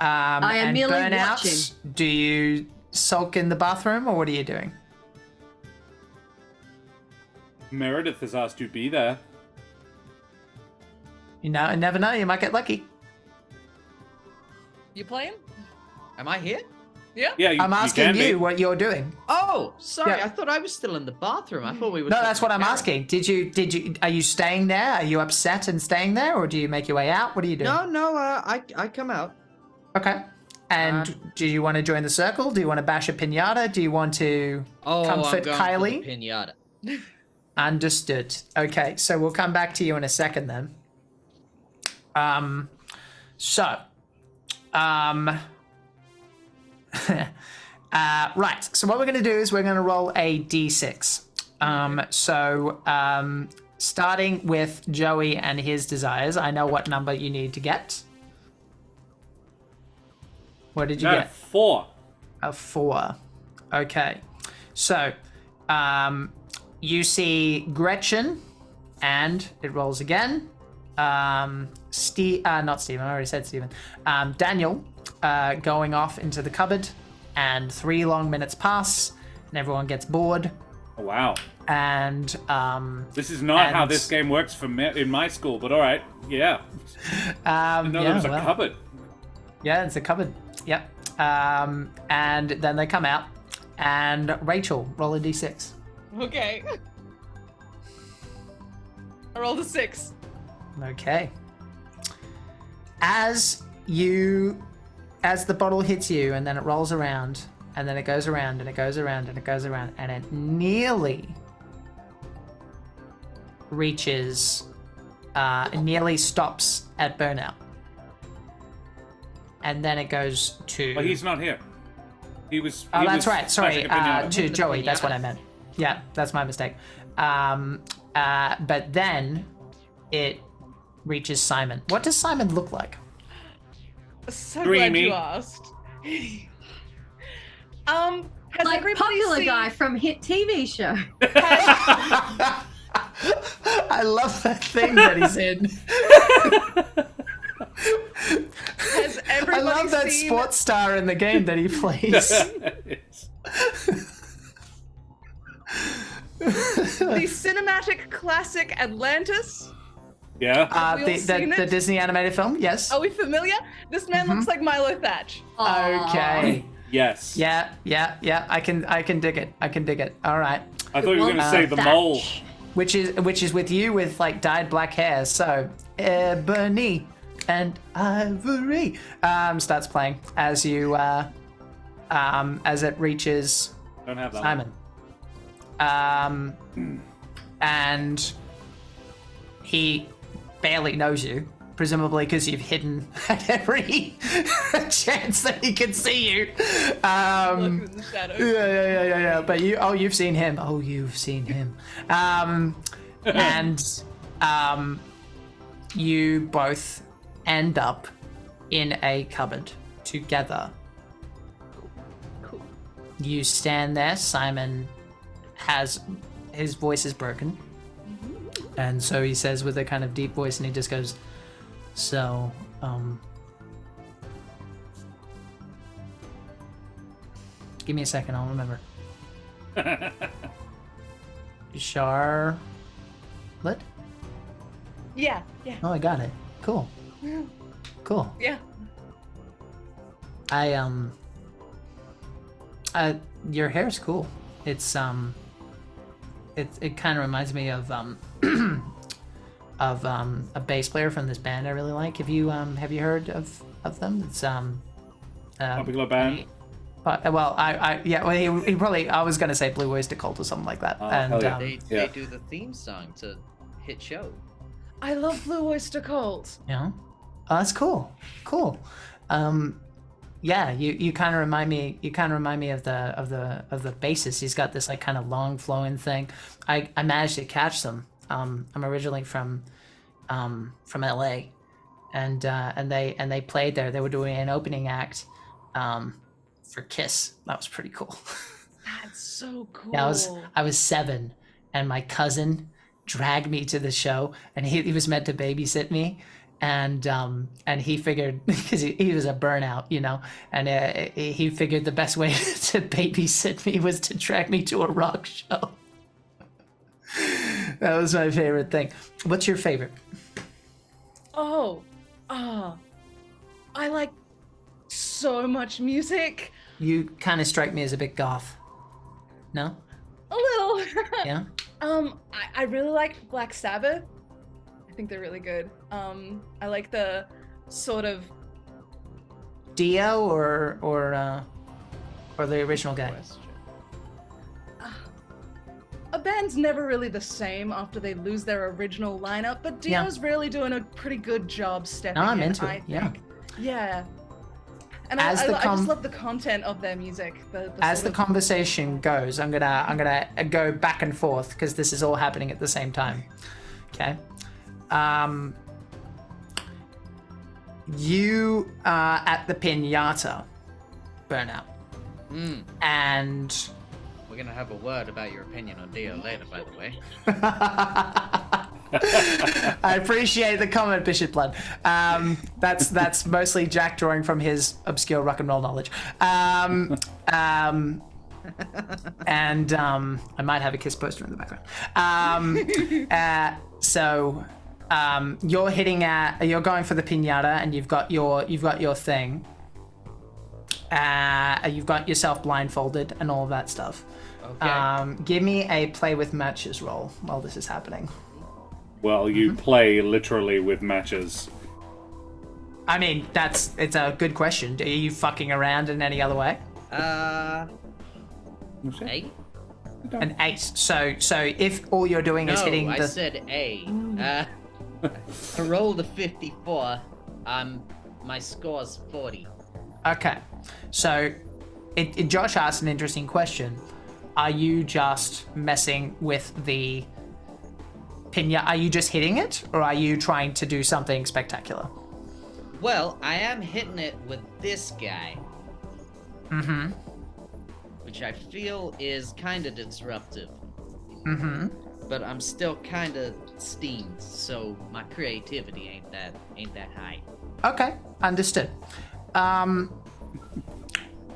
Speaker 2: I am
Speaker 3: and
Speaker 2: merely
Speaker 3: Burnout,
Speaker 2: watching.
Speaker 3: do you sulk in the bathroom or what are you doing?
Speaker 1: Meredith has asked you to be there.
Speaker 3: You know, I never know. You might get lucky.
Speaker 5: You playing?
Speaker 4: Am I here?
Speaker 5: Yeah?
Speaker 1: Yeah,
Speaker 3: I'm asking
Speaker 1: can be.
Speaker 3: you what you're doing.
Speaker 4: Oh, sorry.
Speaker 3: Yeah.
Speaker 4: I thought I was still in the bathroom. I thought we were.
Speaker 3: No,
Speaker 4: talking
Speaker 3: that's what I'm
Speaker 4: about
Speaker 3: asking. Did you? Are you staying there? Are you upset and staying there, or do you make your way out? What are you doing?
Speaker 4: No. I come out.
Speaker 3: Okay. And do you want to join the circle? Do you want to bash a pinata? Do you want to
Speaker 4: Oh,
Speaker 3: comfort
Speaker 4: I'm going
Speaker 3: Kylie?
Speaker 4: For the pinata.
Speaker 3: Understood. Okay, so we'll come back to you in a second then. Right. So what we're going to do is we're going to roll a d6. Starting with Joey and his desires, I know what number you need to get. What did you
Speaker 1: Got
Speaker 3: get?
Speaker 1: a 4.
Speaker 3: A 4. Okay. So, you see Gretchen, and it rolls again. Not Stephen, I already said Stephen. Daniel, going off into the cupboard, and 3 long minutes pass, and everyone gets bored.
Speaker 1: Oh, wow.
Speaker 3: And,
Speaker 1: This is not how
Speaker 3: and-
Speaker 1: this game works for me in my school, but all right. Yeah. No, there was a cupboard.
Speaker 3: Yeah, it's a cupboard. Yep. And then they come out, and Rachel, roll a d6.
Speaker 5: Okay. I rolled a 6.
Speaker 3: Okay. As the bottle hits you, and then it rolls around, and then it goes around, and it goes around, and it goes around, and it nearly reaches, nearly stops at burnout. And then it goes to...
Speaker 1: But he's not here.
Speaker 3: That's right. Sorry, to Joey.
Speaker 4: pinata.
Speaker 3: That's what I meant. Yeah, that's my mistake. But then it reaches Simon. What does Simon look like?
Speaker 5: So
Speaker 1: Dreamy.
Speaker 5: glad you asked. Has
Speaker 2: Like
Speaker 5: everybody
Speaker 2: popular
Speaker 5: seen...
Speaker 2: guy from hit TV show.
Speaker 3: I love that thing that he's in.
Speaker 5: Has everybody
Speaker 3: I love that
Speaker 5: seen
Speaker 3: sports star in the game that he plays.
Speaker 5: the cinematic classic Atlantis?
Speaker 1: Yeah.
Speaker 5: Have we all seen
Speaker 3: The
Speaker 5: it?
Speaker 3: Disney animated film, yes.
Speaker 5: Are we familiar? This man looks like Milo Thatch.
Speaker 3: Okay.
Speaker 1: Yes.
Speaker 3: Yeah. I can dig it. All right.
Speaker 1: I thought you were going to say the mole.
Speaker 3: Which is with you with like dyed black hair. So Ebony and Ivory starts playing as you as it reaches
Speaker 1: Don't have that
Speaker 3: Simon. And he barely knows you, presumably because you've hidden at every chance that he can see you.
Speaker 5: Look in the shadows.
Speaker 3: Yeah. But you've seen him. Oh, you've seen him. And you both end up in a cupboard together.
Speaker 5: Cool.
Speaker 3: You stand there. Simon his voice is broken. And so he says with a kind of deep voice, and he just goes, so, give me a second, I'll remember. Charlotte?
Speaker 5: Yeah.
Speaker 3: Oh, I got it. Cool.
Speaker 5: Yeah.
Speaker 3: Your hair's cool. It's, it kind of reminds me of, a bass player from this band I really like. Have you heard of them? It's
Speaker 1: Popular band.
Speaker 3: well, he probably, I was gonna say Blue Oyster Cult or something like that.
Speaker 1: hell yeah.
Speaker 4: They do the theme song to hit show.
Speaker 5: I love Blue Oyster Cult.
Speaker 3: Yeah. Oh, that's cool. Yeah, you kind of remind me. You kind of remind me of the bassist. He's got this like kind of long flowing thing. I managed to catch them. I'm originally from LA, and they played there. They were doing an opening act for Kiss. That was pretty cool.
Speaker 5: That's so cool.
Speaker 3: Yeah, I was 7, and my cousin dragged me to the show, and he was meant to babysit me. And he figured, because he was a burnout, you know, and he figured the best way to babysit me was to drag me to a rock show. That was my favorite thing. What's your favorite?
Speaker 5: I like so much music.
Speaker 3: You kind of strike me as a bit goth. No?
Speaker 5: A little.
Speaker 3: Yeah?
Speaker 5: I really like Black Sabbath. I think they're really good. I like the sort of
Speaker 3: Dio or the original guy?
Speaker 5: a band's never really the same after they lose their original lineup, but Dio's really doing a pretty good job stepping
Speaker 3: No, I'm
Speaker 5: in,
Speaker 3: into
Speaker 5: I
Speaker 3: it. Yeah.
Speaker 5: think. Yeah. And
Speaker 3: As
Speaker 5: I
Speaker 3: the
Speaker 5: just love the content of their music.
Speaker 3: As
Speaker 5: sort
Speaker 3: the
Speaker 5: of-
Speaker 3: conversation goes, I'm gonna go back and forth because this is all happening at the same time. Okay. You are at the pinata, Burnout, and
Speaker 4: We're gonna have a word about your opinion on Dio later, by the way.
Speaker 3: I appreciate the comment, Bishop Blood. That's mostly Jack drawing from his obscure rock and roll knowledge. And I might have a Kiss poster in the background. You're going for the pinata, and you've got your thing. You've got yourself blindfolded and all of that stuff.
Speaker 4: Okay.
Speaker 3: Give me a play with matches roll while this is happening.
Speaker 1: Well, you play literally with matches.
Speaker 3: I mean, it's a good question. Are you fucking around in any other way?
Speaker 4: 8?
Speaker 3: An 8. So if all you're doing is hitting
Speaker 4: I
Speaker 3: the...
Speaker 4: said A. I rolled a 54. My score's 40.
Speaker 3: Okay. So Josh asked an interesting question. Are you just messing with the pinata? Are you just hitting it, or are you trying to do something spectacular?
Speaker 4: Well, I am hitting it with this guy.
Speaker 3: Mm-hmm.
Speaker 4: Which I feel is kind of disruptive.
Speaker 3: Mm-hmm.
Speaker 4: But I'm still kind of steamed, so my creativity ain't that high.
Speaker 3: Okay, understood.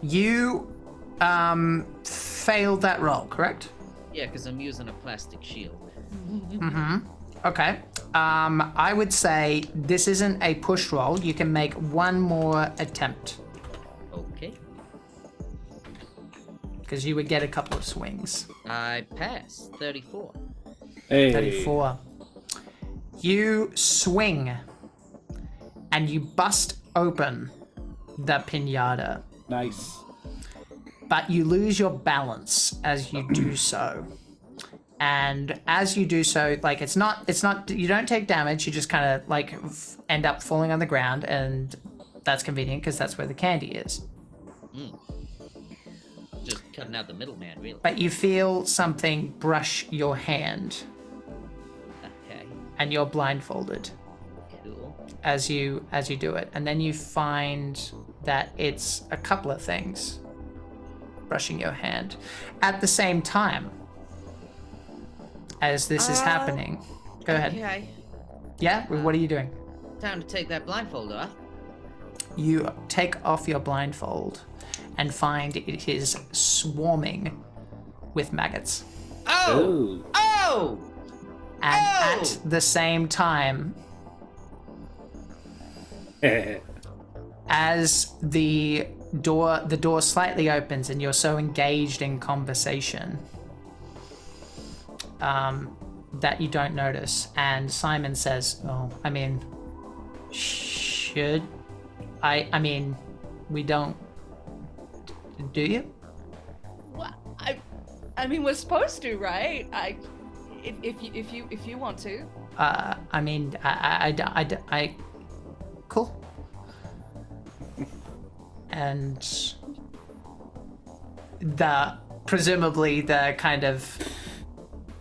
Speaker 3: You failed that roll, correct?
Speaker 4: Yeah, because I'm using a plastic shield.
Speaker 3: Mm-hmm. Okay. I would say this isn't a push roll. You can make one more attempt.
Speaker 4: Okay.
Speaker 3: Because you would get a couple of swings.
Speaker 4: I pass. 34.
Speaker 1: Hey.
Speaker 3: 34. You swing and you bust open the pinata.
Speaker 1: Nice.
Speaker 3: But you lose your balance as you do so. And as you do so, like, it's not, you don't take damage, you just kind of, like, end up falling on the ground, and that's convenient because that's where the candy is.
Speaker 4: Just cutting out the middleman, really.
Speaker 3: But you feel something brush your hand,
Speaker 4: Okay.
Speaker 3: and you're blindfolded
Speaker 4: Cool.
Speaker 3: as you do it. And then you find that it's a couple of things brushing your hand. At the same time as this is happening. Go ahead.
Speaker 4: Okay.
Speaker 3: Yeah? What are you doing?
Speaker 4: Time to take that blindfold off.
Speaker 3: You take off your blindfold and find it is swarming with maggots.
Speaker 4: Oh! Oh!
Speaker 3: And
Speaker 4: Oh!
Speaker 3: at the same time, as the door slightly opens and you're so engaged in conversation that you don't notice, and Simon says, "Oh, I mean, should I mean, we don't. Do you?"
Speaker 5: Well, I mean, we're supposed to, right? If you want to.
Speaker 3: I mean, I cool. And presumably the kind of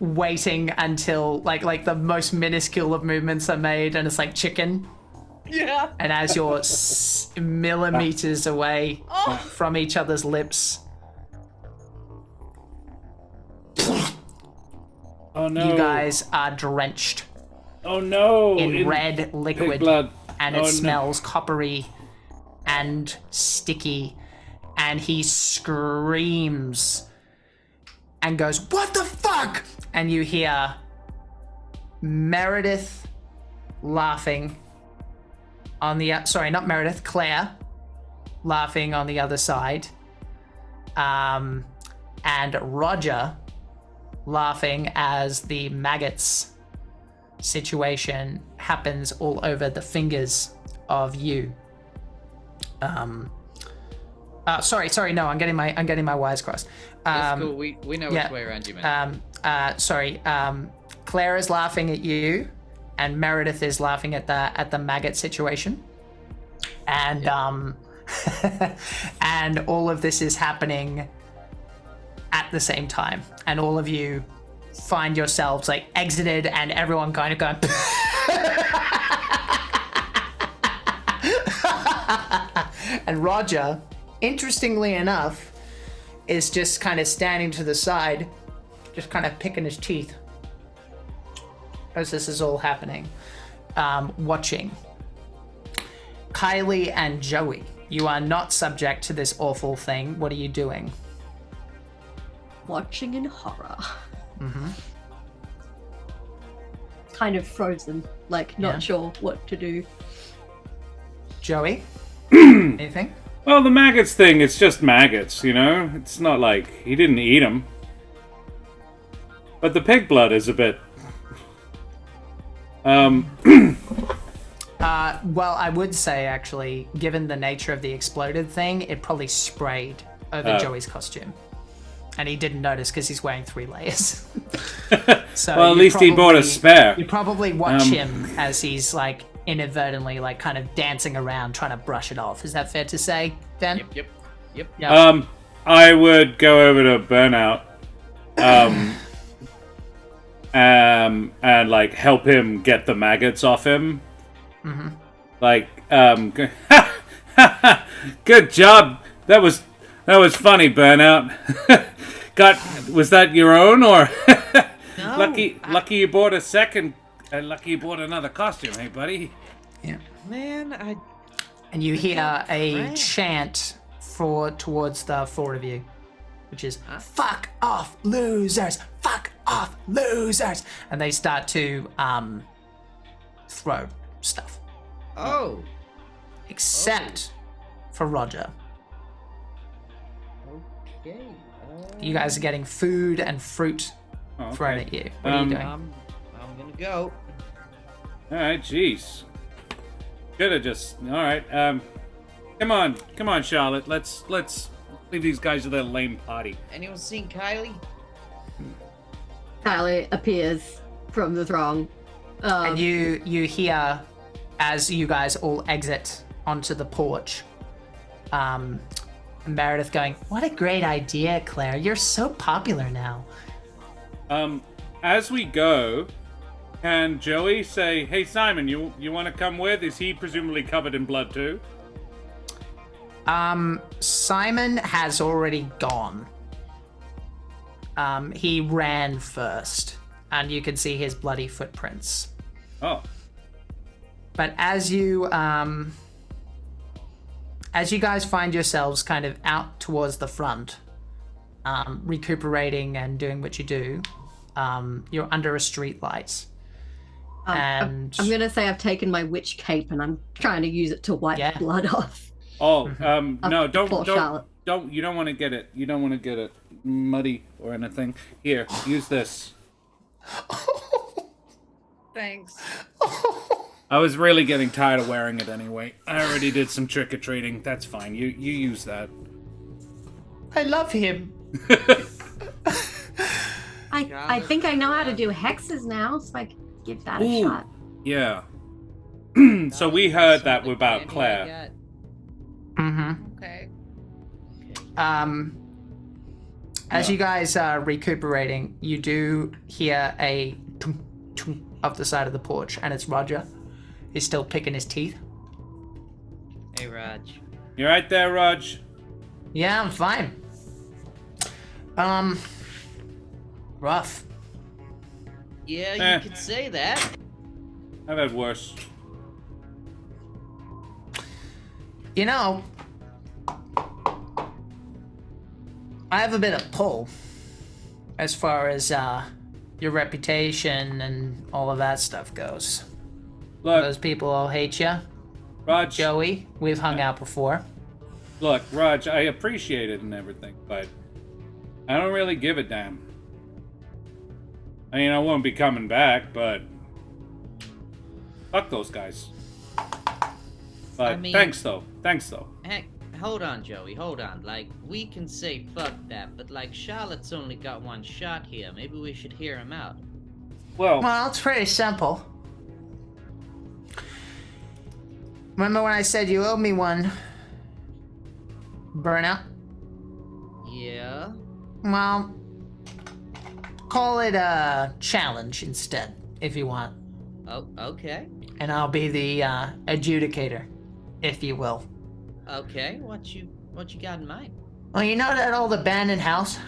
Speaker 3: waiting until like the most minuscule of movements are made, and it's like chicken.
Speaker 5: Yeah.
Speaker 3: And as you're millimeters away from each other's lips,
Speaker 1: Oh no!
Speaker 3: you guys are drenched
Speaker 1: Oh no!
Speaker 3: in red liquid,
Speaker 1: pig blood.
Speaker 3: and it smells coppery and sticky, and he screams and goes, "What the fuck?" And you hear Meredith laughing on the sorry, not Meredith, Claire laughing on the other side, and Roger laughing as the maggots situation happens all over the fingers of you. Sorry, no, I'm getting my wires crossed.
Speaker 4: That's cool. We know which way around you, man.
Speaker 3: Claire is laughing at you, and Meredith is laughing at the maggot situation, and and all of this is happening at the same time, and all of you find yourselves like exited, and everyone kind of going. And Roger, interestingly enough, is just kind of standing to the side, just kind of picking his teeth as this is all happening, watching. Kylie and Joey, you are not subject to this awful thing. What are you doing?
Speaker 2: Watching in horror.
Speaker 3: Mm-hmm.
Speaker 2: Kind of frozen, like not sure what to do.
Speaker 3: Joey? Anything?
Speaker 1: Well, the maggots thing, it's just maggots, you know? It's not like he didn't eat them. But the pig blood is a bit...
Speaker 3: Well, I would say, actually, given the nature of the exploded thing, it probably sprayed over Joey's costume. And he didn't notice because he's wearing 3 layers. So
Speaker 1: well, at least he bought a spare.
Speaker 3: You probably watch him as he's, like, inadvertently, like, kind of dancing around trying to brush it off. Is that fair to say, Ben?
Speaker 4: Yep.
Speaker 1: I would go over to Burnout. And like help him get the maggots off him.
Speaker 3: Mm-hmm.
Speaker 1: Like, good job. That was funny, Burnout. Was that your own or?
Speaker 4: No,
Speaker 1: lucky you bought a second. Lucky you bought another costume, hey buddy.
Speaker 3: Yeah.
Speaker 4: Man,
Speaker 3: And you hear a chant towards the 4 of you, which is "Fuck off, losers! Fuck off, losers!" And they start to throw stuff.
Speaker 4: Oh.
Speaker 3: Except for Roger.
Speaker 4: Okay.
Speaker 3: You guys are getting food and fruit thrown at you. What are you doing?
Speaker 4: I'm gonna go.
Speaker 1: All right, jeez. Should have just. All right. Come on, Charlotte. Let's leave these guys to their lame party.
Speaker 4: Anyone seen Kylie?
Speaker 2: Kylie appears from the throng.
Speaker 3: And you hear, as you guys all exit onto the porch, Meredith going, "What a great idea, Claire. You're so popular now."
Speaker 1: As we go, can Joey say, "Hey Simon, you want to come with?" Is he presumably covered in blood too?
Speaker 3: Simon has already gone. He ran first, and you can see his bloody footprints.
Speaker 1: Oh.
Speaker 3: But as you guys find yourselves kind of out towards the front, recuperating and doing what you do, you're under a street light. And
Speaker 2: I'm gonna say I've taken my witch cape and I'm trying to use it to wipe blood off.
Speaker 1: Oh, no, don't you don't want to get it. You don't want to get it muddy or anything. Here, use this.
Speaker 5: Thanks.
Speaker 1: I was really getting tired of wearing it anyway. I already did some trick-or-treating. That's fine. You use that.
Speaker 3: I love him.
Speaker 2: I think I know how to do hexes now, so I can give that a shot.
Speaker 1: Yeah. So we heard that about Claire.
Speaker 3: Mm-hmm.
Speaker 5: Okay.
Speaker 3: As you guys are recuperating, you do hear a tum, tum up the side of the porch, and it's Roger. He's still picking his teeth.
Speaker 4: Hey, Raj.
Speaker 1: You right there, Raj?
Speaker 3: Yeah, I'm fine. Rough.
Speaker 4: Yeah, you could say that.
Speaker 1: I've had worse.
Speaker 3: You know, I have a bit of pull as far as your reputation and all of that stuff goes.
Speaker 1: Look,
Speaker 3: Those people all hate you.
Speaker 1: Raj.
Speaker 3: Joey, we've hung out before.
Speaker 1: Look, Raj, I appreciate it and everything, but I don't really give a damn. I mean, I won't be coming back, but fuck those guys. But thanks though.
Speaker 4: Heck, hold on, Joey, hold on. Like, we can say fuck that, but like, Charlotte's only got one shot here. Maybe we should hear him out.
Speaker 3: Well, it's pretty simple. Remember when I said you owed me one? Burnout?
Speaker 4: Yeah?
Speaker 3: Well, call it a challenge instead, if you want.
Speaker 4: Oh, okay.
Speaker 3: And I'll be the adjudicator, if you will.
Speaker 4: Okay, what you got in mind?
Speaker 3: Well, you know that old abandoned house?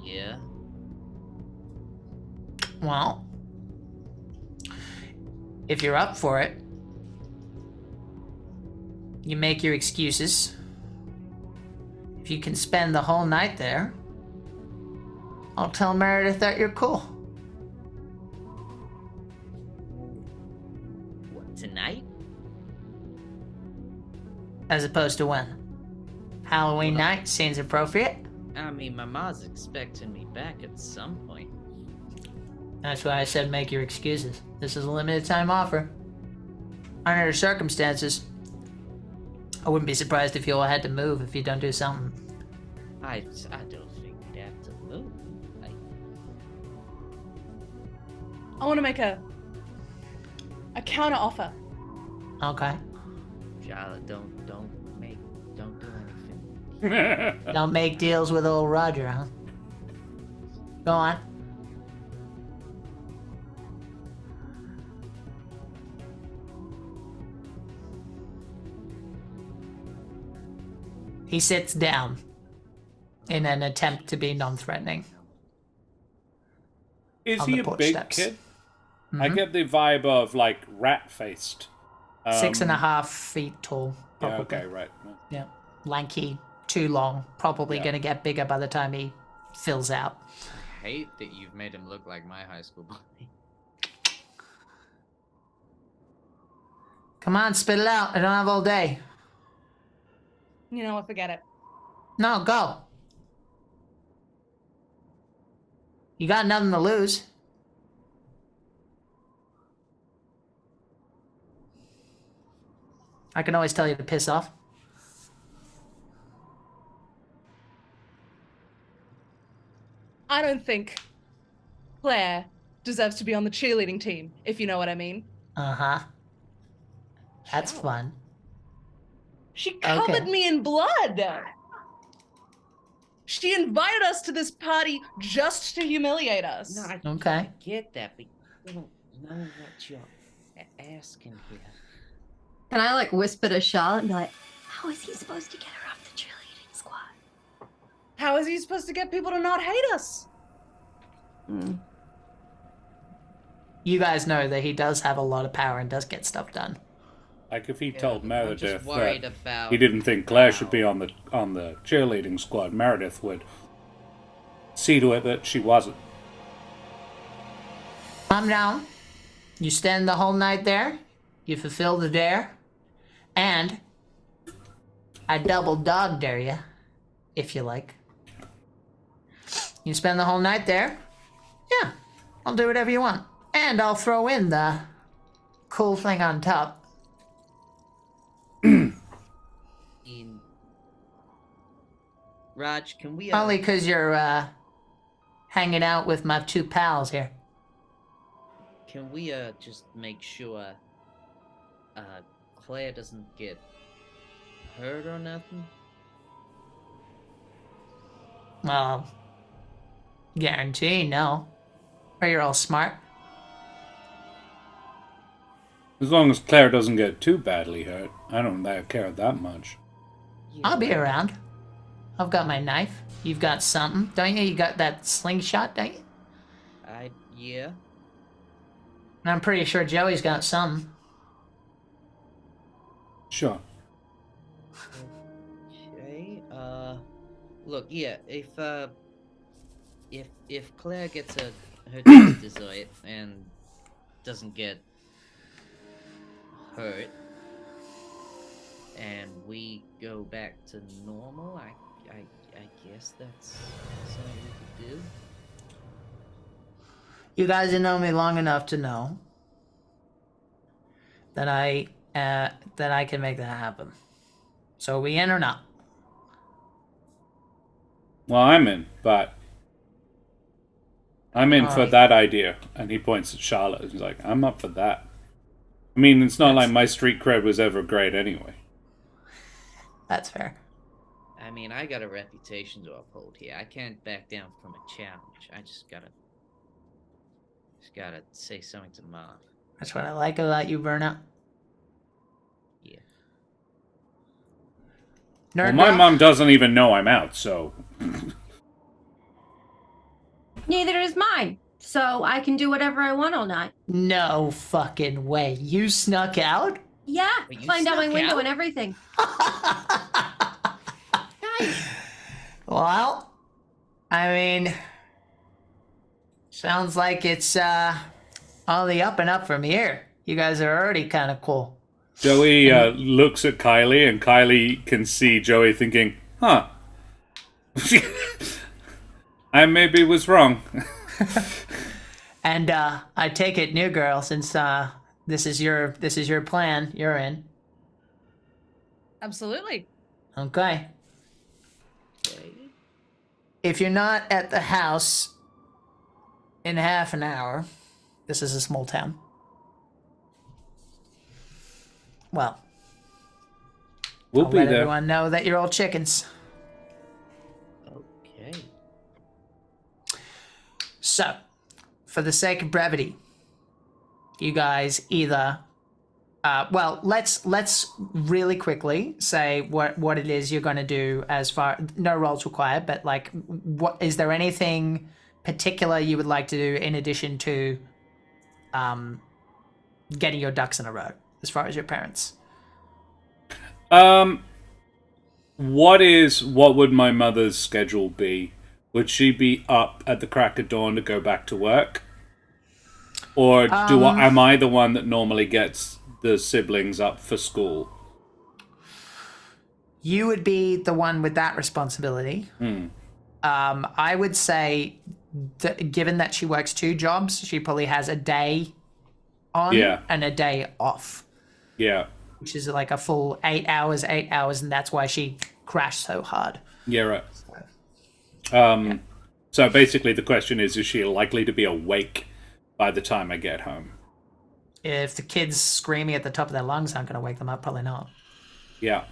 Speaker 4: Yeah.
Speaker 3: Well, if you're up for it, you make your excuses. If you can spend the whole night there, I'll tell Meredith that you're cool.
Speaker 4: What, tonight?
Speaker 3: As opposed to when? Halloween night seems appropriate.
Speaker 4: I mean, my mom's expecting me back at some point.
Speaker 3: That's why I said make your excuses. This is a limited time offer. under the circumstances, I wouldn't be surprised if you all had to move if you don't do something.
Speaker 4: I don't think we'd have to move.
Speaker 5: I want to make a counter offer.
Speaker 3: Okay.
Speaker 4: Charlotte, don't do anything.
Speaker 3: Don't make deals with old Roger, huh? Go on. He sits down in an attempt to be non-threatening.
Speaker 1: Is
Speaker 3: On
Speaker 1: he
Speaker 3: the
Speaker 1: a
Speaker 3: porch
Speaker 1: big
Speaker 3: steps.
Speaker 1: kid? I get the vibe of, like, rat-faced.
Speaker 3: 6.5 feet tall,
Speaker 1: Yeah,
Speaker 3: probably.
Speaker 1: okay, right.
Speaker 3: Yeah. Lanky, too long. Probably
Speaker 1: Yeah.
Speaker 3: going to get bigger by the time he fills out.
Speaker 4: I hate that you've made him look like my high school buddy.
Speaker 3: Come on, spit it out. I don't have all day.
Speaker 5: You know what? Forget it.
Speaker 3: No, go. You got nothing to lose. I can always tell you to piss off.
Speaker 5: I don't think Claire deserves to be on the cheerleading team, if you know what I mean.
Speaker 3: Uh-huh. That's fun.
Speaker 5: She covered me in blood. She invited us to this party just to humiliate us.
Speaker 4: No, I
Speaker 3: Okay.
Speaker 4: get that, but you don't know what you're asking here.
Speaker 2: Can I like whisper to Charlotte and be like, how is he supposed to get her off the cheerleading squad?
Speaker 5: How is he supposed to get people to not hate us?
Speaker 3: You guys know that he does have a lot of power and does get stuff done.
Speaker 1: Like, if he
Speaker 4: Yeah,
Speaker 1: told
Speaker 4: I'm
Speaker 1: Meredith
Speaker 4: just worried
Speaker 1: that
Speaker 4: about
Speaker 1: he didn't think Claire should be on the cheerleading squad, Meredith would see to it that she wasn't.
Speaker 3: Calm down. You stand the whole night there. You fulfill the dare. And I double dog dare you, if you like. You spend the whole night there. Yeah, I'll do whatever you want. And I'll throw in the cool thing on top.
Speaker 4: Raj, can we
Speaker 3: Only because you're hanging out with my two pals here.
Speaker 4: can we just make sure Claire doesn't get hurt or nothing?
Speaker 3: Well, guarantee no. Or you're all smart.
Speaker 1: As long as Claire doesn't get too badly hurt, I don't care that much.
Speaker 4: Yeah,
Speaker 3: I'll be around. I've got my knife. You've got something, don't you? You got that slingshot, don't you?
Speaker 4: Yeah.
Speaker 3: And I'm pretty sure Joey's got something.
Speaker 1: Sure.
Speaker 4: Okay. Look, yeah. If Claire gets her dessert and doesn't get hurt, and we go back to normal, I guess that's something we could do.
Speaker 3: You guys have known me long enough to know that I can make that happen. So are we in or not?
Speaker 1: Well, I'm in, but I'm in for
Speaker 3: Alright.
Speaker 1: that idea. And he points at Charlotte. He's like, I'm up for that. I mean, it's not like my street cred was ever great anyway.
Speaker 3: That's fair.
Speaker 4: I mean, I got a reputation to uphold here. I can't back down from a challenge. I just gotta say something to Mom.
Speaker 3: That's what I like about you, Burnout.
Speaker 4: Yeah.
Speaker 3: Nerd
Speaker 1: Well, my
Speaker 3: Dog?
Speaker 1: mom doesn't even know I'm out, so...
Speaker 2: Neither is mine. So I can do whatever I want all night.
Speaker 3: No fucking way. You snuck out?
Speaker 2: Yeah,
Speaker 4: Wait, you
Speaker 2: climbed out my
Speaker 4: snuck
Speaker 2: window
Speaker 4: out?
Speaker 2: and everything.
Speaker 3: Well, I mean, sounds like it's all the up and up from here. You guys are already kind of cool.
Speaker 1: Joey looks at Kylie, and Kylie can see Joey thinking, huh. I maybe was wrong.
Speaker 3: And I take it, new girl, since This is your plan. You're in.
Speaker 5: Absolutely.
Speaker 3: Okay. If you're not at the house in half an hour, this is a small town. Well,
Speaker 1: We'll
Speaker 3: I'll
Speaker 1: be
Speaker 3: let
Speaker 1: there.
Speaker 3: everyone know that you're all chickens.
Speaker 4: Okay.
Speaker 3: So, for the sake of brevity, you guys either let's really quickly say what it is you're going to do. As far, no roles required, but like, what is there anything particular you would like to do in addition to getting your ducks in a row as far as your parents?
Speaker 1: What would my mother's schedule be? Would she be up at the crack of dawn to go back to work? Or am I the one that normally gets the siblings up for school?
Speaker 3: You would be the one with that responsibility. I would say, given that she works 2 jobs, she probably has a day on and a day off.
Speaker 1: Yeah.
Speaker 3: Which is like a full 8 hours, and that's why she crashed so hard.
Speaker 1: Yeah, right. So basically the question is she likely to be awake by the time I get home?
Speaker 3: If the kids screaming at the top of their lungs aren't going to wake them up, probably not.
Speaker 1: Yeah.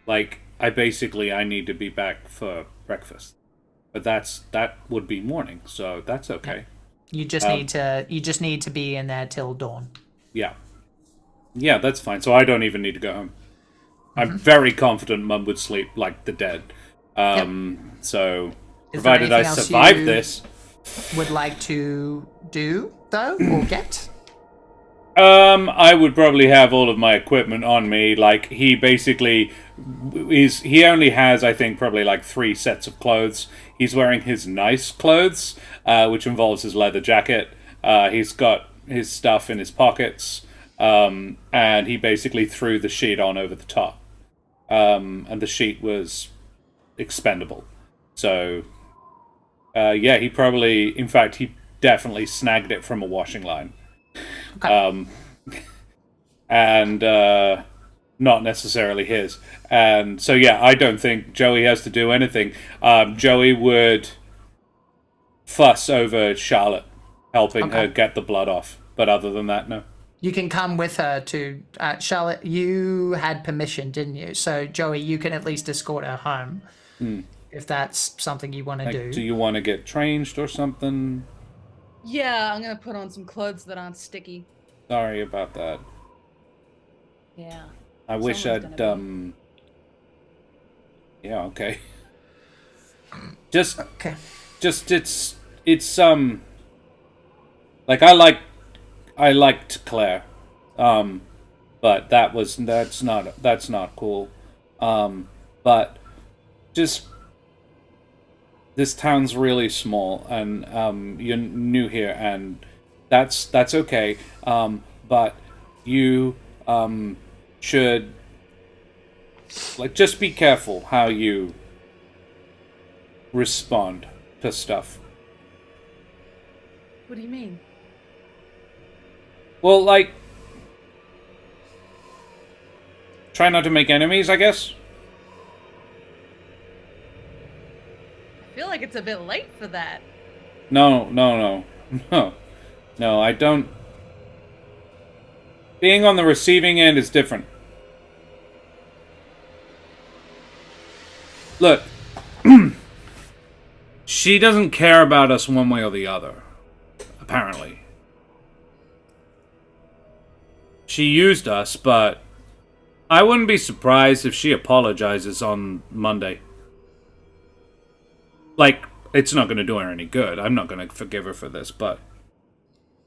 Speaker 1: Like, I need to be back for breakfast. But that would be morning, so that's okay.
Speaker 3: You just need to be in there till dawn.
Speaker 1: Yeah. Yeah, that's fine. So I don't even need to go home. I'm very confident Mum would sleep like the dead. So, provided I survive this.
Speaker 3: Would like to do, though, or get?
Speaker 1: I would probably have all of my equipment on me. Like, he basically he only has, I think, probably like 3 sets of clothes. He's wearing his nice clothes, which involves his leather jacket. He's got his stuff in his pockets, and he basically threw the sheet on over the top. And the sheet was expendable. So, he probably, in fact, he definitely snagged it from a washing line.
Speaker 3: Okay.
Speaker 1: And not necessarily his. And so, I don't think Joey has to do anything. Joey would fuss over Charlotte, helping her get the blood off. But other than that, no.
Speaker 3: You can come with her to... Charlotte, you had permission, didn't you? So, Joey, you can at least escort her home. If that's something you want to do.
Speaker 1: Do you want to get changed or something?
Speaker 5: Yeah, I'm gonna put on some clothes that aren't sticky.
Speaker 1: Sorry about that.
Speaker 5: Yeah.
Speaker 1: I wish I'd yeah, okay. Just it's like I liked Claire. But that's not cool. But just this town's really small, and you're new here, and that's okay. But you should just be careful how you respond to stuff.
Speaker 5: What do you mean?
Speaker 1: Well, try not to make enemies, I guess.
Speaker 5: I feel like it's a bit late for that.
Speaker 1: No, I don't. Being on the receiving end is different. Look, she doesn't care about us one way or the other, apparently. She used us, but I wouldn't be surprised if she apologizes on Monday. It's not going to do her any good. I'm not going to forgive her for this, but...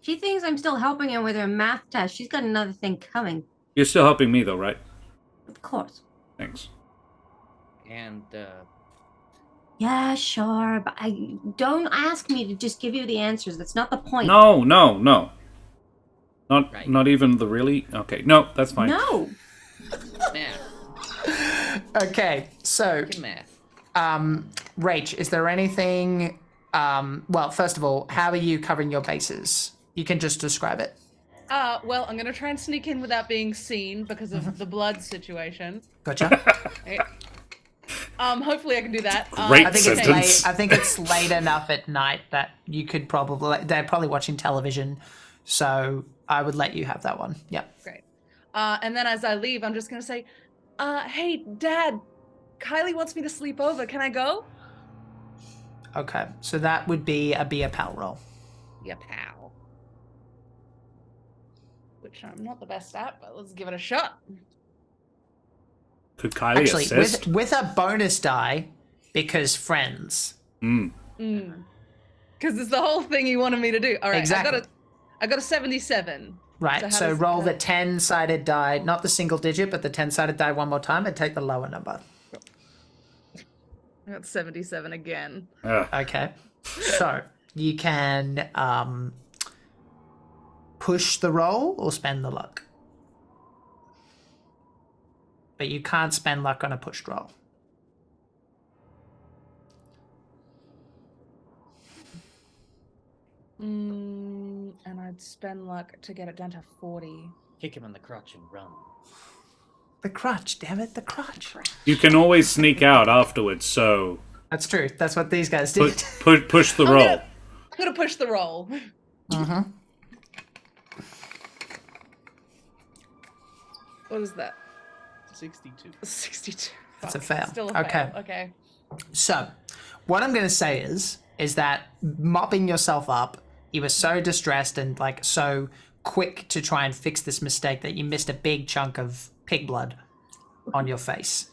Speaker 2: She thinks I'm still helping her with her math test. She's got another thing coming.
Speaker 1: You're still helping me, though, right?
Speaker 2: Of course.
Speaker 1: Thanks.
Speaker 4: And,
Speaker 2: Yeah, sure, but don't ask me to just give you the answers. That's not the point.
Speaker 1: No.
Speaker 4: Right.
Speaker 1: Not even the really... Okay, no, that's fine.
Speaker 2: No.
Speaker 4: math.
Speaker 3: Okay, so...
Speaker 4: Get math.
Speaker 3: Rach, is there anything... well, first of all, how are you covering your bases? You can just describe it.
Speaker 5: Well, I'm gonna try and sneak in without being seen because of the blood situation.
Speaker 3: Gotcha.
Speaker 5: Right. Hopefully I can do that.
Speaker 1: Great
Speaker 3: I think it's
Speaker 1: sentence.
Speaker 3: late. I think it's late enough at night that you could probably. They're probably watching television, so I would let you have that one. Yep.
Speaker 5: Great. And then as I leave, I'm just gonna say, "Hey, Dad, Kylie wants me to sleep over. Can I go?"
Speaker 3: Okay, so that would be a beer pal roll.
Speaker 5: Yeah, pal. Which I'm not the best at, but let's give it a shot.
Speaker 1: Could Kylie
Speaker 3: Actually,
Speaker 1: assist?
Speaker 3: with a bonus die, because friends.
Speaker 5: Because it's the whole thing you wanted me to do. All right,
Speaker 3: Exactly.
Speaker 5: I got a 77.
Speaker 3: Right, so roll the 10-sided die, not the single digit, but the 10-sided die one more time and take the lower number.
Speaker 5: I got 77 again.
Speaker 3: Okay, so you can push the roll or spend the luck. But you can't spend luck on a pushed roll.
Speaker 5: And I'd spend luck to get it down to 40.
Speaker 4: Kick him in the crotch and run.
Speaker 3: The crotch, damn it, the crotch.
Speaker 1: You can always sneak out afterwards, so
Speaker 3: That's true. That's what these guys did.
Speaker 1: push the roll.
Speaker 5: I'm gonna push the roll. What is that?
Speaker 4: 62.
Speaker 5: 62.
Speaker 3: That's a fail.
Speaker 5: Still a
Speaker 3: Okay.
Speaker 5: fail. Okay.
Speaker 3: So, what I'm going to say is that mopping yourself up, you were so distressed and like so quick to try and fix this mistake that you missed a big chunk of pig blood on your face.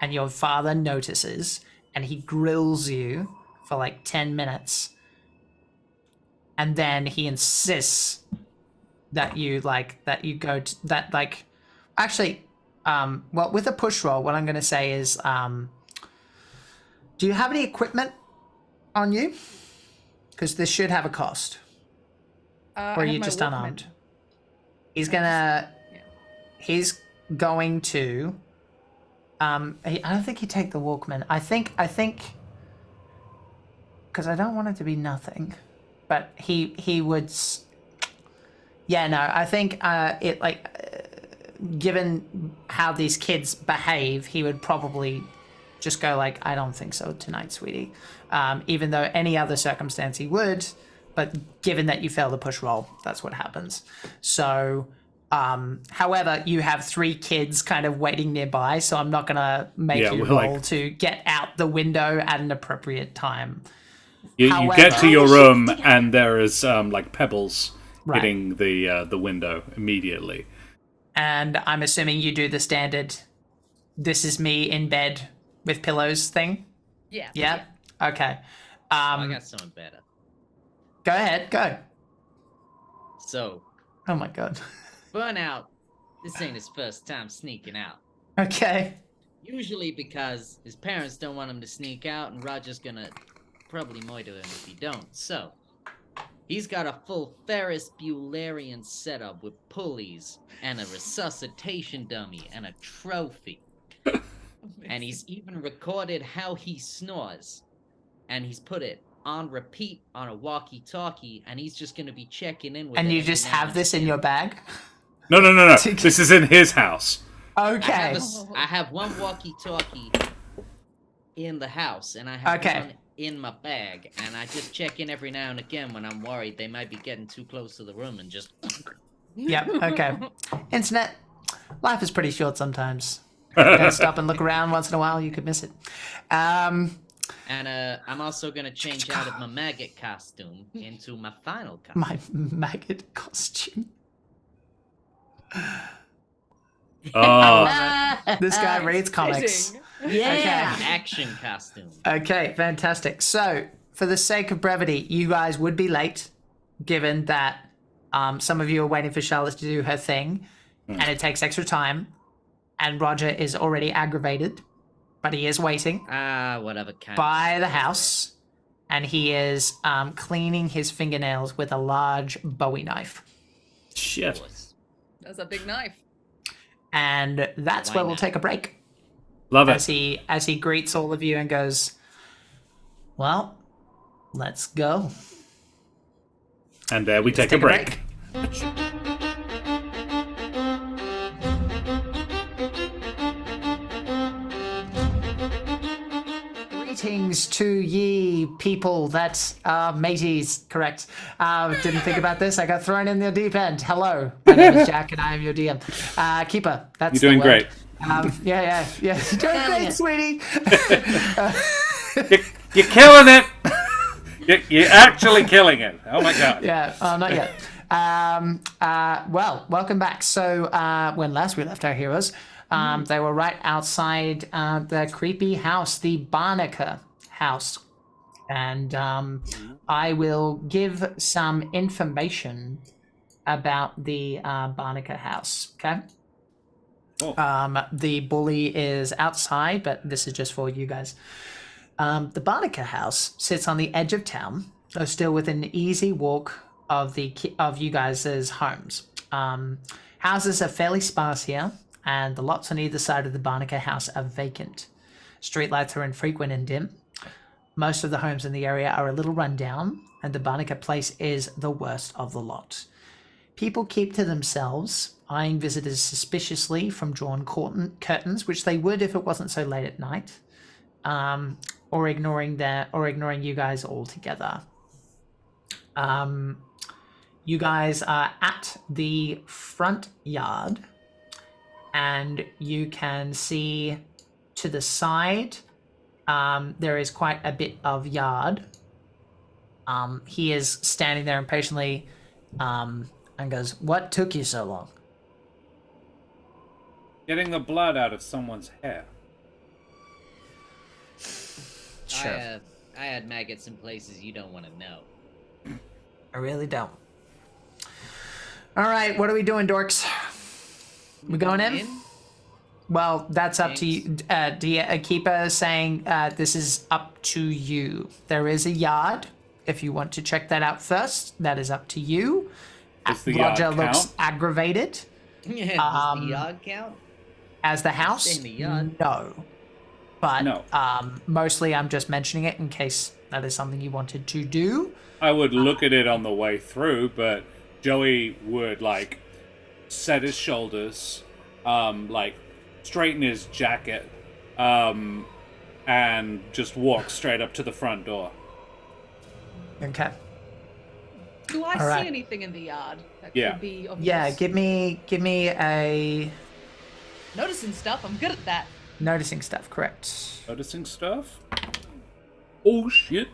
Speaker 3: And your father notices and he grills you for like 10 minutes. And then he insists that you go to that like actually well, with a push roll, what I'm going to say is do you have any equipment on you? Because this should have a cost. Or are you just unarmed? He's going to. I don't think he'd take the Walkman. I think, because I don't want it to be nothing, but he would. Yeah, no, I think given how these kids behave, he would probably just go like, I don't think so tonight, sweetie. Even though any other circumstance he would, but given that you fail the push roll, that's what happens. So, however, you have 3 kids kind of waiting nearby, so I'm not going to make you roll to get out the window at an appropriate time.
Speaker 1: You get to your room and there is like pebbles hitting the window immediately.
Speaker 3: And I'm assuming you do the standard, this is me in bed with pillows thing?
Speaker 5: Yeah.
Speaker 3: Yeah? Okay.
Speaker 4: I got something better.
Speaker 3: Go ahead, go.
Speaker 4: So.
Speaker 3: Oh my god.
Speaker 4: Burnout, this ain't his first time sneaking out.
Speaker 3: Okay.
Speaker 4: Usually because his parents don't want him to sneak out and Roger's gonna probably murder him if he don't. So, he's got a full Ferris Buellerian setup with pulleys and a resuscitation dummy and a trophy. And he's even recorded how he snores. And he's put it on repeat on a walkie-talkie, and he's just gonna be checking in with it.
Speaker 3: And you just have this in your bag?
Speaker 1: No. This is in his house.
Speaker 3: Okay.
Speaker 4: I have one walkie-talkie in the house, and I have one in my bag, and I just check in every now and again when I'm worried they might be getting too close to the room and just...
Speaker 3: Yep, okay. Internet, life is pretty short sometimes. You gotta stop and look around once in a while, you could miss it.
Speaker 4: And I'm also gonna change out of my maggot costume into my final costume.
Speaker 3: My maggot costume.
Speaker 1: Oh,
Speaker 3: this guy reads comics.
Speaker 2: Yeah.
Speaker 3: Okay.
Speaker 4: Action costume.
Speaker 3: Okay, fantastic. So, for the sake of brevity, you guys would be late, given that some of you are waiting for Charlotte to do her thing, and it takes extra time, and Roger is already aggravated, but he is waiting.
Speaker 4: Whatever.
Speaker 3: By the house, and he is cleaning his fingernails with a large Bowie knife.
Speaker 1: shit.
Speaker 5: That's a big knife.
Speaker 3: And that's where we'll take a break.
Speaker 1: Love it.
Speaker 3: As he greets all of you and goes, well, let's go.
Speaker 1: And we take a break.
Speaker 3: Greetings to ye people that are mateys, correct. Didn't think about this. I got thrown in the deep end. Hello, my name is Jack and I am your DM. Keeper, that's
Speaker 1: You're doing great.
Speaker 3: Yeah. You're doing great, sweetie.
Speaker 1: You're killing it. You're actually killing it. Oh my god.
Speaker 3: Yeah, not yet. Well, welcome back. So when last we left our heroes, they were right outside the creepy house, the Barnaker house. And I will give some information about the Barnaker house, okay?
Speaker 1: Oh.
Speaker 3: The bully is outside, but this is just for you guys. The Barnaker house sits on the edge of town, so still within easy walk of you guys' homes. Houses are fairly sparse here, and the lots on either side of the Barnaker house are vacant. Streetlights are infrequent and dim. Most of the homes in the area are a little run down, and the Barnaker place is the worst of the lot. People keep to themselves, eyeing visitors suspiciously from drawn curtains, which they would if it wasn't so late at night, or ignoring you guys altogether. You guys are at the front yard, and you can see to the side there is quite a bit of yard. He is standing there impatiently and goes, "What took you so long?"
Speaker 1: Getting the blood out of someone's hair.
Speaker 3: Sure.
Speaker 4: I had maggots in places you don't want to know.
Speaker 3: I really don't. All right, what are we doing, dorks? We going in? Well, that's up to you. Keeper is saying this is up to you. There is a yard. If you want to check that out first, that is up to you.
Speaker 1: Does the
Speaker 3: Roger
Speaker 1: yard
Speaker 3: looks
Speaker 1: count?
Speaker 3: aggravated.
Speaker 4: Yeah, does the yard count?
Speaker 3: As the house?
Speaker 4: In the yard.
Speaker 3: No. But
Speaker 1: No.
Speaker 3: Mostly I'm just mentioning it in case that is something you wanted to do.
Speaker 1: I would look at it on the way through, but Joey would, like, set his shoulders, like, straighten his jacket, and just walk straight up to the front door.
Speaker 3: Okay.
Speaker 5: Do I
Speaker 3: All right.
Speaker 5: see anything in the yard that
Speaker 1: Yeah.
Speaker 5: could be of
Speaker 3: Yeah,
Speaker 5: use?
Speaker 3: give me a
Speaker 5: Noticing stuff, I'm good at that.
Speaker 3: noticing stuff, correct.
Speaker 1: Noticing stuff? Oh, shit.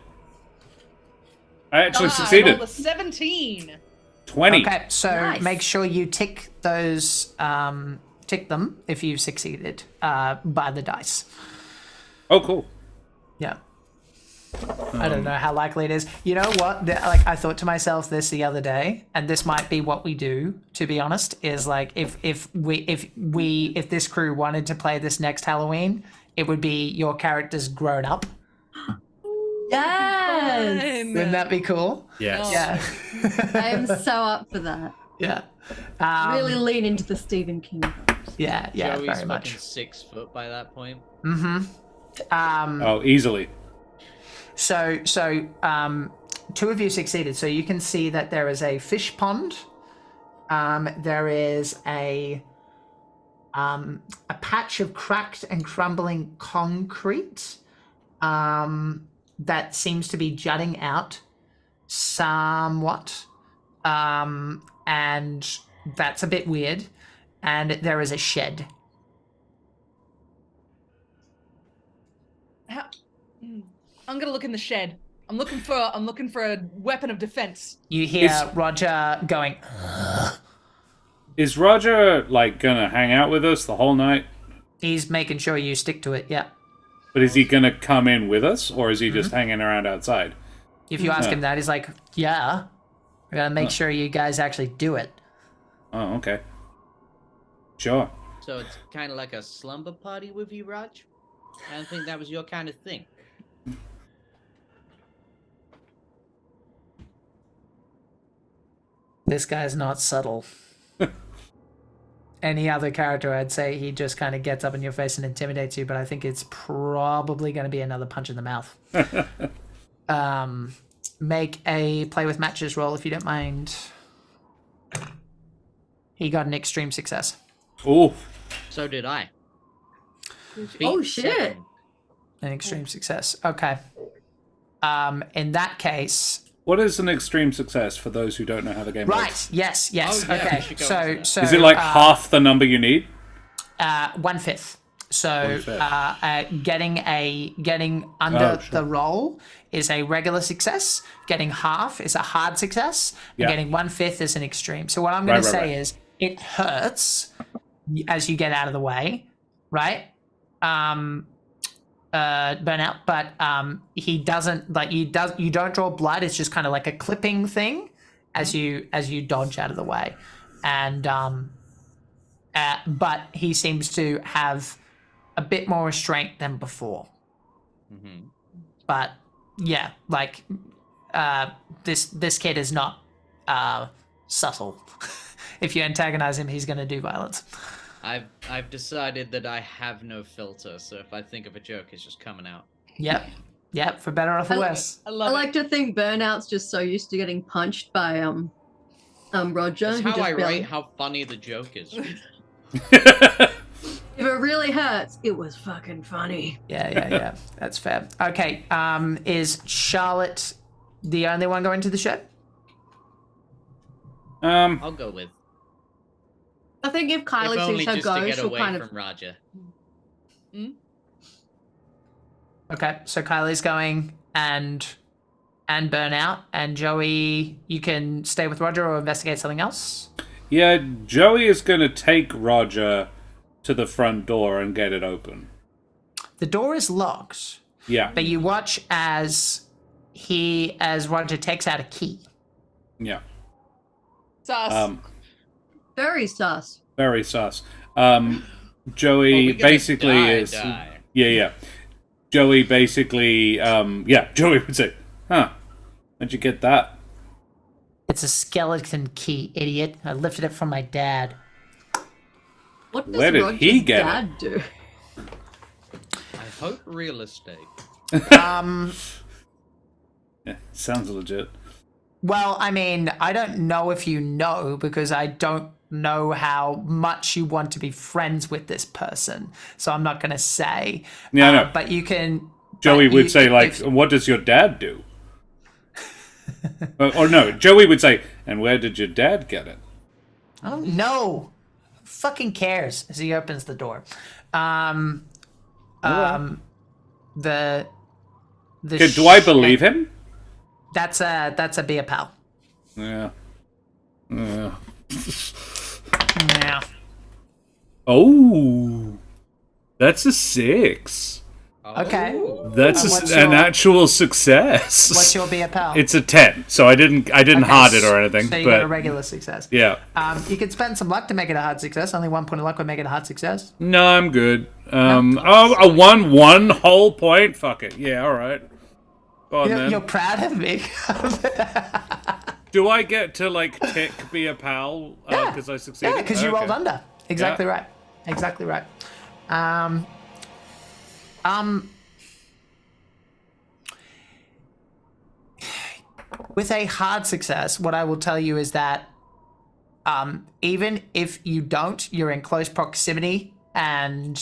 Speaker 1: I actually
Speaker 5: I
Speaker 1: succeeded.
Speaker 5: rolled a 17.
Speaker 1: 20.
Speaker 3: Okay, so
Speaker 2: Nice.
Speaker 3: make sure you tick those, tick them if you've succeeded by the dice.
Speaker 1: Oh, cool.
Speaker 3: Yeah. I don't know how likely it is. You know what? Like, I thought to myself this the other day, and this might be what we do. To be honest, is like if this crew wanted to play this next Halloween, it would be your characters grown up.
Speaker 2: Yes.
Speaker 5: Fun.
Speaker 3: Wouldn't that be cool?
Speaker 1: Yes.
Speaker 3: Yeah.
Speaker 2: I am so up for that.
Speaker 3: Yeah.
Speaker 2: Really lean into the Stephen King vibes.
Speaker 3: Yeah. Yeah.
Speaker 4: Joey's
Speaker 3: very much.
Speaker 4: fucking 6 foot by that point.
Speaker 1: Oh, easily.
Speaker 3: So, two of you succeeded. So you can see that there is a fish pond. There is a patch of cracked and crumbling concrete that seems to be jutting out somewhat, and that's a bit weird. And there is a shed.
Speaker 5: I'm gonna look in the shed. I'm looking for a weapon of defense.
Speaker 3: You hear
Speaker 1: Is-
Speaker 3: Roger going,
Speaker 1: Is Roger, like, gonna hang out with us the whole night?
Speaker 3: he's making sure you stick to it, yeah.
Speaker 1: But is he gonna come in with us, or is he just hanging around outside?
Speaker 3: If you ask
Speaker 1: Yeah.
Speaker 3: him that, he's like, yeah. We gotta make sure you guys actually do it.
Speaker 1: Oh, okay. Sure.
Speaker 4: So it's kind of like a slumber party with you, Raj? I don't think that was your kind of thing.
Speaker 3: This guy's not subtle. Any other character, I'd say he just kind of gets up in your face and intimidates you, but I think it's probably going to be another punch in the mouth. make a play with matches roll if you don't mind. He got an extreme success.
Speaker 1: Oh.
Speaker 4: So did I.
Speaker 2: Oh,
Speaker 4: Beat
Speaker 2: shit.
Speaker 4: 7.
Speaker 3: An extreme success. Okay. In that case,
Speaker 1: What is an extreme success for those who don't know how the game
Speaker 3: right?
Speaker 1: works?
Speaker 3: Yes.
Speaker 4: Oh, yeah, we
Speaker 3: Okay.
Speaker 4: should go
Speaker 3: So,
Speaker 4: into that.
Speaker 3: so
Speaker 1: Is it like half the number you need?
Speaker 3: 1/5? So,
Speaker 1: 1/5.
Speaker 3: getting under
Speaker 1: Oh, sure.
Speaker 3: the roll is a regular success. Getting half is a hard success.
Speaker 1: Yeah.
Speaker 3: And getting 1/5 is an extreme. So what I'm going to say is it hurts as you get out of the way, right? Burnout, but he doesn't you don't draw blood. It's just kind of like a clipping thing as you dodge out of the way, and but he seems to have a bit more restraint than before.
Speaker 4: Mm-hmm.
Speaker 3: But yeah, like this kid is not subtle. If you antagonize him, he's going to do violence.
Speaker 4: I've decided that I have no filter, so if I think of a joke, it's just coming out.
Speaker 3: Yep, for better or for worse.
Speaker 5: I
Speaker 2: I
Speaker 5: love
Speaker 2: like to think Burnout's just so used to getting punched by Roger.
Speaker 4: That's
Speaker 2: he
Speaker 4: how
Speaker 2: just
Speaker 4: I
Speaker 2: barely-
Speaker 4: rate how funny the joke is.
Speaker 2: If it really hurts, it was fucking funny.
Speaker 3: Yeah. That's fair. Okay, is Charlotte the only one going to the ship?
Speaker 4: I'll go with.
Speaker 2: I think if
Speaker 4: If
Speaker 2: Kylie
Speaker 4: only
Speaker 2: sees her
Speaker 4: just to
Speaker 2: go,
Speaker 4: get
Speaker 2: she'll
Speaker 4: away
Speaker 2: kind of.
Speaker 4: from Roger.
Speaker 3: Okay, so Kylie's going and Burnout, and Joey, you can stay with Roger or investigate something else.
Speaker 1: Yeah, Joey is going to take Roger to the front door and get it open.
Speaker 3: The door is locked,
Speaker 1: Yeah.
Speaker 3: but you watch as Roger takes out a key.
Speaker 1: Yeah.
Speaker 5: Sus.
Speaker 1: Very
Speaker 2: sus.
Speaker 1: Joey
Speaker 4: Are we gonna
Speaker 1: basically
Speaker 4: die?
Speaker 1: Yeah. Joey basically Joey would say, "Huh. Where'd you get that?"
Speaker 3: It's a skeleton key, idiot. I lifted it from my dad.
Speaker 2: What does
Speaker 1: Where did
Speaker 2: Roger's
Speaker 1: he get
Speaker 2: dad do?
Speaker 4: I hope real estate.
Speaker 3: Um,
Speaker 1: Yeah, sounds legit.
Speaker 3: well, I mean, I don't know if you know because I don't know how much you want to be friends with this person, so I'm not going to say.
Speaker 1: Yeah, I know.
Speaker 3: But you can.
Speaker 1: Joey
Speaker 3: but
Speaker 1: would
Speaker 3: you-
Speaker 1: say, like,
Speaker 3: if-
Speaker 1: "What does your dad do?" or no, Joey would say, "And where did your dad get it?"
Speaker 3: Oh no! Who fucking cares? As he opens the door, the
Speaker 1: Okay, do I believe him?
Speaker 3: That's a beer pal.
Speaker 1: Yeah.
Speaker 3: Yeah.
Speaker 1: Oh, that's a 6.
Speaker 3: Okay.
Speaker 4: Oh.
Speaker 1: That's
Speaker 3: what's
Speaker 1: an
Speaker 3: your-
Speaker 1: actual success.
Speaker 3: What's your beer pal?
Speaker 1: It's a 10, so I didn't hard it or anything.
Speaker 3: So you
Speaker 1: but
Speaker 3: got a regular success.
Speaker 1: yeah,
Speaker 3: You could spend some luck to make it a hard success. Only 1 point of luck would make it a hard success.
Speaker 1: no, I'm good. A one whole point. Fuck it. Yeah, all right. Go on, then.
Speaker 3: You're proud of me.
Speaker 1: Do I get to like tick be a pal
Speaker 3: Yeah.
Speaker 1: because I succeeded?
Speaker 3: Yeah, because you rolled
Speaker 1: Okay.
Speaker 3: under. Exactly
Speaker 1: Yeah.
Speaker 3: right. Exactly right. With a hard success, what I will tell you is that even if you don't, you're in close proximity, and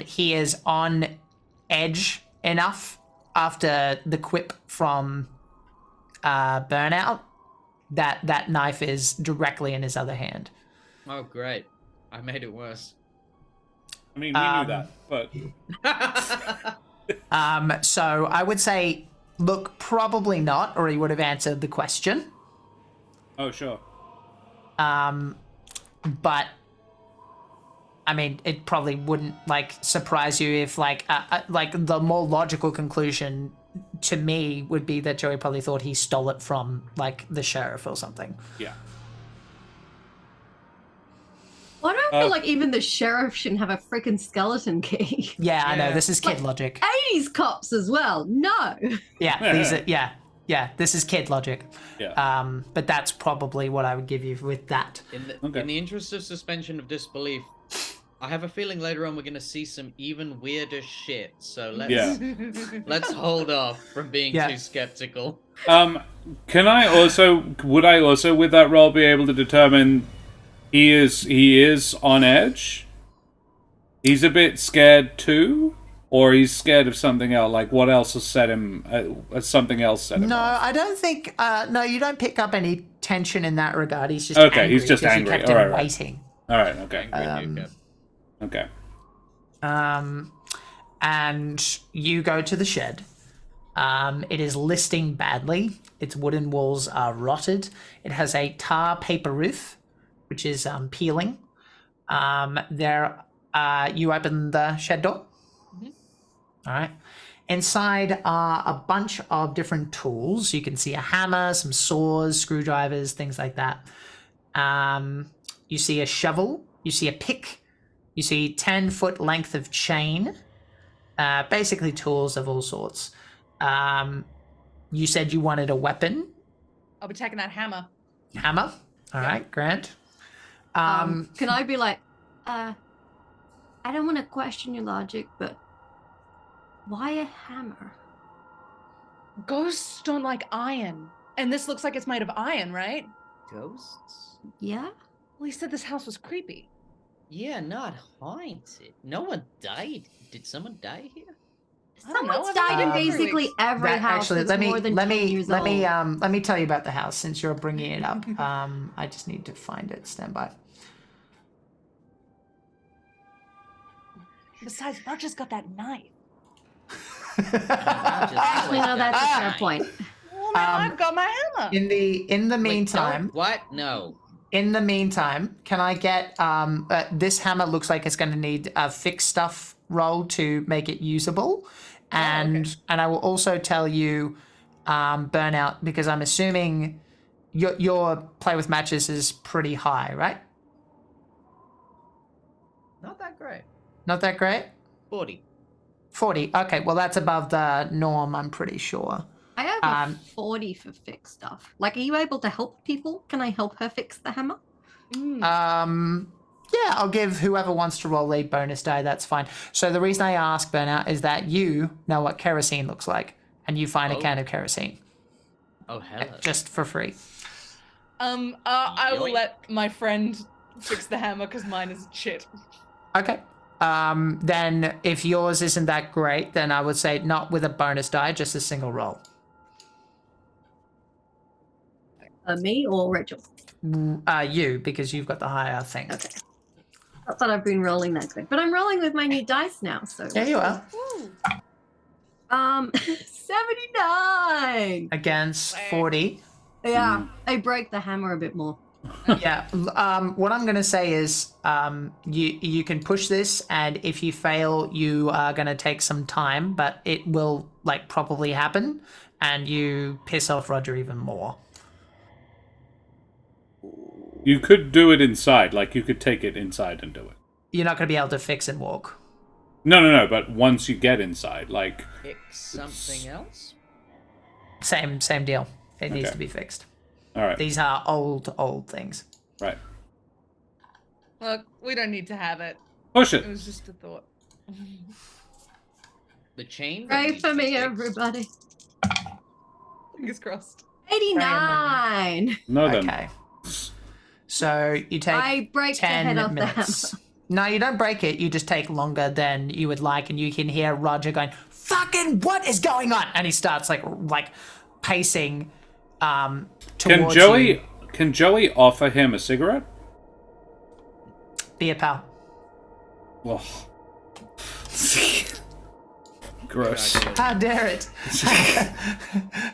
Speaker 3: he is on edge enough after the quip from Burnout that knife is directly in his other hand.
Speaker 4: Oh, great. I made it worse.
Speaker 1: I mean, we knew that, but
Speaker 3: So I would say, look, probably not, or he would have answered the question.
Speaker 1: oh sure.
Speaker 3: But I mean, it probably wouldn't like surprise you if like the more logical conclusion to me would be that Joey probably thought he stole it from like the sheriff or something.
Speaker 1: Yeah.
Speaker 2: Why do I feel like even the sheriff shouldn't have a freaking skeleton key?
Speaker 3: Yeah, I know.
Speaker 4: Yeah.
Speaker 3: This is kid logic.
Speaker 2: 80s cops as well. No.
Speaker 3: Yeah, these are, yeah. This is kid logic.
Speaker 1: Yeah.
Speaker 3: But that's probably what I would give you with that.
Speaker 4: In the,
Speaker 1: Okay.
Speaker 4: in the interest of suspension of disbelief, I have a feeling later on we're gonna see some even weirder shit. So let's hold off from being too skeptical.
Speaker 1: Would I also with that roll be able to determine he is on edge? He's a bit scared too, or he's scared of something else. Like what else has set him? Something else set him.
Speaker 3: No,
Speaker 1: off.
Speaker 3: I don't think. No, you don't pick up any tension in that regard. He's just
Speaker 1: okay.
Speaker 3: Angry
Speaker 1: He's just angry.
Speaker 3: You kept him waiting.
Speaker 1: All right. Okay.
Speaker 4: Okay.
Speaker 3: And you go to the shed. It is listing badly. Its wooden walls are rotted. It has a tar paper roof, which is peeling. You open the shed door. Mm-hmm. All right. Inside are a bunch of different tools. You can see a hammer, some saws, screwdrivers, things like that. You see a shovel. You see a pick. You see 10-foot length of chain. Basically tools of all sorts. You said you wanted a weapon.
Speaker 5: I'll be taking that hammer.
Speaker 3: Hammer? All right, Grant.
Speaker 2: Can I be like, I don't want to question your logic, but why a hammer?
Speaker 5: Ghosts don't like iron. And this looks like it's made of iron, right?
Speaker 4: Ghosts?
Speaker 2: Yeah?
Speaker 5: Well, he said this house was creepy.
Speaker 4: Yeah, not haunted. No one died. Did someone die here?
Speaker 2: Someone's died in basically every house that's more than 10 years old.
Speaker 3: Let me tell you about the house since you're bringing it up. I just need to find it. Stand by.
Speaker 5: Besides, Roger's got that knife.
Speaker 2: Actually, no, that's a fair point.
Speaker 5: Well, now I've got my hammer.
Speaker 3: In the meantime,
Speaker 4: what? No.
Speaker 3: In the meantime, can I get this hammer? Looks like it's going to need a fix stuff roll to make it usable, and I will also tell you burnout because I'm assuming your play with matches is pretty high, right?
Speaker 4: Not that great.
Speaker 3: Not that great.
Speaker 4: 40.
Speaker 3: 40. Okay, well that's above the norm, I'm pretty sure.
Speaker 2: I have a 40 for fix stuff. Like, are you able to help people? Can I help her fix the hammer?
Speaker 3: Yeah, I'll give whoever wants to roll a bonus die, that's fine. So the reason I ask, Burnout, is that you know what kerosene looks like, and you find a can of kerosene.
Speaker 4: Oh, hell.
Speaker 3: Just for free.
Speaker 5: I will let my friend fix the hammer because mine is shit.
Speaker 3: Okay. Then if yours isn't that great, then I would say not with a bonus die, just a single roll.
Speaker 2: Me or Rachel?
Speaker 3: You, because you've got the higher thing.
Speaker 2: Okay. I thought I've been rolling that good, but I'm rolling with my new dice now, so.
Speaker 3: Yeah, you are.
Speaker 2: 79
Speaker 3: against 40.
Speaker 2: Yeah, I break the hammer a bit more.
Speaker 3: Yeah. What I'm gonna say is, you can push this, and if you fail, you are gonna take some time, but it will probably happen, and you piss off Roger even more.
Speaker 1: You could do it inside, you could take it inside and do it.
Speaker 3: You're not gonna be able to fix and walk.
Speaker 1: No, but once you get inside,
Speaker 4: Fix something else?
Speaker 3: Same deal. It needs to be fixed.
Speaker 1: All right.
Speaker 3: These are old things.
Speaker 1: Right.
Speaker 5: Look, we don't need to have it.
Speaker 1: Push it.
Speaker 5: It was just a thought.
Speaker 4: The chain?
Speaker 2: Pray for me, everybody.
Speaker 5: Fingers crossed.
Speaker 2: 89.
Speaker 1: No, then.
Speaker 3: Okay. So you take
Speaker 2: I break
Speaker 3: 10
Speaker 2: the head off
Speaker 3: minutes.
Speaker 2: the hammer.
Speaker 3: No, you don't break it. You just take longer than you would like, and you can hear Roger going, "Fucking what is going on?" And he starts pacing towards you.
Speaker 1: Can Joey offer him a cigarette?
Speaker 3: Be a pal.
Speaker 1: Well, gross.
Speaker 3: How dare it?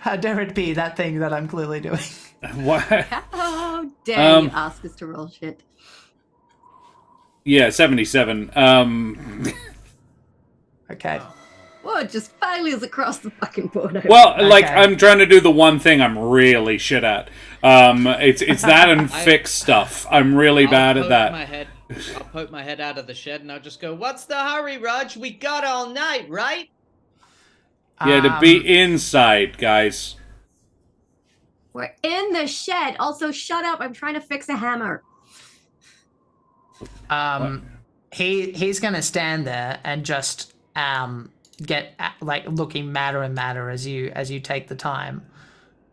Speaker 3: How dare it be that thing that I'm clearly doing?
Speaker 1: What?
Speaker 2: How dare you ask us to roll shit?
Speaker 1: Yeah, 77.
Speaker 3: Okay.
Speaker 2: Whoa, just failures across the fucking board.
Speaker 1: Well, I'm trying to do the one thing I'm really shit at. It's that and fix stuff. I'm really bad at that.
Speaker 4: I'll poke my head out of the shed and I'll just go, "What's the hurry, Raj? We got all night, right?"
Speaker 1: Yeah, to be inside, guys.
Speaker 2: We're in the shed. Also, shut up. I'm trying to fix a hammer.
Speaker 3: he's gonna stand there and just get like looking madder and madder as you take the time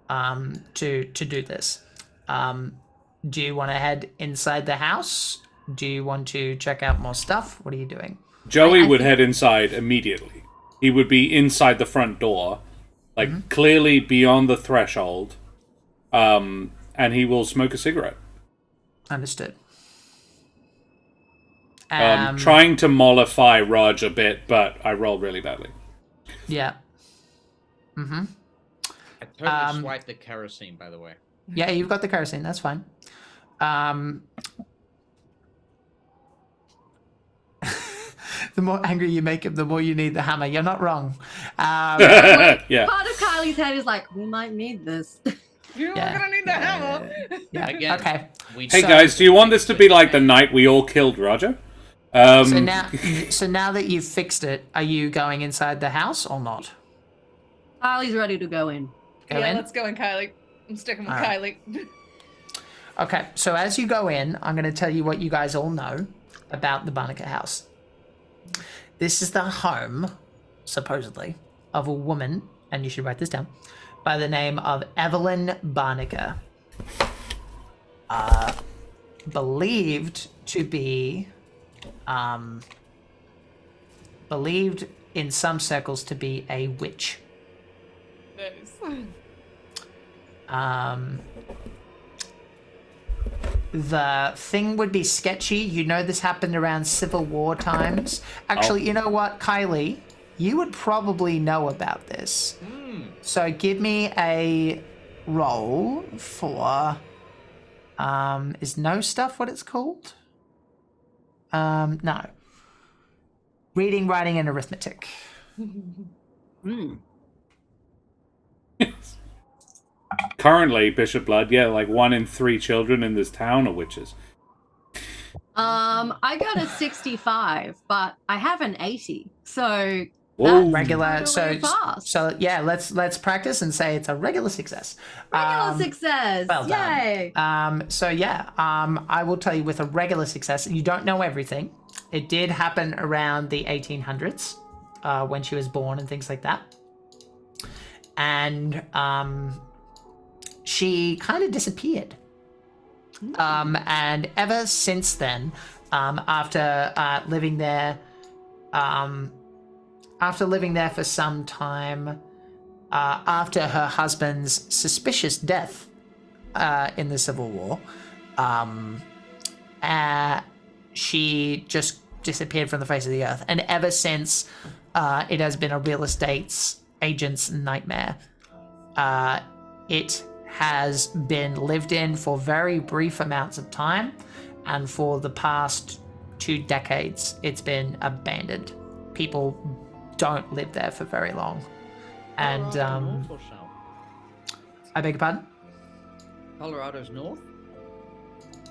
Speaker 3: to do this. Do you want to head inside the house? Do you want to check out more stuff? What are you doing?
Speaker 1: Joey would head inside immediately. He would be inside the front door, like clearly beyond the threshold, and he will smoke a cigarette.
Speaker 3: Understood.
Speaker 1: Trying to mollify Raj a bit, but I rolled really badly.
Speaker 3: Yeah.
Speaker 4: I totally swiped the kerosene, by the way.
Speaker 3: Yeah, you've got the kerosene. That's fine. The more angry you make him, the more you need the hammer. You're not wrong.
Speaker 1: Yeah.
Speaker 2: Part of Kylie's head is like, we might need this.
Speaker 5: You're gonna need the hammer.
Speaker 3: Yeah.
Speaker 4: Again,
Speaker 3: Okay.
Speaker 1: Hey guys, do you want this to be like the night we all killed Roger?
Speaker 3: So now that you've fixed it, are you going inside the house or not?
Speaker 2: Kylie's ready to go in.
Speaker 3: Go
Speaker 5: Yeah,
Speaker 3: in?
Speaker 5: let's go in, Kylie. I'm sticking with
Speaker 3: All right.
Speaker 5: Kylie.
Speaker 3: Okay, so as you go in, I'm going to tell you what you guys all know about the Barnacle house. This is the home, supposedly, of a woman, and you should write this down, by the name of Evelyn Barnacle. Believed to be, believed in some circles to be a witch. The thing would be sketchy. You know this happened around Civil War times. Actually, you know what, Kylie? You would probably know about this. So give me a roll for... is no stuff what it's called? No. Reading, writing, and arithmetic.
Speaker 1: Currently, Bishop Blood, yeah, like 1 in 3 children in this town are witches.
Speaker 2: I got a 65, but I have an 80. So
Speaker 1: Whoa.
Speaker 3: Regular.
Speaker 2: Really
Speaker 3: So
Speaker 2: fast.
Speaker 3: yeah, let's practice and say it's a regular success.
Speaker 2: regular success.
Speaker 3: well done.
Speaker 2: Yay.
Speaker 3: I will tell you with a regular success, you don't know everything. It did happen around the 1800s, when she was born and things like that. And she kind of disappeared. And ever since then, after living there for some time, after her husband's suspicious death in the Civil War, she just disappeared from the face of the earth. And ever since, it has been a real estate agent's nightmare. It has been lived in for very brief amounts of time, and for the past 2 decades, it's been abandoned. People don't live there for very long. And,
Speaker 4: North or south?
Speaker 3: I beg your pardon?
Speaker 4: Colorado's north?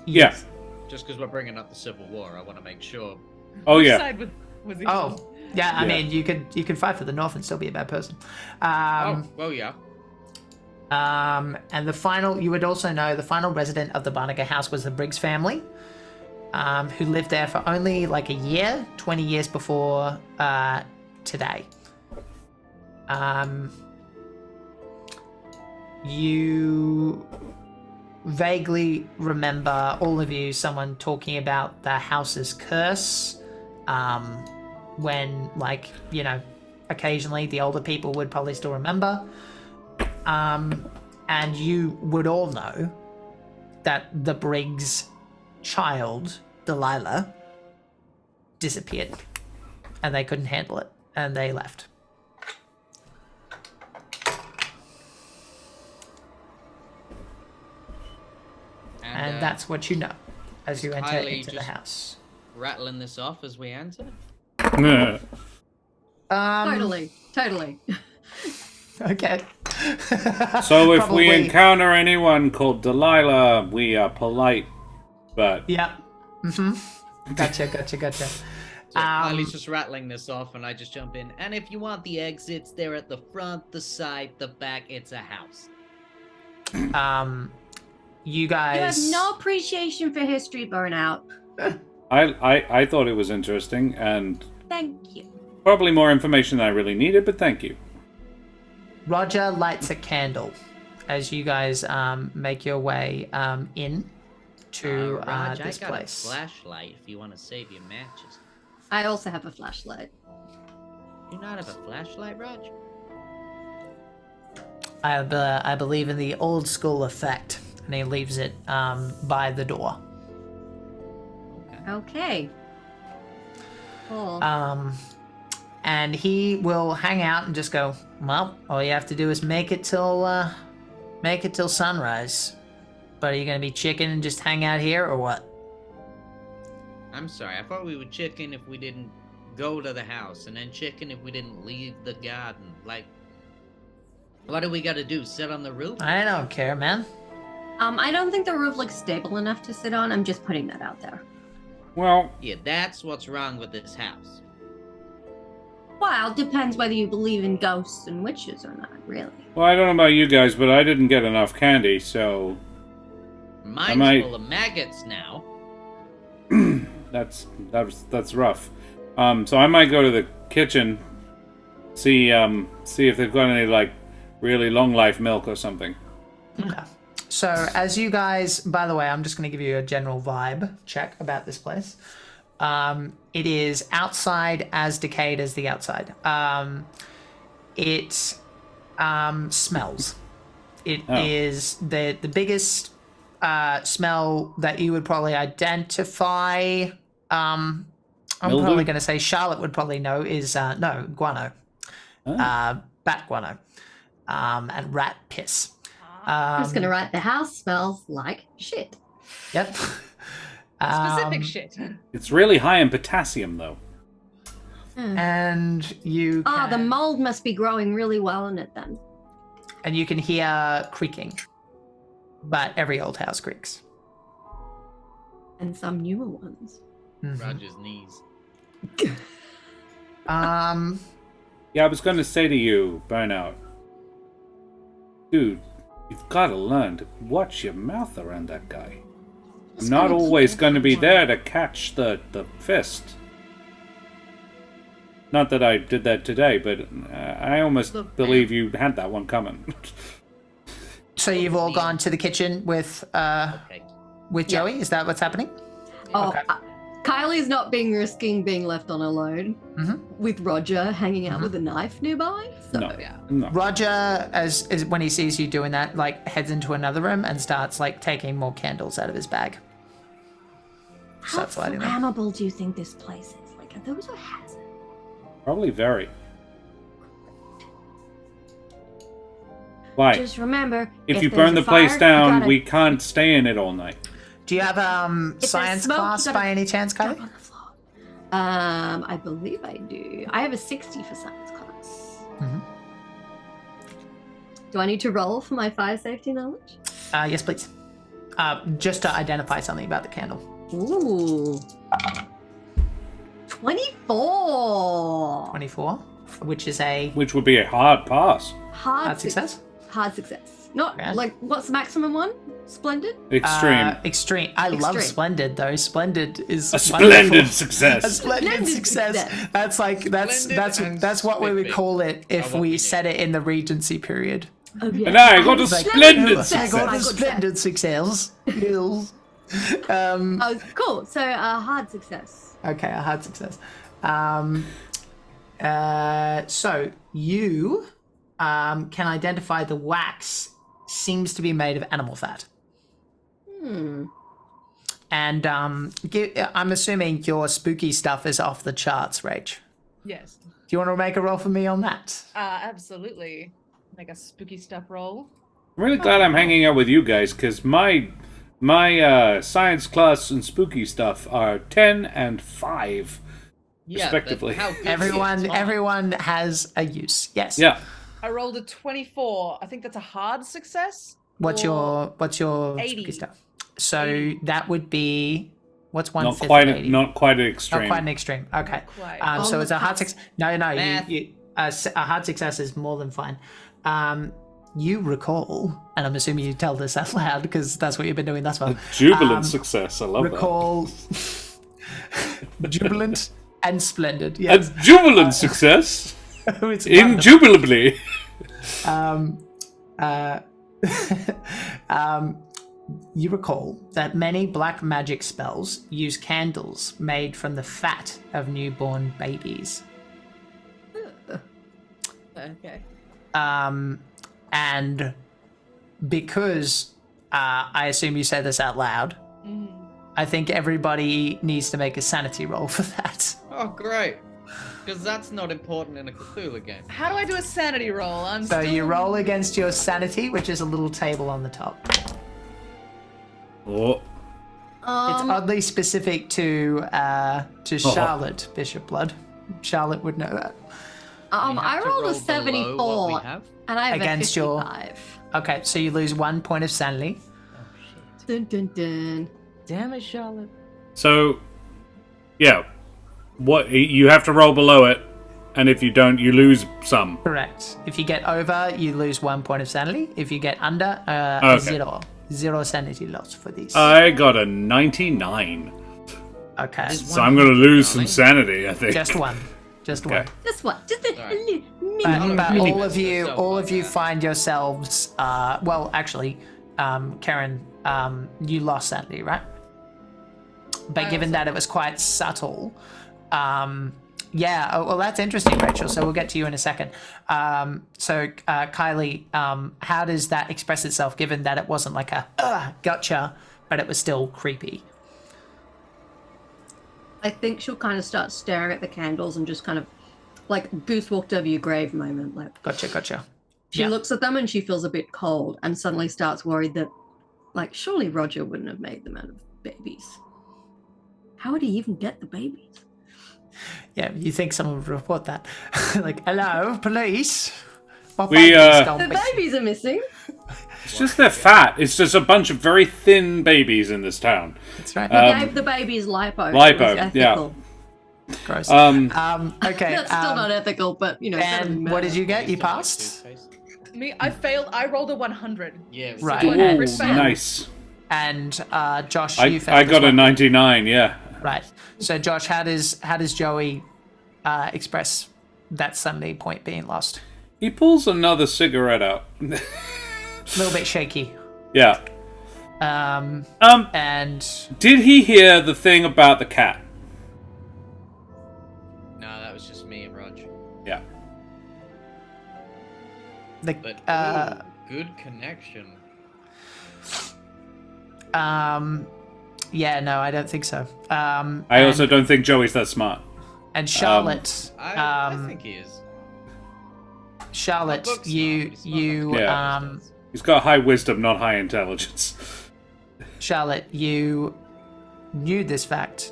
Speaker 1: Yeah.
Speaker 4: Just because we're bringing up the Civil War, I want to make sure.
Speaker 1: Oh,
Speaker 5: Which
Speaker 1: yeah.
Speaker 5: side was he
Speaker 3: Oh,
Speaker 5: on?
Speaker 3: yeah, I
Speaker 1: Yeah.
Speaker 3: mean, you could fight for the North and still be a bad person.
Speaker 4: Oh, well, yeah.
Speaker 3: And you would also know the final resident of the Barnacle house was the Briggs family, who lived there for only like a year, 20 years before today. You vaguely remember, all of you, someone talking about the house's curse, when, like, you know, occasionally the older people would probably still remember. And you would all know that the Briggs child, Delilah, disappeared. And they couldn't handle it. And they left. And that's what you know as you enter
Speaker 4: Kylie
Speaker 3: into the
Speaker 4: just-
Speaker 3: house.
Speaker 4: Rattling this off as we enter.
Speaker 2: Totally.
Speaker 3: Okay.
Speaker 1: So if
Speaker 3: Probably-
Speaker 1: we encounter anyone called Delilah, we are polite, but
Speaker 3: Yeah. Gotcha.
Speaker 4: So Kylie's just rattling this off, and I just jump in. And if you want the exits, they're at the front, the side, the back. It's a house.
Speaker 3: You
Speaker 2: You have
Speaker 3: guys.
Speaker 2: no appreciation for history, Burnout.
Speaker 1: I thought it was interesting and
Speaker 2: Thank you.
Speaker 1: probably more information than I really needed, but thank you.
Speaker 3: Roger lights a candle as you guys make your way in to
Speaker 4: Raj,
Speaker 3: this
Speaker 4: I got
Speaker 3: place.
Speaker 4: a flashlight if you want to save your matches.
Speaker 2: I also have a flashlight.
Speaker 4: You not have a flashlight, Raj?
Speaker 3: I believe in the old school effect, and he leaves it by the door.
Speaker 2: Okay. Cool.
Speaker 3: And he will hang out and just go, well, all you have to do is make it till sunrise. But are you gonna be chicken and just hang out here, or what?
Speaker 4: I'm sorry, I thought we would chicken if we didn't go to the house, and then chicken if we didn't leave the garden. Like, what do we gotta do, sit on the roof?
Speaker 3: I don't care, man.
Speaker 2: I don't think the roof looks stable enough to sit on. I'm just putting that out there.
Speaker 1: Well,
Speaker 4: Yeah, that's what's wrong with this house.
Speaker 2: Well, depends whether you believe in ghosts and witches or not, really.
Speaker 1: I don't know about you guys, but I didn't get enough candy, so
Speaker 4: Mine's full of maggots now.
Speaker 1: that's rough. So I might go to the kitchen, see if they've got any like really long life milk or something.
Speaker 3: Okay. So as you guys, by the way, I'm just going to give you a general vibe check about this place. It is outside as decayed as the outside. It smells. It is the biggest smell that you would probably identify. I'm
Speaker 1: Mildew?
Speaker 3: probably going to say Charlotte would probably know is guano, bat guano, and rat piss.
Speaker 2: I'm just gonna write the house smells like shit.
Speaker 3: Yep.
Speaker 5: Specific shit.
Speaker 1: It's really high in potassium, though.
Speaker 3: And you
Speaker 2: Ah, the
Speaker 3: can-
Speaker 2: mold must be growing really well in it then.
Speaker 3: and you can hear creaking, but every old house creaks.
Speaker 2: And some newer ones.
Speaker 3: Mhm.
Speaker 4: Roger's knees.
Speaker 1: Yeah, I was going to say to you, Burnout, dude, you've got to learn to watch your mouth around that guy. I'm not
Speaker 2: gonna
Speaker 1: always
Speaker 2: keep
Speaker 1: going to be
Speaker 2: it
Speaker 1: there to catch the fist. Not that I did that today, but I almost
Speaker 2: Look,
Speaker 1: believe you had that one coming.
Speaker 3: So you've all gone to the kitchen with
Speaker 4: Okay.
Speaker 3: Joey? Is that what's happening?
Speaker 2: Oh,
Speaker 3: Okay.
Speaker 2: Kylie's not risking being left on alone with Roger hanging out with a knife nearby. So
Speaker 1: No.
Speaker 5: Yeah.
Speaker 1: No.
Speaker 3: Roger, as when he sees you doing that, like heads into another room and starts like taking more candles out of his bag.
Speaker 2: how
Speaker 3: Starts lighting them.
Speaker 2: flammable do you think this place is? Like, are those a hazard?
Speaker 1: Probably very. Why?
Speaker 2: Just remember,
Speaker 1: If you
Speaker 2: there's
Speaker 1: burn
Speaker 2: a
Speaker 1: the place
Speaker 2: fire, you
Speaker 1: down,
Speaker 2: gotta-
Speaker 1: we can't stay in it all night.
Speaker 3: Do you have
Speaker 2: there's
Speaker 3: science
Speaker 2: smoke, you
Speaker 3: class
Speaker 2: gotta
Speaker 3: by any chance,
Speaker 2: jump
Speaker 3: Kylie?
Speaker 2: on the floor. I believe I do. I have a 60 for science class.
Speaker 3: Mhm.
Speaker 2: Do I need to roll for my fire safety knowledge?
Speaker 3: Yes, please. Just to identify something about the candle.
Speaker 2: Ooh. 24.
Speaker 3: 24, which is a
Speaker 1: Which would be a hard pass.
Speaker 2: Hard
Speaker 3: success.
Speaker 2: Hard success. Not
Speaker 3: Okay.
Speaker 2: like, what's the maximum one? Splendid?
Speaker 1: Extreme.
Speaker 3: Extreme. I love
Speaker 2: Extreme.
Speaker 3: Splendid though. Splendid is
Speaker 1: A splendid
Speaker 3: wonderful.
Speaker 1: success.
Speaker 3: A splendid
Speaker 2: Splendid
Speaker 3: success.
Speaker 2: success.
Speaker 3: That's like
Speaker 4: Splendid
Speaker 3: that's
Speaker 4: and
Speaker 3: what we would
Speaker 4: spiffy.
Speaker 3: call it if
Speaker 4: what we
Speaker 3: we
Speaker 4: do.
Speaker 3: said it in the Regency period.
Speaker 2: Oh, yeah.
Speaker 1: And I got a
Speaker 3: Like,
Speaker 1: splendid
Speaker 3: I
Speaker 1: success.
Speaker 3: got a
Speaker 2: Good
Speaker 3: splendid success. Yes.
Speaker 2: Oh, cool. So, hard success.
Speaker 3: Okay, a hard success. So you can identify the wax seems to be made of animal fat. And I'm assuming your spooky stuff is off the charts, Rach.
Speaker 5: Yes.
Speaker 3: Do you want to make a roll for me on that?
Speaker 5: Absolutely. Like a spooky stuff roll.
Speaker 1: I'm really glad I'm hanging out with you guys, because my science class and spooky stuff are 10 and 5,
Speaker 4: Yeah,
Speaker 1: respectively.
Speaker 4: but how good is it?
Speaker 3: Everyone has a use. Yes.
Speaker 1: Yeah.
Speaker 5: I rolled a 24. I think that's a hard success.
Speaker 3: What's your
Speaker 5: 80.
Speaker 3: spooky stuff? So that would be what's one
Speaker 1: Not
Speaker 3: fifth
Speaker 1: quite,
Speaker 3: of 80?
Speaker 1: not quite an
Speaker 3: Not
Speaker 1: extreme.
Speaker 3: quite an extreme. Okay.
Speaker 5: quite.
Speaker 3: So
Speaker 2: On
Speaker 3: it's
Speaker 2: the
Speaker 3: a hard
Speaker 2: cusp.
Speaker 3: success. No,
Speaker 4: Math.
Speaker 3: a hard success is more than fine. You recall, and I'm assuming you tell this out loud because that's what you've been doing thus far.
Speaker 1: Jubilant success. I love
Speaker 3: Recall Jubilant and splendid. Yes.
Speaker 1: A jubilant success.
Speaker 3: It's
Speaker 1: Indubitably.
Speaker 3: You recall that many black magic spells use candles made from the fat of newborn babies.
Speaker 5: Okay.
Speaker 3: And because I assume you say this out loud, I think everybody needs to make a sanity roll for that.
Speaker 4: Oh, great. Because that's not important in a Cthulhu game.
Speaker 5: How do I do a sanity roll?
Speaker 3: So you roll against your sanity, which is a little table on the top.
Speaker 1: Oh.
Speaker 3: It's oddly specific to Charlotte, Bishop Blood. Charlotte would know that.
Speaker 2: I rolled a
Speaker 4: below
Speaker 2: 74,
Speaker 4: what we have.
Speaker 2: and I have
Speaker 3: Against
Speaker 2: a
Speaker 3: your-
Speaker 2: 55.
Speaker 3: Okay, so you lose 1 point of sanity.
Speaker 2: Dun, dun, dun.
Speaker 4: Damn it, Charlotte.
Speaker 1: So, yeah. What you have to roll below it, and if you don't, you lose some.
Speaker 3: Correct. If you get over, you lose 1 point of sanity. If you get under,
Speaker 1: Okay.
Speaker 3: zero sanity loss for these.
Speaker 1: I got a 99.
Speaker 3: Okay,
Speaker 1: So I'm going to lose some sanity, I think.
Speaker 3: just one. Just
Speaker 1: Okay.
Speaker 3: one.
Speaker 2: Just what? Just a
Speaker 4: Alright.
Speaker 3: But
Speaker 4: Really
Speaker 3: all of you,
Speaker 4: so
Speaker 3: all of you
Speaker 4: bad.
Speaker 3: find yourselves. Well, actually, Keren, you lost sanity, right? But given that it was quite subtle, yeah. Oh, well, that's interesting, Rachel. So we'll get to you in a second. So Kylie, how does that express itself? Given that it wasn't like a gotcha, but it was still creepy.
Speaker 2: I think she'll kind of start staring at the candles and just kind of like goose walked over your grave moment. Like
Speaker 3: Gotcha.
Speaker 2: she
Speaker 3: Yeah.
Speaker 2: looks at them and she feels a bit cold and suddenly starts worried that, like, surely Roger wouldn't have made them out of babies. How would he even get the babies?
Speaker 3: Yeah, you think someone would report that? Like, hello, police. What
Speaker 1: We,
Speaker 3: babies
Speaker 1: uh,
Speaker 3: gone
Speaker 2: The
Speaker 3: missing?
Speaker 2: babies are missing.
Speaker 1: It's just they're fat. It's just a bunch of very thin babies in this town.
Speaker 3: That's right.
Speaker 2: We gave the babies lipo.
Speaker 1: lipo,
Speaker 2: It was ethical.
Speaker 3: Gross. Okay.
Speaker 2: That's still not ethical, but you know. better than
Speaker 3: And what did
Speaker 2: murder.
Speaker 3: you get? You passed.
Speaker 5: Me, I failed. I rolled a 100.
Speaker 4: Yeah.
Speaker 3: Right.
Speaker 5: Ooh,
Speaker 3: And,
Speaker 5: fail.
Speaker 1: Nice.
Speaker 3: and Josh,
Speaker 1: I
Speaker 3: you failed as
Speaker 1: got a
Speaker 3: well.
Speaker 1: 99, yeah.
Speaker 3: Right. So Josh, how does Joey express that Sunday point being lost?
Speaker 1: He pulls another cigarette out.
Speaker 3: A little bit shaky.
Speaker 1: Yeah.
Speaker 3: And
Speaker 1: Did he hear the thing about the cat?
Speaker 4: No, that was just me and Raj.
Speaker 1: Yeah.
Speaker 3: the
Speaker 4: But good connection.
Speaker 3: yeah, no, I don't think so.
Speaker 1: I also don't think Joey's that smart.
Speaker 3: and Charlotte,
Speaker 4: I think he is.
Speaker 3: Charlotte,
Speaker 4: Book's
Speaker 3: you
Speaker 4: smart. He's smart enough to
Speaker 1: Yeah.
Speaker 4: understand.
Speaker 1: He's got high wisdom, not high intelligence.
Speaker 3: Charlotte, you knew this fact,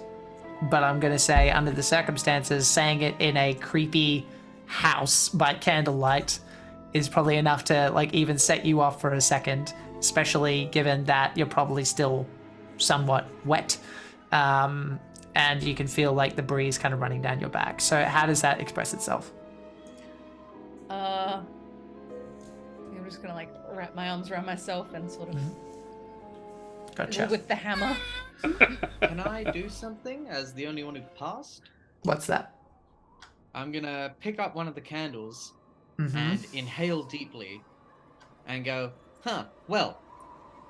Speaker 3: but I'm going to say, under the circumstances, saying it in a creepy house by candlelight is probably enough to like even set you off for a second, especially given that you're probably still somewhat wet, and you can feel like the breeze kind of running down your back. So how does that express itself?
Speaker 5: I'm just gonna like wrap my arms around myself and sort of
Speaker 3: Gotcha.
Speaker 5: with the hammer.
Speaker 4: Can I do something as the only one who passed?
Speaker 3: What's that?
Speaker 4: I'm gonna pick up one of the candles
Speaker 3: Mm-hmm.
Speaker 4: and inhale deeply and go, well,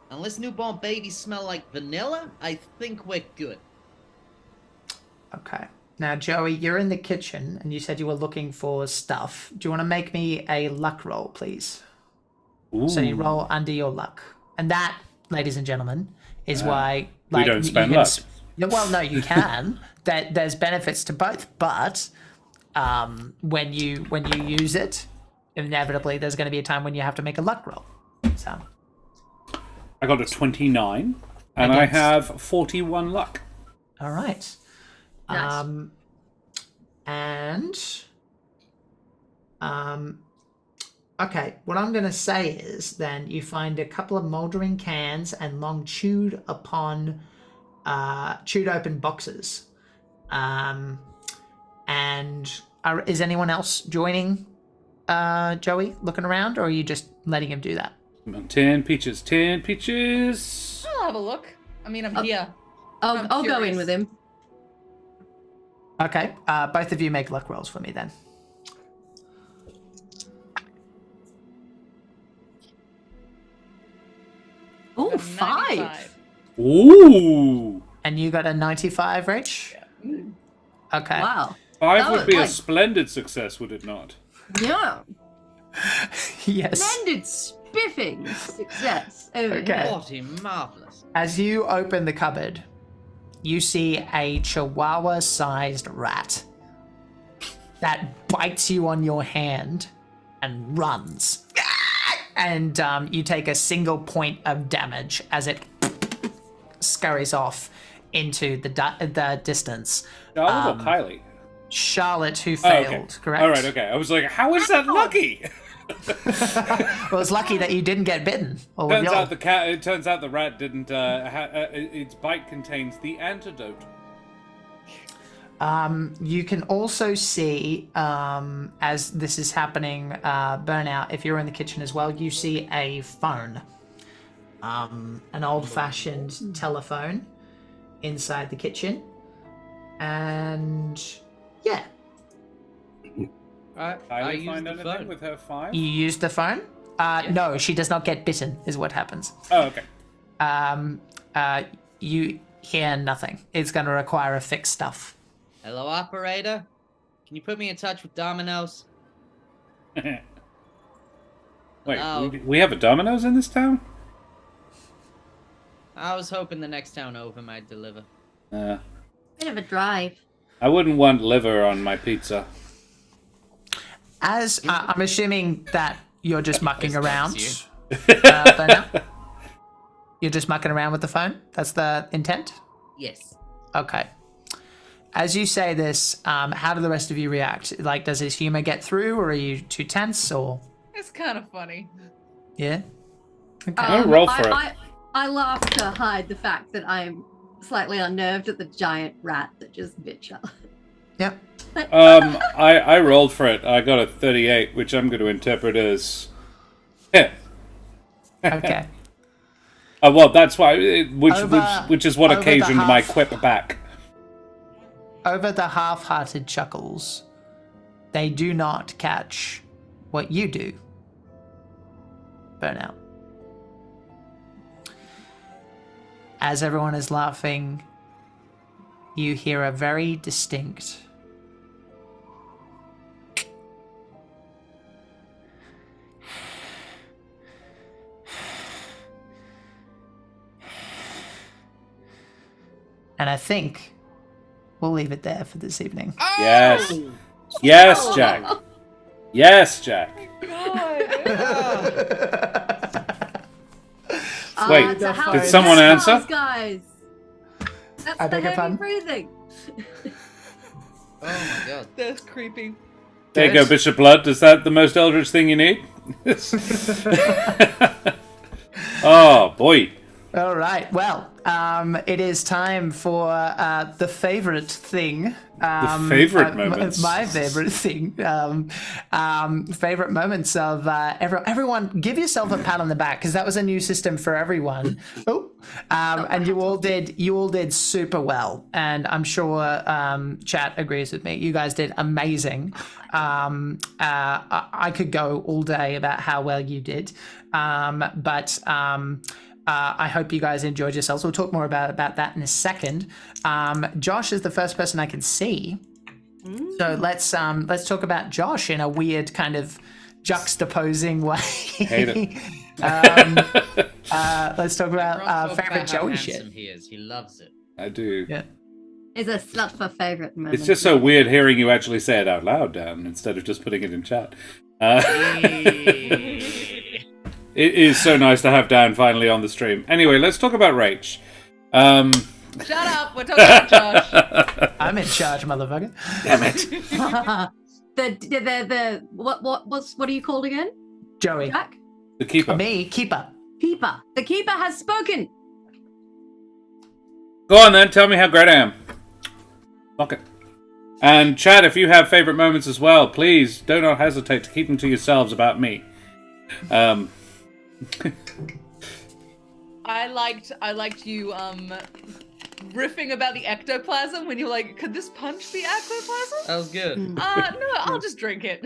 Speaker 4: unless newborn babies smell like vanilla, I think we're good.
Speaker 3: Okay. Now, Joey, you're in the kitchen, and you said you were looking for stuff. Do you want to make me a luck roll, please? So you roll under your luck, and that, ladies and gentlemen, is why
Speaker 1: we don't
Speaker 3: you
Speaker 1: spend
Speaker 3: can
Speaker 1: luck.
Speaker 3: Well, no, you can. There's benefits to both, but when you use it, inevitably there's going to be a time when you have to make a luck roll. So
Speaker 1: I got a 29, and I have 41 luck.
Speaker 3: all right.
Speaker 2: Nice.
Speaker 3: Okay, what I'm going to say is then you find a couple of moldering cans and long chewed open boxes. Is anyone else joining Joey looking around, or are you just letting him do that?
Speaker 1: 10 peaches, 10 peaches.
Speaker 5: I'll have a look. I mean, I'm here.
Speaker 2: I'll go in
Speaker 5: curious.
Speaker 2: with him.
Speaker 3: Okay, both of you make luck rolls for me then.
Speaker 2: Oh, 5.
Speaker 5: 95.
Speaker 1: Ooh.
Speaker 3: And you got a 95, Rach? Okay.
Speaker 2: Wow.
Speaker 1: 5
Speaker 2: That
Speaker 1: would
Speaker 2: was
Speaker 1: be a
Speaker 2: like-
Speaker 1: splendid success, would it not?
Speaker 2: Yeah.
Speaker 3: Yes.
Speaker 2: Splendid spiffing success. Over
Speaker 3: Okay.
Speaker 2: here.
Speaker 4: Bloody marvelous.
Speaker 3: As you open the cupboard, you see a chihuahua-sized rat that bites you on your hand and runs. And you take a single point of damage as it scurries off into the distance.
Speaker 1: Charlotte or Kylie?
Speaker 3: Charlotte, who
Speaker 1: Oh,
Speaker 3: failed,
Speaker 1: okay.
Speaker 3: correct?
Speaker 1: All right, okay. I was like, how is that lucky?
Speaker 3: Well, it's lucky that you didn't get bitten. Or with
Speaker 1: Turns
Speaker 3: your-
Speaker 1: out it turns out the rat didn't. Its bite contains the antidote.
Speaker 3: You can also see, as this is happening, Burnout, if you're in the kitchen as well, you see a phone. An old-fashioned telephone inside the kitchen. And, yeah.
Speaker 4: I
Speaker 1: Kylie
Speaker 4: use
Speaker 1: find
Speaker 4: the
Speaker 1: anything
Speaker 4: phone.
Speaker 1: with her 5?
Speaker 3: You use the phone? No, she does not get bitten, is what happens.
Speaker 1: Oh, okay.
Speaker 3: You hear nothing. It's going to require a fix stuff.
Speaker 4: Hello, operator. Can you put me in touch with Domino's?
Speaker 1: Wait,
Speaker 4: Hello?
Speaker 1: we have a Domino's in this town?
Speaker 4: I was hoping the next town over might deliver.
Speaker 2: Bit of a drive.
Speaker 1: I wouldn't want liver on my pizza.
Speaker 3: As I'm assuming that you're just mucking
Speaker 4: This
Speaker 3: around.
Speaker 4: gets
Speaker 3: Burnout? You're just mucking around with the phone? That's the intent?
Speaker 4: Yes.
Speaker 3: Okay. As you say this, how do the rest of you react? Like, does his humor get through, or are you too tense, or...
Speaker 5: It's kind of funny.
Speaker 3: Yeah? Okay.
Speaker 1: I'll roll for it.
Speaker 2: I laugh to hide the fact that I'm slightly unnerved at the giant rat that just bit you.
Speaker 3: Yep.
Speaker 1: I rolled for it. I got a 38, which I'm going to interpret as... Yeah.
Speaker 3: Okay.
Speaker 1: Well, that's why... which is what
Speaker 3: over the
Speaker 1: occasioned my
Speaker 3: half-
Speaker 1: quip back.
Speaker 3: Over the half-hearted chuckles, they do not catch what you do. Burnout. As everyone is laughing, you hear a very distinct and I think we'll leave it there for this evening.
Speaker 1: Yes. Yes, Jack. Yes, Jack. Wait,
Speaker 2: so how
Speaker 3: did
Speaker 2: is
Speaker 1: someone
Speaker 2: that,
Speaker 1: answer?
Speaker 2: guys? That's
Speaker 3: I
Speaker 2: the
Speaker 3: beg your
Speaker 2: heavy
Speaker 3: pardon?
Speaker 2: breathing.
Speaker 4: Oh my god.
Speaker 5: That's creepy.
Speaker 1: There you go, Bishop Blood. Is that the most eldritch thing you need? Oh, boy.
Speaker 3: All right. Well, it is time for the favorite thing.
Speaker 1: favorite moments.
Speaker 3: My favorite thing. Favorite moments of everyone. Give yourself a pat on the back because that was a new system for everyone. Oh, and you all did super well, and I'm sure chat agrees with me. You guys did amazing. I could go all day about how well you did, but. I hope you guys enjoyed yourselves. We'll talk more about that in a second. Josh is the first person I can see, so let's talk about Josh in a weird kind of juxtaposing way.
Speaker 1: Hate it.
Speaker 3: Let's talk about
Speaker 4: Ross talked
Speaker 3: favorite
Speaker 4: about how
Speaker 3: Joey
Speaker 4: handsome
Speaker 3: shit.
Speaker 4: he is. He loves it.
Speaker 1: I do.
Speaker 3: Yeah.
Speaker 2: Is a slut for favorite moment.
Speaker 1: It's just so weird hearing you actually say it out loud, Dan, instead of just putting it in chat. It is so nice to have Dan finally on the stream. Anyway, let's talk about Rach.
Speaker 5: Shut up. We're talking about Josh.
Speaker 3: I'm in charge, motherfucker.
Speaker 1: Damn it.
Speaker 2: What are you called again?
Speaker 3: Joey.
Speaker 2: Jack?
Speaker 1: The keeper.
Speaker 3: Me, keeper.
Speaker 2: Keeper. The keeper has spoken.
Speaker 1: Go on then, tell me how great I am. Fuck it. And chat, if you have favorite moments as well, please do not hesitate to keep them to yourselves about me.
Speaker 5: I liked you riffing about the ectoplasm when you're like, could this punch be ectoplasm?
Speaker 4: That was good.
Speaker 2: Mm.
Speaker 5: No, I'll just drink it.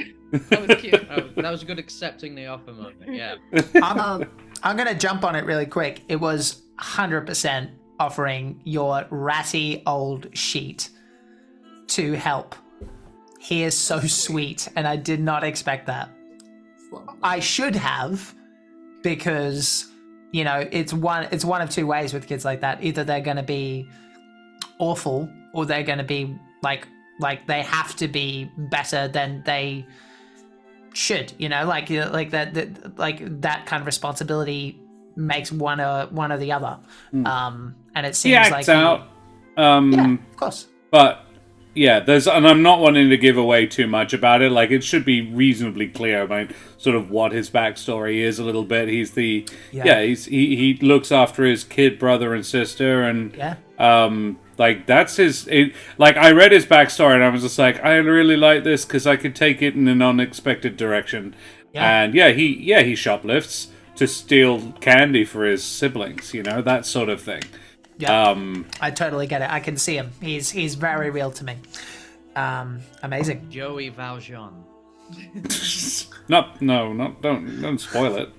Speaker 5: That was cute.
Speaker 4: That was a good accepting the offer moment. Yeah.
Speaker 3: I'm going to jump on it really quick. It was 100% offering your ratty old sheet to help. He is so sweet, and I did not expect that. I should have, because, you know, it's one of two ways with kids like that. Either they're going to be awful, or they're going to be like they have to be better than they should. You know, like that kind of responsibility makes one or the other. And it seems
Speaker 1: he
Speaker 3: like
Speaker 1: acts out.
Speaker 3: yeah, of course.
Speaker 1: But yeah, and I'm not wanting to give away too much about it. Like, it should be reasonably clear about sort of what his backstory is a little bit. He's he looks after his kid brother and sister, and like that's like I read his backstory and I was just like, I really like this because I could take it in an unexpected direction. And he shoplifts to steal candy for his siblings, you know, that sort of thing.
Speaker 3: Yeah, I totally get it. I can see him. He's very real to me. Amazing.
Speaker 4: Joey Valjean.
Speaker 1: Don't spoil it.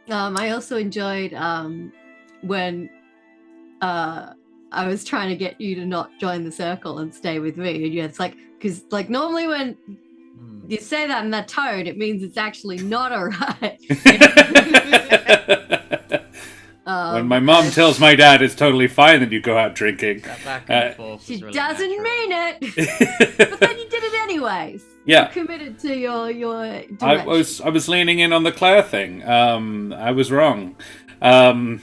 Speaker 2: I also enjoyed when I was trying to get you to not join the circle and stay with me, and it's like, because like normally when you say that in that tone, it means it's actually not all right.
Speaker 1: When my mom tells my dad it's totally fine that you go out drinking,
Speaker 4: That back and forth
Speaker 2: She
Speaker 4: was really
Speaker 2: doesn't
Speaker 4: natural.
Speaker 2: mean it, but then you did it anyways.
Speaker 1: Yeah.
Speaker 2: You committed to your direction.
Speaker 1: I was leaning in on the Claire thing. I was wrong.
Speaker 4: Although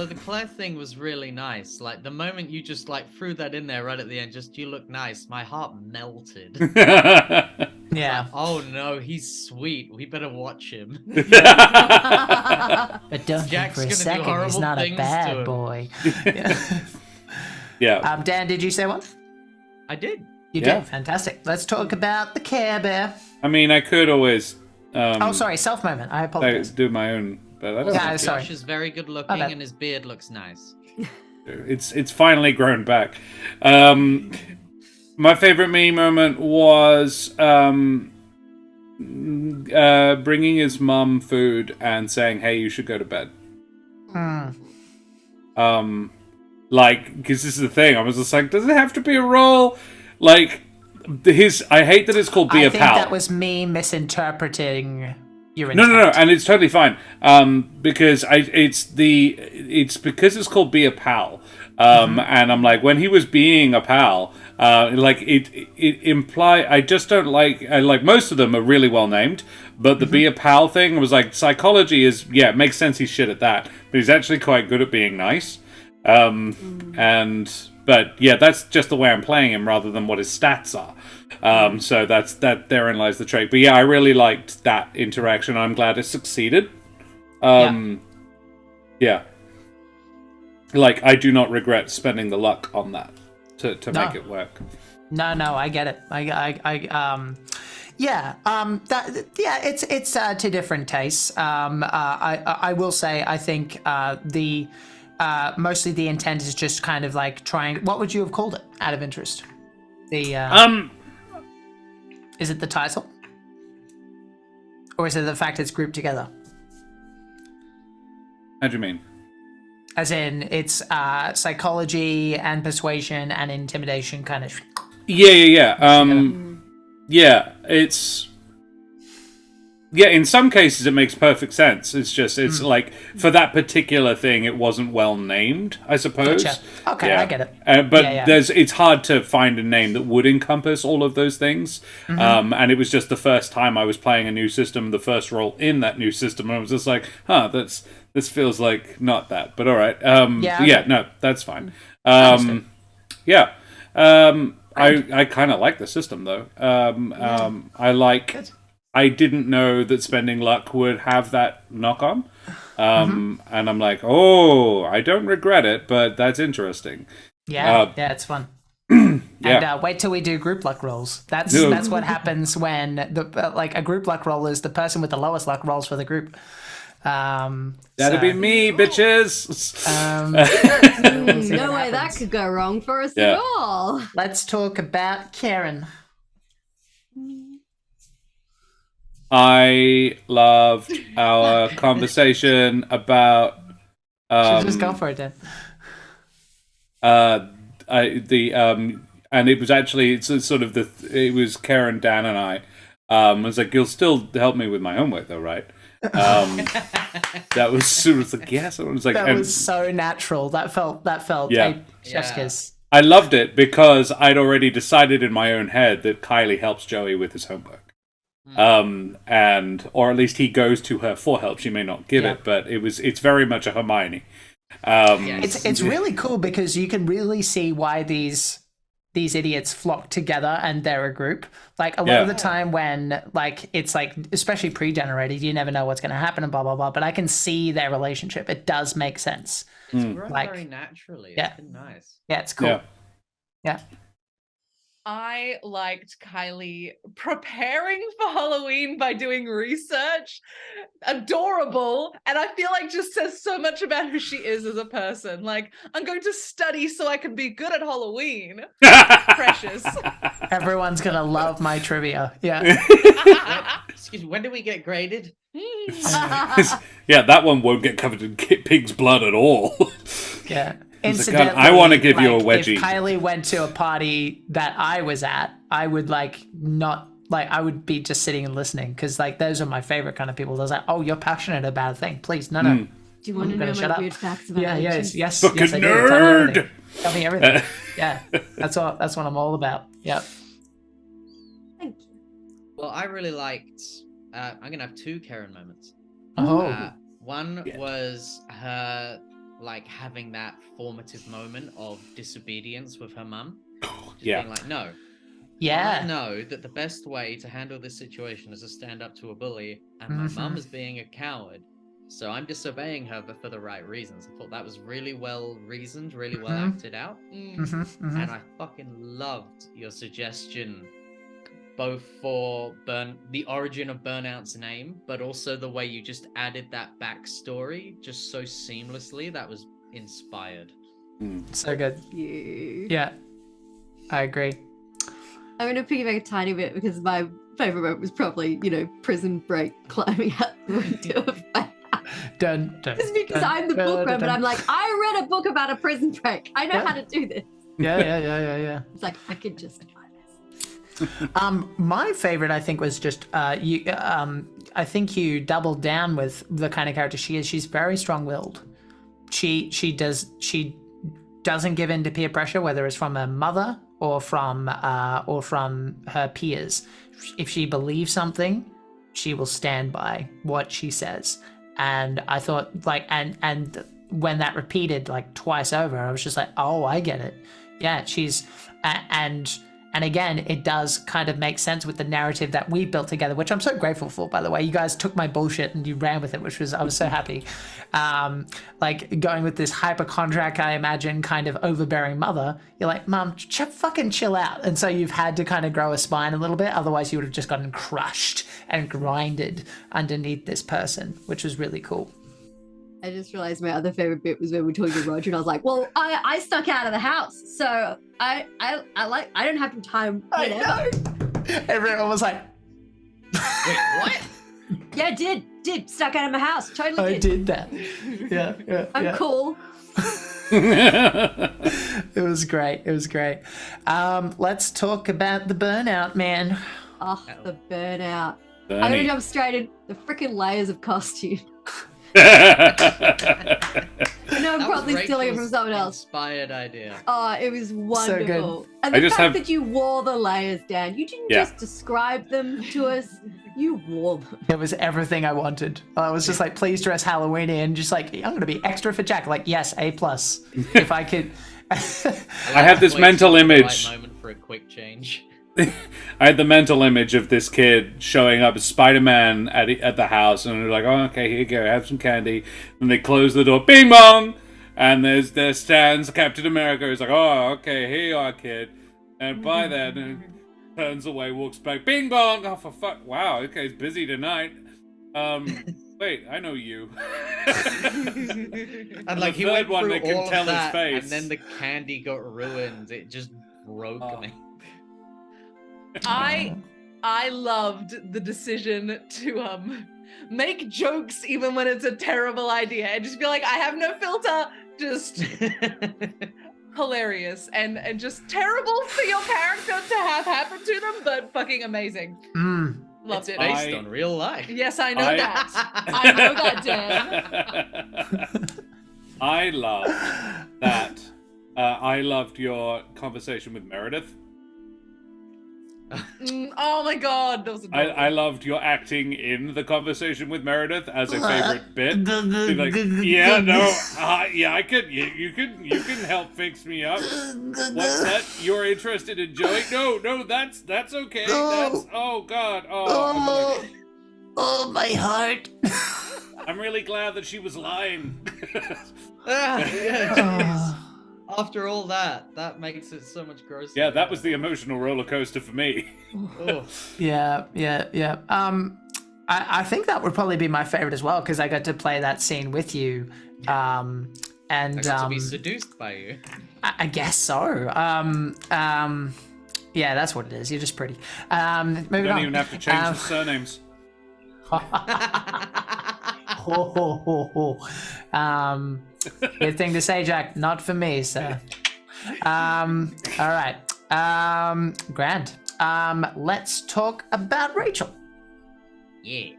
Speaker 4: the Claire thing was really nice. Like, the moment you just, like, threw that in there right at the end, just, you look nice, my heart melted.
Speaker 3: Yeah.
Speaker 4: Oh no, he's sweet. We better watch him.
Speaker 3: But don't
Speaker 4: Jack's
Speaker 3: think for a
Speaker 4: gonna do
Speaker 3: second he's
Speaker 4: horrible
Speaker 3: not a
Speaker 4: things to
Speaker 3: bad
Speaker 4: him.
Speaker 3: boy.
Speaker 1: Yeah.
Speaker 3: Dan, did you say one?
Speaker 4: I did.
Speaker 3: You
Speaker 1: Yeah.
Speaker 3: did. Fantastic. Let's talk about the Care Bear.
Speaker 1: I mean, I could always
Speaker 3: Oh, sorry, self moment. I apologize.
Speaker 1: do my own, but I don't
Speaker 3: Yeah,
Speaker 1: know.
Speaker 3: sorry.
Speaker 4: Josh is very good looking
Speaker 3: bad.
Speaker 4: and his beard looks nice.
Speaker 1: It's finally grown back. My favorite me moment was bringing his mum food and saying, "Hey, you should go to bed." Like, because this is the thing. I was just like, does it have to be a role? Like, I hate that it's called Be
Speaker 3: I
Speaker 1: a
Speaker 3: think
Speaker 1: Pal.
Speaker 3: that was me misinterpreting your
Speaker 1: No,
Speaker 3: intent.
Speaker 1: and it's totally fine. Because it's because it's called Be a Pal. And I'm like, when he was being a pal, like it imply. I just don't like most of them are really well named, but the Be a Pal thing was like, psychology is, it makes sense he's shit at that, but he's actually quite good at being nice. But yeah, that's just the way I'm playing him rather than what his stats are. So therein lies the trait. But yeah, I really liked that interaction. I'm glad it succeeded. Yeah. Like, I do not regret spending the luck on that to make it work.
Speaker 3: No, I get it. It's two different tastes. I will say, I think mostly the intent is just kind of like trying. What would you have called it, out of interest? Is it the title, or is it the fact it's grouped together?
Speaker 1: How do you mean?
Speaker 3: As in, it's psychology and persuasion and intimidation kind of.
Speaker 1: Yeah. Yeah, it's. Yeah, in some cases it makes perfect sense. It's just, like, for that particular thing, it wasn't well named, I suppose.
Speaker 3: Gotcha. Okay,
Speaker 1: Yeah.
Speaker 3: I get it.
Speaker 1: But
Speaker 3: Yeah.
Speaker 1: it's hard to find a name that would encompass all of those things. And it was just the first time I was playing a new system, the first role in that new system, and I was just like, this feels like not that. But all right. No, that's fine. I kind of like the system, though. I didn't know that spending luck would have that knock-on. And I'm like, I don't regret it, but that's interesting.
Speaker 3: Yeah, it's fun. And wait till we do group luck rolls. That's what happens when a group luck roll is the person with the lowest luck rolls for the group.
Speaker 1: That'd be me, bitches.
Speaker 2: No way that could go wrong for us
Speaker 1: Yeah.
Speaker 2: at all.
Speaker 3: Let's talk about Keren.
Speaker 1: I loved our conversation about
Speaker 3: Just go for it, then.
Speaker 1: and it was actually it was Karen, Dan, and I. I was like, you'll still help me with my homework, though, right? That was sort of like, yes. I was like,
Speaker 3: That was so natural. That felt
Speaker 1: Yeah.
Speaker 3: a chef's kiss.
Speaker 1: I loved it because I'd already decided in my own head that Kylie helps Joey with his homework. Or at least he goes to her for help. She may not give it, but it's very much a Hermione.
Speaker 3: It's really cool because you can really see why these idiots flock together and they're a group. Like a lot of the time when like it's like especially pre-generated, you never know what's going to happen and blah blah blah. But I can see their relationship. It does make sense.
Speaker 4: It's grown very naturally.
Speaker 3: Yeah.
Speaker 4: It's been nice.
Speaker 3: Yeah, it's cool. Yeah.
Speaker 5: I liked Kylie preparing for Halloween by doing research. Adorable. And I feel like just says so much about who she is as a person. Like, I'm going to study so I can be good at Halloween. Precious.
Speaker 3: Everyone's going to love my trivia. Yeah.
Speaker 4: Excuse me, when do we get graded?
Speaker 1: Yeah, that one won't get covered in pig's blood at all.
Speaker 3: Yeah.
Speaker 1: Incidentally, I want to give you a wedgie.
Speaker 3: If Kylie went to a party that I was at, I would I would be just sitting and listening because like those are my favorite kind of people. They're like, oh, you're passionate about a thing. Please, no.
Speaker 2: Do you want to know
Speaker 3: shut
Speaker 2: my
Speaker 3: up.
Speaker 2: weird facts about
Speaker 3: Yes,
Speaker 1: Fucking
Speaker 3: yes, I do.
Speaker 1: nerd!
Speaker 3: Tell me everything. Yeah, that's what I'm all about. Yep.
Speaker 2: Thank you.
Speaker 4: Well, I really liked. I'm gonna have two Karen moments.
Speaker 3: Oh.
Speaker 4: One was her like having that formative moment of disobedience with her mum. Being like, no.
Speaker 3: Yeah.
Speaker 4: I know that the best way to handle this situation is to stand up to a bully, and my mum is being a coward. So I'm disobeying her, but for the right reasons. I thought that was really well reasoned, really well acted out. And I fucking loved your suggestion, both for the origin of Burnout's name, but also the way you just added that backstory just so seamlessly. That was inspired.
Speaker 3: So good.
Speaker 2: You.
Speaker 3: Yeah, I agree.
Speaker 2: I'm going to piggyback a tiny bit because my favorite moment was probably, Prison Break climbing out the window of my house. It's because I'm the bookworm, but I'm like, I read a book about a prison break. I know how to do this.
Speaker 3: Yeah.
Speaker 2: It's like, I could justify this.
Speaker 3: My favorite, I think, was just you. I think you doubled down with the kind of character she is. She's very strong-willed. She doesn't give in to peer pressure, whether it's from her mother or from her peers. If she believes something, she will stand by what she says. And I thought, and when that repeated like twice over, I was just like, oh, I get it. Yeah, she's and again, it does kind of make sense with the narrative that we built together, which I'm so grateful for, by the way. You guys took my bullshit and you ran with it, I was so happy. Like going with this hypochondriac, I imagine, kind of overbearing mother, you're like, Mom, fucking chill out. And so you've had to kind of grow a spine a little bit. Otherwise you would have just gotten crushed and grinded underneath this person, which was really cool.
Speaker 2: I just realized my other favorite bit was when we were talking to Roger, and I was like, "Well, I stuck out of the house, so I don't have time."
Speaker 3: I know. Everyone was like,
Speaker 4: Wait, what?
Speaker 2: Yeah, did stuck out of my house. Totally
Speaker 3: I did that. Yeah.
Speaker 2: I'm cool.
Speaker 3: It was great. Let's talk about the burnout, man.
Speaker 2: Oh, the burnout.
Speaker 1: Bernie.
Speaker 2: I'm gonna jump straight in. The freaking layers of costume. I know I'm probably stealing it from someone else.
Speaker 4: Inspired idea.
Speaker 2: Oh, it was wonderful.
Speaker 3: good.
Speaker 2: And the fact that you wore the layers, Dan, you didn't just describe them to us, you wore them.
Speaker 3: It was everything I wanted. I was just like, please dress Halloween in. Just like, I'm going to be extra for Jack. Like, yes, A+. If I could.
Speaker 1: I have this mental image.
Speaker 4: Right moment for a quick change.
Speaker 1: I had the mental image of this kid showing up as Spider-Man at the house, and they're like, "Oh, okay, here you go, have some candy." And they close the door, bing bong, and there stands Captain America. He's like, "Oh, okay, here you are, kid." And by then, and turns away, walks back, bing bong. Oh, for fuck! Wow, okay, he's busy tonight. Wait, I know you.
Speaker 4: And like
Speaker 1: the
Speaker 4: he
Speaker 1: third
Speaker 4: went
Speaker 1: one
Speaker 4: through
Speaker 1: that can
Speaker 4: all
Speaker 1: tell
Speaker 4: of
Speaker 1: his
Speaker 4: that,
Speaker 1: face.
Speaker 4: and then the candy got ruined. It just broke me.
Speaker 5: I loved the decision to make jokes even when it's a terrible idea and just be like, I have no filter. Just hilarious and just terrible for your character to have happen to them, but fucking amazing. Loved it.
Speaker 4: Based on real life.
Speaker 5: Yes, I know that. I know that, Dan.
Speaker 1: I loved that. I loved your conversation with Meredith.
Speaker 5: Oh my god, that was adorable.
Speaker 1: I loved your acting in the conversation with Meredith as a favorite bit. She's like, yeah, no, yeah, I could. You can help fix me up. What's that? You're interested in Joey? No, that's okay. That's God.
Speaker 3: Oh, my heart.
Speaker 1: I'm really glad that she was lying.
Speaker 4: After all that makes it so much grosser.
Speaker 1: Yeah, that was the emotional roller coaster for me.
Speaker 3: Yeah. I think that would probably be my favorite as well because I got to play that scene with you, and
Speaker 4: I got to be seduced by you.
Speaker 3: I guess so. Yeah, that's what it is. You're just pretty. Moving
Speaker 1: You don't
Speaker 3: on.
Speaker 1: even have to change the surnames.
Speaker 3: Good thing to say, Jack. Not for me, sir. All right. Grand. Let's talk about Rachel.
Speaker 4: Yes.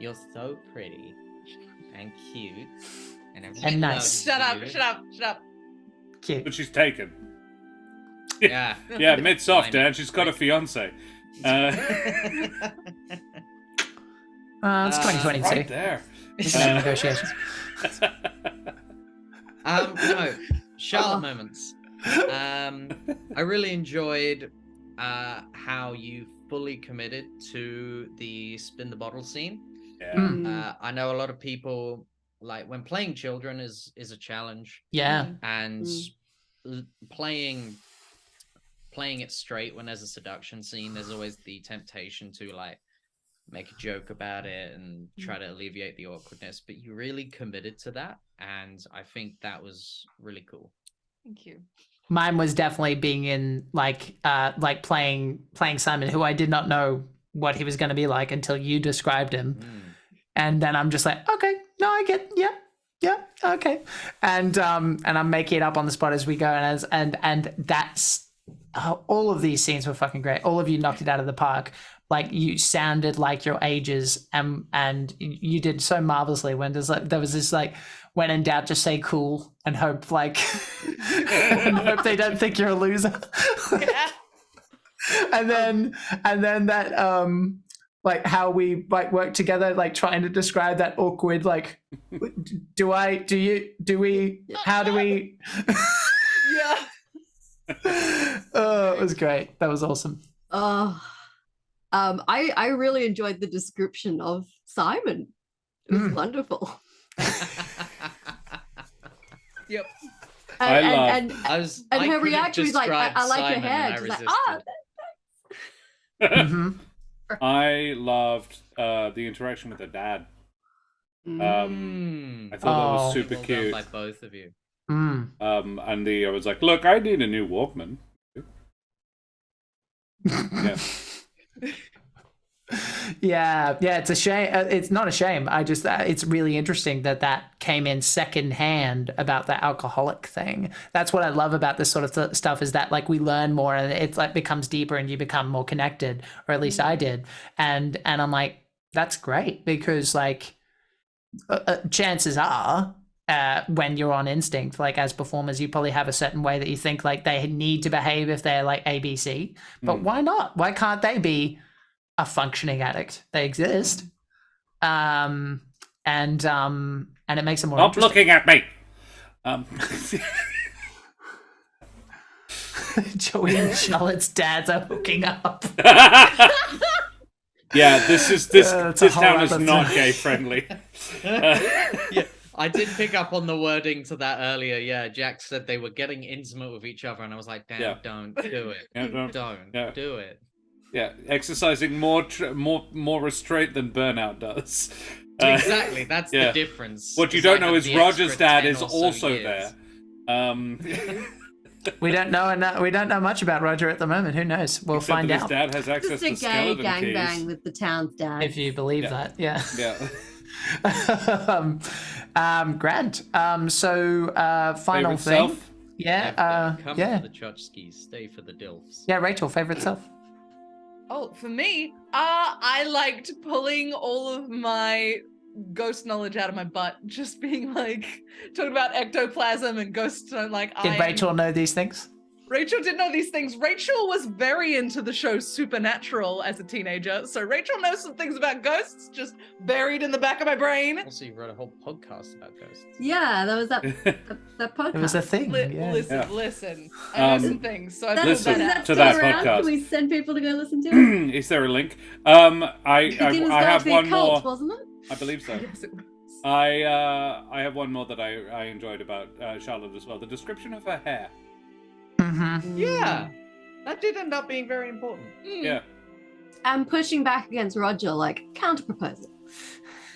Speaker 4: You're so pretty and cute and everything.
Speaker 3: And nice.
Speaker 5: Shut up.
Speaker 3: Cute.
Speaker 1: But she's taken.
Speaker 4: Yeah.
Speaker 1: Yeah, mid-soft,
Speaker 4: Fine.
Speaker 1: Dan. She's got a fiance.
Speaker 3: It's 2022.
Speaker 1: Right there.
Speaker 3: Negotiations.
Speaker 4: No, Charlotte moments. I really enjoyed how you fully committed to the spin the bottle scene.
Speaker 1: Yeah.
Speaker 4: I know a lot of people like when playing children is a challenge.
Speaker 3: Yeah.
Speaker 4: And playing it straight when there's a seduction scene, there's always the temptation to like make a joke about it and try to alleviate the awkwardness, but you really committed to that, and I think that was really cool.
Speaker 5: Thank you.
Speaker 3: Mine was definitely being in like playing Simon, who I did not know what he was going to be like until you described him, and then I'm just like, okay, no, I get, yeah, okay, and I'm making it up on the spot as we go, and that's all of these scenes were fucking great. All of you knocked it out of the park. Like you sounded like your ages, and you did so marvelously. When there was this like, when in doubt, just say cool and hope and hope they don't think you're a loser.
Speaker 5: Yeah.
Speaker 3: and then that like how we like work together, like trying to describe that awkward like, how do we?
Speaker 5: Yeah.
Speaker 3: Oh, it was great. That was awesome.
Speaker 2: I really enjoyed the description of Simon. It was wonderful.
Speaker 5: Yep.
Speaker 2: And
Speaker 4: I
Speaker 2: her
Speaker 4: could
Speaker 2: reaction was like, I like your
Speaker 4: Simon
Speaker 2: hair.
Speaker 4: and I
Speaker 2: She's like,
Speaker 4: resisted.
Speaker 1: I loved the interaction with her dad. I thought that was super
Speaker 4: Well done
Speaker 1: cute.
Speaker 4: by both of you.
Speaker 1: And I was like, look, I need a new Walkman. Yeah.
Speaker 3: Yeah, it's a shame. It's not a shame. It's really interesting that came in second hand about the alcoholic thing. That's what I love about this sort of stuff, is that like we learn more and it's like becomes deeper and you become more connected, or at least I did. And I'm like, that's great, because like chances are when you're on instinct, like as performers, you probably have a certain way that you think like they need to behave if they're like ABC, but why not? Why can't they be a functioning addict? They exist. And it makes them more
Speaker 1: Stop
Speaker 3: interesting.
Speaker 1: looking at me.
Speaker 3: Joey and Charlotte's dads are hooking up.
Speaker 1: Yeah, this
Speaker 3: That's a whole
Speaker 1: town is
Speaker 3: other
Speaker 1: not
Speaker 3: thing.
Speaker 1: gay friendly.
Speaker 4: Yeah, I did pick up on the wording to that earlier. Yeah, Jack said they were getting intimate with each other, and I was like, damn,
Speaker 1: Yeah.
Speaker 4: don't do it.
Speaker 1: Yeah,
Speaker 4: Don't do it.
Speaker 1: Yeah, exercising more restraint than burnout does.
Speaker 4: Exactly, that's
Speaker 1: yeah.
Speaker 4: the difference.
Speaker 1: What you
Speaker 4: is
Speaker 1: don't
Speaker 4: I
Speaker 1: know
Speaker 4: have
Speaker 1: is
Speaker 4: the
Speaker 1: Roger's
Speaker 4: extra
Speaker 1: dad
Speaker 4: 10
Speaker 1: is
Speaker 4: or so
Speaker 1: also
Speaker 4: years.
Speaker 1: there.
Speaker 3: We don't know much about Roger at the moment. Who knows? We'll
Speaker 1: Except
Speaker 3: find
Speaker 1: that his
Speaker 3: out
Speaker 1: dad has access
Speaker 2: Just a
Speaker 1: to
Speaker 2: gay
Speaker 1: skeleton keys.
Speaker 2: gangbang with the town's dad.
Speaker 3: if you believe
Speaker 1: Yeah.
Speaker 3: that. Yeah.
Speaker 1: Yeah.
Speaker 3: Grant. So final
Speaker 1: Favorite
Speaker 3: thing.
Speaker 1: self?
Speaker 3: Yeah.
Speaker 4: Come
Speaker 3: Yeah.
Speaker 4: for the tchotchkes, stay for the dilfs.
Speaker 3: Yeah. Rachel, favorite self.
Speaker 5: Oh, for me, I liked pulling all of my ghost knowledge out of my butt, just being like talking about ectoplasm and ghosts. And like,
Speaker 3: Did Rachel know these things?
Speaker 5: Rachel did know these things. Rachel was very into the show Supernatural as a teenager, so Rachel knows some things about ghosts, just buried in the back of my brain.
Speaker 4: Also, you wrote a whole podcast about ghosts.
Speaker 2: Yeah, that was that podcast.
Speaker 3: It was a thing. Yeah.
Speaker 5: Listen. I know some things, so I pulled
Speaker 1: Listen
Speaker 5: that
Speaker 2: Is
Speaker 5: out.
Speaker 2: that
Speaker 1: to
Speaker 2: still
Speaker 1: that
Speaker 2: around?
Speaker 1: podcast.
Speaker 2: Can we send people to go listen to it?
Speaker 1: Is there a link? I
Speaker 2: Beginners
Speaker 1: have
Speaker 2: Guide to the
Speaker 1: one
Speaker 2: Occult,
Speaker 1: more.
Speaker 2: wasn't it?
Speaker 1: I believe so.
Speaker 5: Yes, it was.
Speaker 1: I have one more that I enjoyed about Charlotte as well. The description of her hair.
Speaker 3: Mm-hmm.
Speaker 4: Yeah, that did end up being very important.
Speaker 1: Yeah.
Speaker 2: And pushing back against Roger, like counter proposal.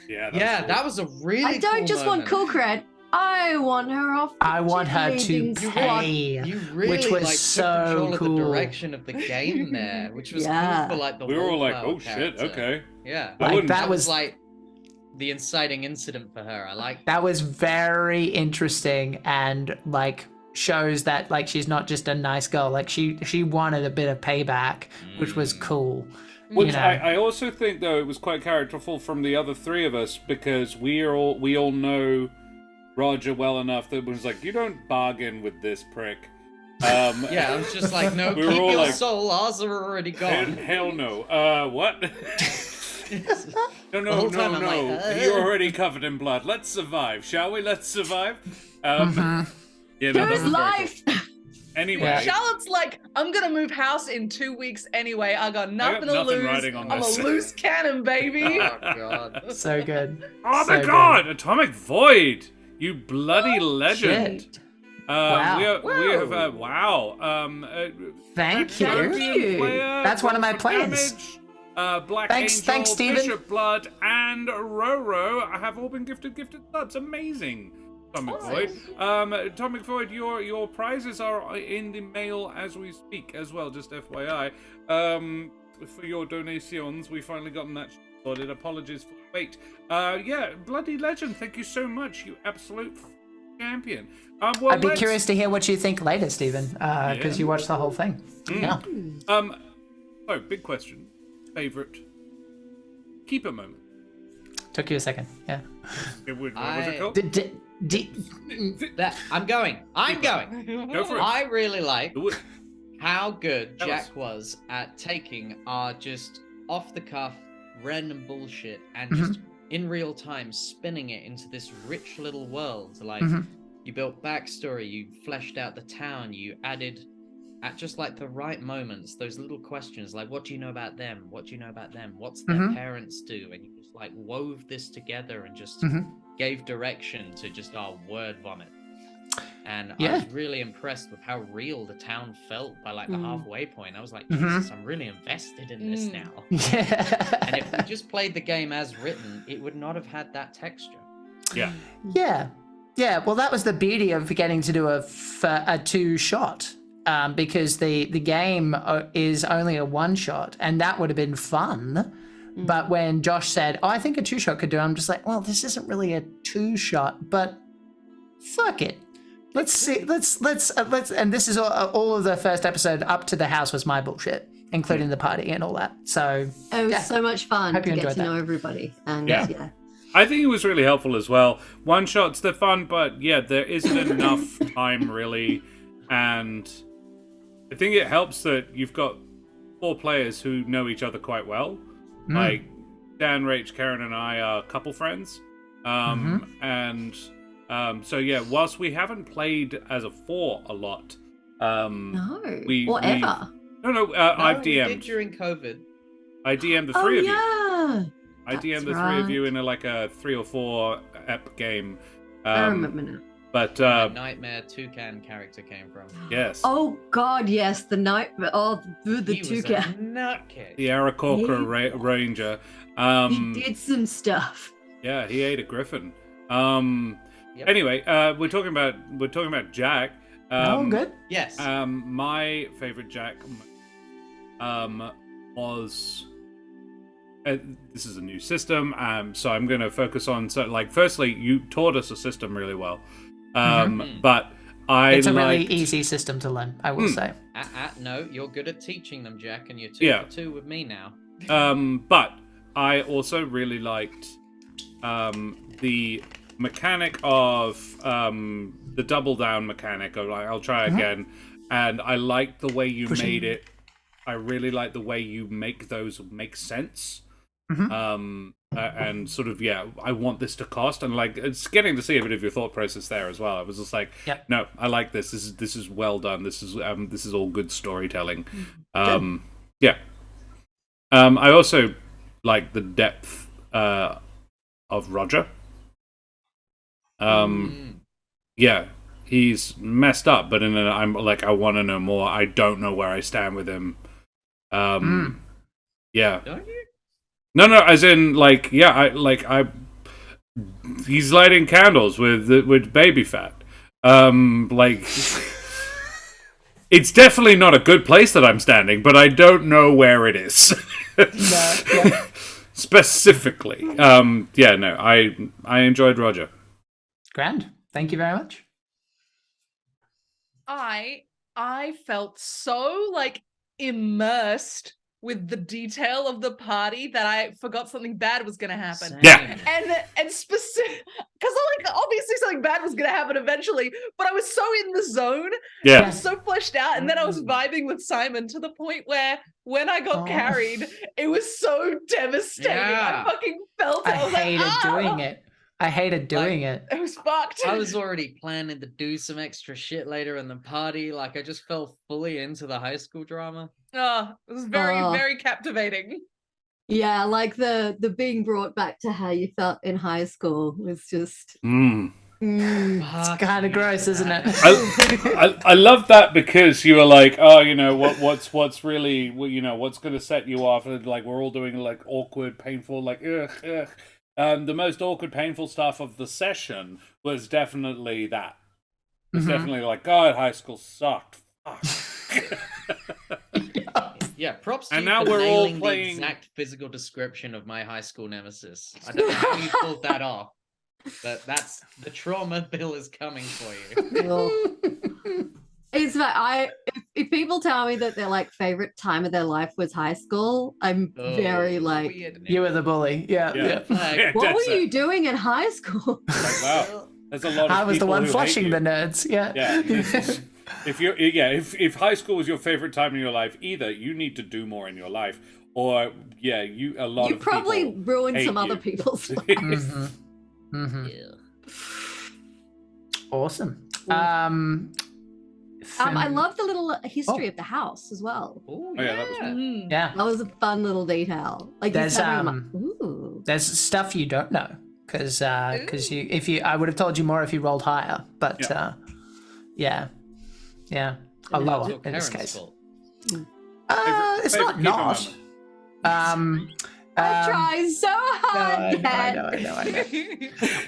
Speaker 1: Yeah.
Speaker 4: Yeah,
Speaker 1: cool.
Speaker 4: that was a really
Speaker 2: I don't
Speaker 4: cool
Speaker 2: just
Speaker 4: moment.
Speaker 2: want cool cred. I want her off. The
Speaker 3: I want her to
Speaker 2: cheerleading squad.
Speaker 3: pay.
Speaker 4: You really
Speaker 3: Which was
Speaker 4: like
Speaker 3: so
Speaker 4: took control of
Speaker 3: cool.
Speaker 4: the direction of the game there, which was
Speaker 2: Yeah.
Speaker 4: cool for like the
Speaker 1: We were all like,
Speaker 4: Wallflower
Speaker 1: oh shit,
Speaker 4: character.
Speaker 1: okay.
Speaker 4: Yeah,
Speaker 1: I wouldn't-
Speaker 3: that was
Speaker 4: like the inciting incident for her. I like
Speaker 3: that was very interesting and like shows that like she's not just a nice girl. Like she wanted a bit of payback, which was cool.
Speaker 1: Which
Speaker 3: You know.
Speaker 1: I also think though it was quite characterful from the other three of us because we all know Roger well enough that it was like, you don't bargain with this prick.
Speaker 4: Yeah, I was just like, no,
Speaker 1: We were
Speaker 4: keep
Speaker 1: all
Speaker 4: your
Speaker 1: like,
Speaker 4: soul. Ours are already gone.
Speaker 1: hell no. What?
Speaker 4: The
Speaker 1: No,
Speaker 4: whole time I'm like,
Speaker 1: You're already covered in blood. Let's survive, shall we? Let's survive.
Speaker 3: Mhm.
Speaker 1: Yeah, no, that
Speaker 2: Here's
Speaker 1: was very
Speaker 2: life.
Speaker 1: cool. Anyway,
Speaker 3: Yeah.
Speaker 5: Charlotte's like, I'm gonna move house in 2 weeks anyway. I got nothing to
Speaker 1: nothing
Speaker 5: lose.
Speaker 1: riding on
Speaker 5: I'm
Speaker 1: this.
Speaker 5: a loose cannon, baby.
Speaker 4: Oh god.
Speaker 3: So good.
Speaker 1: oh
Speaker 3: So
Speaker 1: my
Speaker 3: good.
Speaker 1: god, Atomic Void, you bloody legend.
Speaker 3: Shit.
Speaker 1: We have
Speaker 4: Whoa.
Speaker 1: wow.
Speaker 3: Thank you.
Speaker 2: you.
Speaker 1: Player,
Speaker 3: That's one of my
Speaker 1: for
Speaker 3: plans.
Speaker 1: Damage, Black
Speaker 3: Thanks,
Speaker 1: Angel,
Speaker 3: Steven.
Speaker 1: Bishop Blood, and Roro have all been gifted subs. Amazing. Atomic Void. Atomic Void, your prizes are in the mail as we speak as well, just FYI. For your donations, we finally gotten that sorted. Apologies for the wait. Yeah, bloody legend, thank you so much, you absolute champion. Well,
Speaker 3: I'd be curious to hear what you think later, Stephen, because you watched the whole thing. Yeah.
Speaker 1: Oh, big question. Favorite keeper moment?
Speaker 3: Took you a second. Yeah.
Speaker 1: What was it called?
Speaker 4: I'm going.
Speaker 1: Go for it.
Speaker 4: I really like
Speaker 1: Do it.
Speaker 4: how good
Speaker 1: Tell us.
Speaker 4: Jack was at taking our just off the cuff random bullshit and
Speaker 3: Mm-hmm.
Speaker 4: just in real time spinning it into this rich little world. Like
Speaker 3: Mm-hmm.
Speaker 4: you built backstory, you fleshed out the town, you added at just like the right moments those little questions like, what do you know about them? What do you know about them? What's their
Speaker 3: Mhm.
Speaker 4: parents do? And you just like wove this together and just
Speaker 3: Mhm.
Speaker 4: gave direction to just our word vomit. And I
Speaker 3: Yeah.
Speaker 4: was really impressed with how real the town felt by like the halfway point. I was like,
Speaker 3: Mhm.
Speaker 4: Jesus, I'm really invested in this now.
Speaker 3: Yeah.
Speaker 4: And if we just played the game as written, it would not have had that texture.
Speaker 1: Yeah.
Speaker 3: Yeah. Yeah. Well, that was the beauty of getting to do a two-shot, because the game is only a one-shot, and that would have been fun. But when Josh said, "Oh, I think a two-shot could do," I'm just like, "Well, this isn't really a two-shot, but fuck it. Let's see. Let's. And this is all of the first episode up to the house was my bullshit, including the party and all that. So
Speaker 2: It was
Speaker 3: yeah.
Speaker 2: so much fun
Speaker 3: Hope
Speaker 2: to
Speaker 3: you
Speaker 2: get to
Speaker 3: enjoyed that.
Speaker 2: know everybody. And
Speaker 1: Yeah.
Speaker 2: yeah.
Speaker 1: I think it was really helpful as well. One shots, they're fun, but yeah, there isn't enough time really. And I think it helps that you've got 4 players who know each other quite well. Like Dan, Rach, Keren, and I are couple friends. And so yeah, whilst we haven't played as a 4 a lot,
Speaker 2: No.
Speaker 1: we-
Speaker 2: or
Speaker 1: we-
Speaker 2: ever.
Speaker 1: no,
Speaker 4: No,
Speaker 1: I've
Speaker 4: we did
Speaker 1: DM'd.
Speaker 4: during COVID.
Speaker 1: I DM'd the
Speaker 2: Oh,
Speaker 1: 3 of you.
Speaker 2: yeah.
Speaker 1: I DM'd the
Speaker 2: That's
Speaker 1: 3 of
Speaker 2: right.
Speaker 1: you in a 3 or 4 ep game.
Speaker 2: I remember now.
Speaker 1: But
Speaker 4: Where Nightmare Toucan character came from.
Speaker 1: yes,
Speaker 2: Oh God, yes, the night. Oh, the
Speaker 4: He was
Speaker 2: toucan.
Speaker 4: a nutcase.
Speaker 1: the Aarakocra Ranger.
Speaker 2: He did some stuff.
Speaker 1: Yeah, he ate a griffin.
Speaker 4: Yep.
Speaker 1: Anyway, we're talking about Jack.
Speaker 3: Good.
Speaker 4: Yes.
Speaker 1: My favorite Jack was. This is a new system, so I'm going to focus on. So, like, firstly, you taught us a system really well, but
Speaker 3: It's a really easy system to learn, I will say.
Speaker 4: No, you're good at teaching them, Jack, and you're 2
Speaker 1: Yeah.
Speaker 4: for 2 with me now.
Speaker 1: But I also really liked the mechanic of the double down mechanic. Of like, I'll try again, and I liked the way you made it. I really like the way you make those make sense. And sort of, I want this to cost, and like it's getting to see a bit of your thought process there as well. I was just like, no, I like this. This is well done. This is all good storytelling. I also like the depth of Roger. Yeah, he's messed up, but I'm like, I want to know more. I don't know where I stand with him. Yeah.
Speaker 4: Don't you?
Speaker 1: No, as in, like, he's lighting candles with baby fat. Like, it's definitely not a good place that I'm standing, but I don't know where it is. Specifically. I enjoyed Roger.
Speaker 3: Grand. Thank you very much.
Speaker 5: I felt so like immersed with the detail of the party that I forgot something bad was gonna happen.
Speaker 4: Same.
Speaker 1: Yeah.
Speaker 5: And specific, because like obviously something bad was gonna happen eventually, but I was so in the zone, I
Speaker 1: Yeah.
Speaker 5: was so fleshed out, and then I was vibing with Simon to the point where when I got carried, it was so devastating.
Speaker 4: Yeah.
Speaker 5: I fucking felt it.
Speaker 3: I
Speaker 5: I was like,
Speaker 3: hated doing it. I hated doing it.
Speaker 5: It was fucked.
Speaker 4: I was already planning to do some extra shit later in the party. Like, I just fell fully into the high school drama.
Speaker 5: Oh, it was very, very captivating.
Speaker 2: Yeah, like the being brought back to how you felt in high school was just.
Speaker 3: It's kind of gross, isn't it?
Speaker 1: I love that, because you were like, oh, you know, what's really, you know, what's going to set you off, and like we're all doing like awkward, painful, like ugh. The most awkward, painful stuff of the session was definitely that. It was definitely like, God, high school sucked. Fuck.
Speaker 4: Yeah, props to
Speaker 1: And
Speaker 4: you
Speaker 1: now
Speaker 4: for
Speaker 1: we're all
Speaker 4: nailing
Speaker 1: playing-
Speaker 4: the exact physical description of my high school nemesis. I don't know how you pulled that off, but that's the trauma bill is coming for you.
Speaker 2: It's like if people tell me that their like favorite time of their life was high school, I'm very like,
Speaker 5: Weird.
Speaker 3: You were the bully. Yeah.
Speaker 4: Like,
Speaker 2: what were you doing in high school?
Speaker 1: Like, wow, there's a lot of
Speaker 3: I was the
Speaker 1: people
Speaker 3: one
Speaker 1: who hate
Speaker 3: flushing
Speaker 1: you.
Speaker 3: the nerds. Yeah.
Speaker 1: If high school was your favorite time in your life, either you need to do more in your life, or
Speaker 2: You
Speaker 1: of
Speaker 2: probably
Speaker 1: people
Speaker 2: ruined
Speaker 1: hate
Speaker 2: some other
Speaker 1: you.
Speaker 2: people's lives.
Speaker 3: Awesome.
Speaker 2: I love the little history of the house as well.
Speaker 4: Oh,
Speaker 1: yeah, that was
Speaker 3: Yeah.
Speaker 2: That was a fun little detail. Like you
Speaker 3: There's
Speaker 2: said, I'm like, ooh.
Speaker 3: there's stuff you don't know because I would have told you more if you rolled higher, but yeah, a lower
Speaker 4: It's
Speaker 3: in this
Speaker 4: Keren's
Speaker 3: case.
Speaker 4: fault.
Speaker 3: It's
Speaker 1: Favorite
Speaker 3: not.
Speaker 1: keeper moment.
Speaker 2: I tried so hard.
Speaker 3: I know.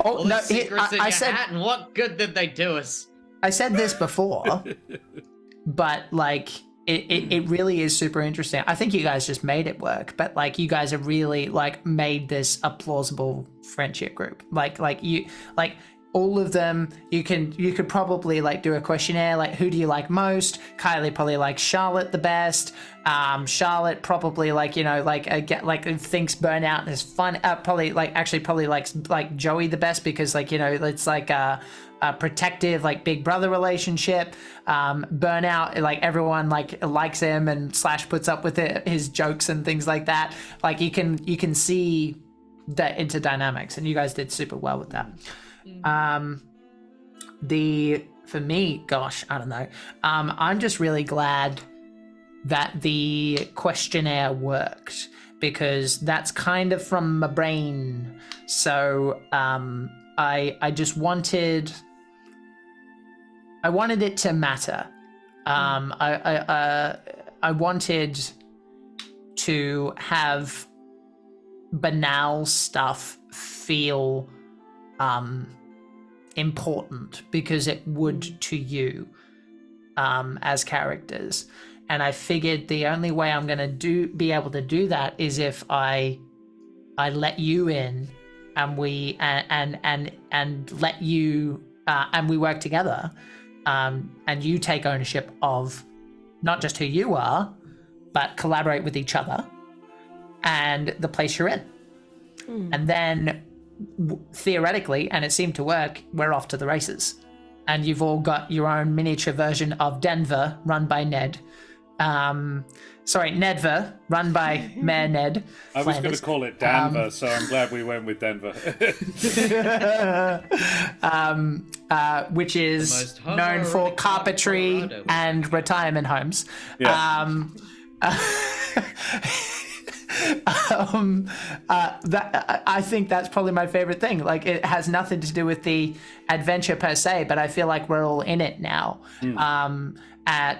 Speaker 3: Oh
Speaker 4: All the
Speaker 3: no!
Speaker 4: secrets in
Speaker 3: I
Speaker 4: your
Speaker 3: said
Speaker 4: hat, and what good did they do us?
Speaker 3: I said this before, but like it really is super interesting. I think you guys just made it work, but like you guys have really like made this a plausible friendship group. Like you like all of them. You could probably like do a questionnaire like who do you like most? Kylie probably likes Charlotte the best. Charlotte probably like thinks Burnout is fun. Probably likes like Joey the best because like it's like a protective like big brother relationship. Burnout, like everyone like likes him and / puts up with his jokes and things like that. Like you can see the interdynamics, and you guys did super well with that. For me, gosh, I don't know. I'm just really glad that the questionnaire worked because that's kind of from my brain. So I just wanted it to matter. I wanted to have banal stuff feel important because it would to you as characters. And I figured the only way I'm going to be able to do that is if I let you in, and we and let you and we work together, and you take ownership of not just who you are, but collaborate with each other and the place you're in. And then theoretically, and it seemed to work, we're off to the races. And you've all got your own miniature version of Denver, run by Ned. Nedver, run by Mayor Ned.
Speaker 1: I was going to call it Danver, so I'm glad we went with Denver.
Speaker 3: Which is known for carpentry and retirement homes.
Speaker 1: Yeah.
Speaker 3: I think that's probably my favorite thing. Like, it has nothing to do with the adventure per se, but I feel like we're all in it now.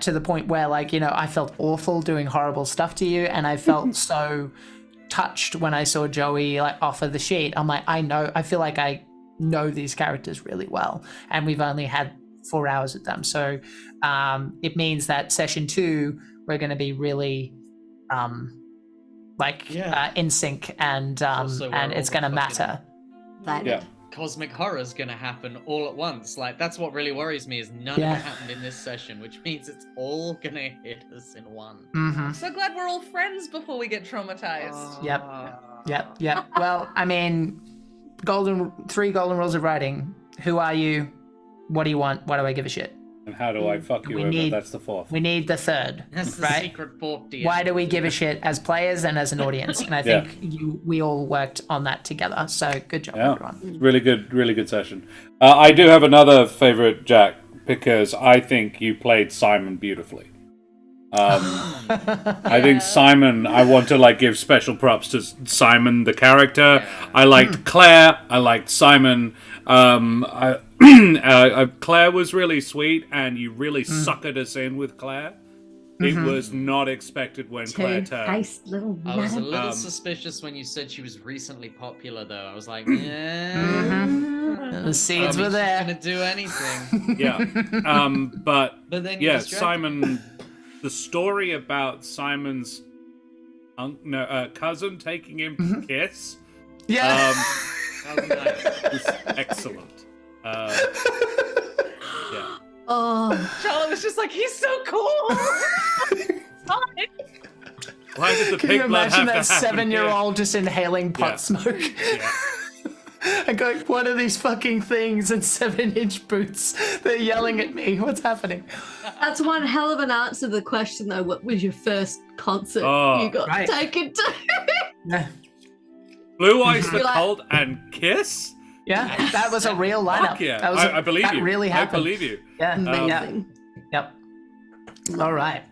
Speaker 3: To the point where, like, you know, I felt awful doing horrible stuff to you, and I felt so touched when I saw Joey like offer the sheet. I'm like, I feel like I know these characters really well, and we've only had 4 hours with them, so it means that session 2 we're going to be really in sync, and it's going to matter.
Speaker 1: Yeah.
Speaker 4: Cosmic horror's gonna happen all at once. Like, that's what really worries me, is none of it happened in this session, which means it's all gonna hit us in one.
Speaker 3: Mm-hmm.
Speaker 5: So glad we're all friends before we get traumatized.
Speaker 3: Yep. Well, I mean, 3 golden rules of writing. Who are you? What do you want? Why do I give a shit?
Speaker 1: And how do I fuck you over? That's the 4th.
Speaker 3: We need the 3rd.
Speaker 4: That's the
Speaker 3: right?
Speaker 4: secret 4th DM.
Speaker 3: Why do we give a shit as players and as an audience? And I think we all worked on that together. So good job, everyone.
Speaker 1: Really good session. I do have another favorite, Jack, because I think you played Simon beautifully. I think Simon, I want to give special props to Simon the character. I liked Claire. I liked Simon. Claire was really sweet, and you really suckered us in with Claire. It was not expected when Claire turned.
Speaker 2: Nice little
Speaker 4: I was a little suspicious when you said she was recently popular, though. I was like, the
Speaker 3: seeds were there.
Speaker 4: She's gonna do anything.
Speaker 1: Yeah. But
Speaker 4: then
Speaker 1: Simon. The story about Simon's cousin taking him to kiss.
Speaker 3: Yeah.
Speaker 1: Was excellent.
Speaker 5: Charlotte was just like, he's so cool.
Speaker 1: Why did the
Speaker 3: Can
Speaker 1: pig
Speaker 3: you
Speaker 1: blood
Speaker 3: imagine
Speaker 1: have
Speaker 3: that
Speaker 1: to happen
Speaker 3: 7-year-old just inhaling pot smoke?
Speaker 1: Yeah.
Speaker 3: I go, what are these fucking things in 7-inch boots? They're yelling at me. What's happening?
Speaker 2: That's one hell of an answer to the question, though. What was your first concert you got taken to?
Speaker 1: Blue Eyes the Cult and Kiss?
Speaker 3: Yeah, that was a real lineup.
Speaker 1: Fuck yeah.
Speaker 3: That was
Speaker 1: I believe
Speaker 3: that
Speaker 1: you.
Speaker 3: Really happened.
Speaker 1: I believe you.
Speaker 3: Yeah.
Speaker 2: Amazing.
Speaker 3: Yep. All right.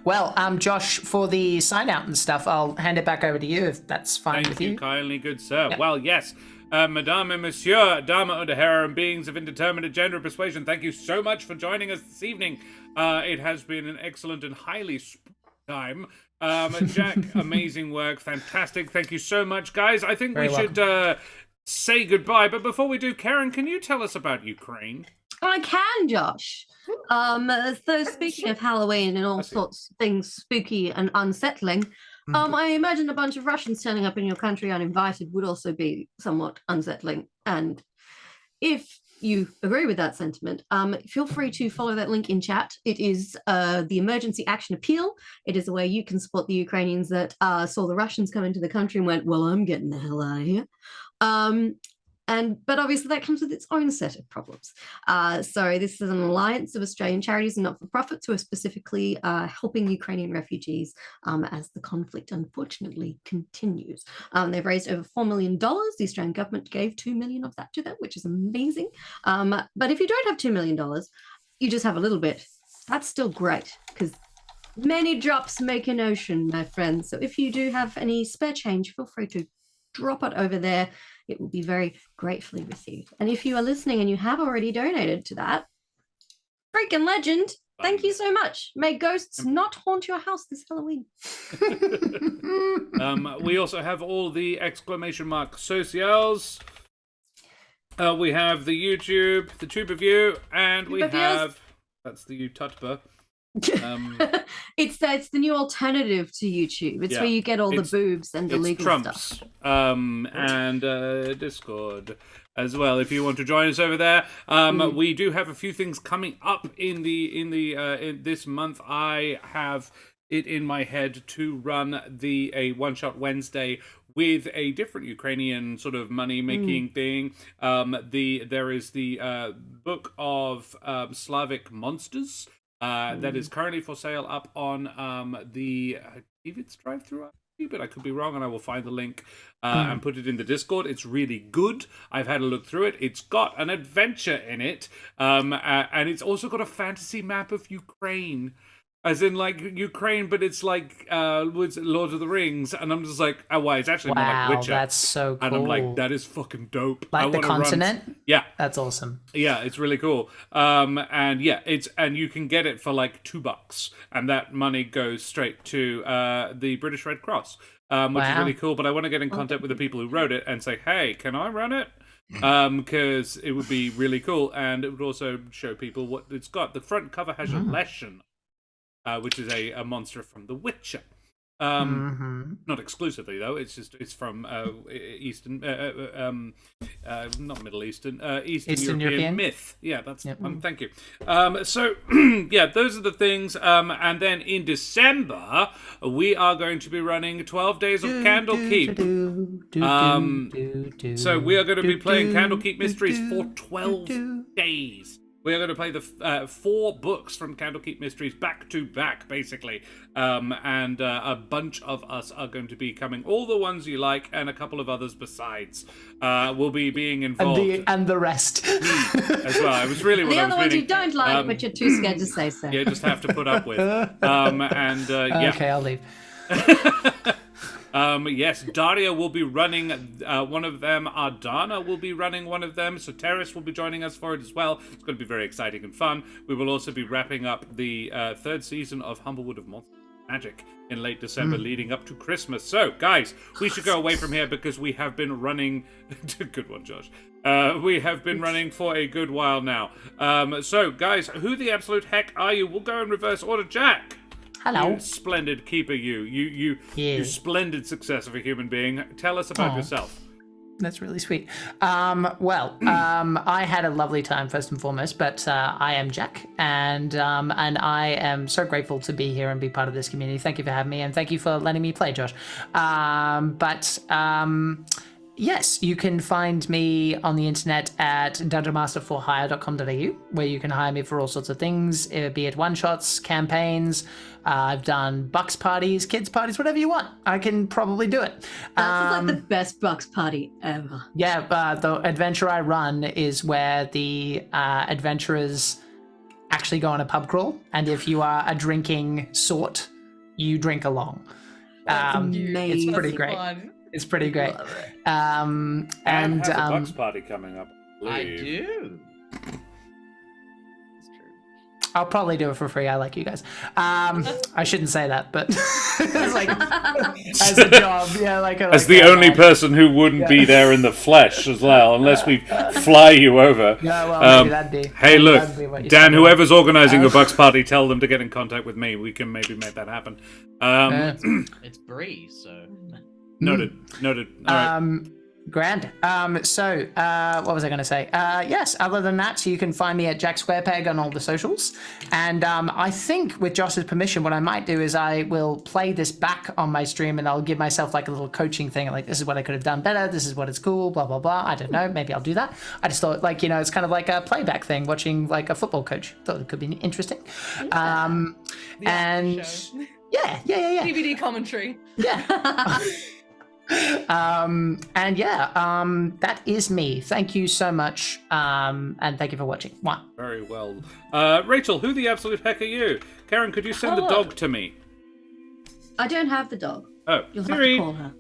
Speaker 3: Well, Josh, for the sign out and stuff, I'll hand it back over to you if that's fine with you.
Speaker 1: Thank you kindly, good sir.
Speaker 3: Yep.
Speaker 1: Well, yes. Madame and Monsieur, Dama und Herren, beings of indeterminate gender and persuasion, thank you so much for joining us this evening. It has been an excellent and highly time. Jack, amazing work, fantastic. Thank you so much, guys. I think we should say goodbye, but before we do, Keren, can you tell us about Ukraine?
Speaker 2: I can, Josh. So speaking of Halloween and all sorts of things spooky and unsettling, I imagine a bunch of Russians turning up in your country uninvited would also be somewhat unsettling. And if you agree with that sentiment, feel free to follow that link in chat. It is the Emergency Action Appeal. It is a way you can support the Ukrainians that saw the Russians come into the country and went, well, I'm getting the hell out of here. But obviously that comes with its own set of problems. So this is an alliance of Australian charities and not-for-profits who are specifically helping Ukrainian refugees as the conflict unfortunately continues. They've raised over $4 million. The Australian government gave $2 million of that to them, which is amazing. But if you don't have $2 million, you just have a little bit. That's still great, because many drops make an ocean, my friends. So if you do have any spare change, feel free to drop it over there. It will be very gratefully received. And if you are listening and you have already donated to that, freaking legend, Thank you so much. May ghosts not haunt your house this Halloween.
Speaker 1: We also have all the !socials. We have the YouTube, the Tube of You, and we have... That's the YouTutber.
Speaker 2: It's the new alternative to YouTube. It's where you get all the boobs and illegal
Speaker 1: Trumps,
Speaker 2: stuff.
Speaker 1: And Discord as well. If you want to join us over there, we do have a few things coming up in this month. I have it in my head to run a One Shot Wednesday with a different Ukrainian sort of money-making thing. There is the Book of Slavic Monsters that is currently for sale up on the I believe it's drive-through, but I could be wrong, and I will find the link and put it in the Discord. It's really good. I've had a look through it. It's got an adventure in it, and it's also got a fantasy map of Ukraine. As in, like, Ukraine, but it's like Lord of the Rings, and I'm just like, oh, why? It's actually more like Witcher.
Speaker 3: That's so cool.
Speaker 1: And I'm like, that is fucking dope.
Speaker 3: Like the continent?
Speaker 1: Yeah.
Speaker 3: That's awesome.
Speaker 1: Yeah, it's really cool. And you can get it for like $2, and that money goes straight to the British Red Cross, which is really cool. But I want to get in contact with the people who wrote it and say, hey, can I run it? Because it would be really cool, and it would also show people what it's got. The front cover has a lesson. Which is a monster from The Witcher. Not exclusively though. It's from Eastern, not Middle Eastern, Eastern European myth. Yeah, that's. Thank you. So yeah, those are the things. And then in December we are going to be running 12 days of Candlekeep. So we are going to be playing Candlekeep Mysteries for 12 days. We are going to play the 4 books from Candlekeep Mysteries back to back, basically. And a bunch of us are going to be coming. All the ones you like, and a couple of others besides will be being involved.
Speaker 3: And the rest.
Speaker 1: As well. It was really what
Speaker 2: the
Speaker 1: I was
Speaker 2: other ones
Speaker 1: meaning.
Speaker 2: you don't like, but you're too scared to say so.
Speaker 1: Yeah, just have to put up with. Yeah.
Speaker 3: Okay, I'll leave.
Speaker 1: Yes, Daria will be running one of them. Ardana will be running one of them. Soteris will be joining us for it as well. It's going to be very exciting and fun. We will also be wrapping up the 3rd season of Humblewood of Monster Magic in late December, leading up to Christmas. So, guys, we should go away from here because we have been running... Good one, Josh. We have been running for a good while now. So, guys, who the absolute heck are you? We'll go in reverse order. Jack!
Speaker 3: Hello.
Speaker 1: You splendid keeper, you splendid success of a human being. Tell us about yourself.
Speaker 3: That's really sweet. I had a lovely time first and foremost, but I am Jack, and I am so grateful to be here and be part of this community. Thank you for having me, and thank you for letting me play, Josh. Yes, you can find me on the internet at dungeonmasterforhire.com.au, where you can hire me for all sorts of things, be it one-shots, campaigns. I've done bucks parties, kids parties, whatever you want. I can probably do it.
Speaker 2: That sounds like the best bucks party ever.
Speaker 3: Yeah, the adventure I run is where the adventurers actually go on a pub crawl, and if you are a drinking sort, you drink along. It's pretty great.
Speaker 5: Fun.
Speaker 3: It's pretty great.
Speaker 1: And has a Bucks party coming up.
Speaker 4: I do. That's true.
Speaker 3: I'll probably do it for free. I like you guys. I shouldn't say that, but it's like as a job, yeah, as
Speaker 1: the only person who wouldn't be there in the flesh as well, unless we fly you over.
Speaker 3: Yeah, well, maybe that'd be.
Speaker 1: Hey, look, Dan, whoever's organising the Bucks party, tell them to get in contact with me. We can maybe make that happen.
Speaker 4: It's Bree, so.
Speaker 1: Noted. All right.
Speaker 3: Grand. So what was I going to say? Yes, other than that, you can find me at Jack Squarepeg on all the socials. And I think with Josh's permission, what I might do is I will play this back on my stream and I'll give myself like a little coaching thing. Like, this is what I could have done better. This is what it's cool, blah, blah, blah. I don't know. Maybe I'll do that. I just thought it's kind of like a playback thing, watching like a football coach. Thought it could be interesting. And yeah.
Speaker 5: DVD commentary.
Speaker 3: Yeah. That is me. Thank you so much, and thank you for watching. Wow.
Speaker 1: Very well. Rachel, who the absolute heck are you? Karen, could you send the dog to me?
Speaker 2: I don't have the dog.
Speaker 1: Oh,
Speaker 2: You'll
Speaker 1: Siri.
Speaker 2: have to call her.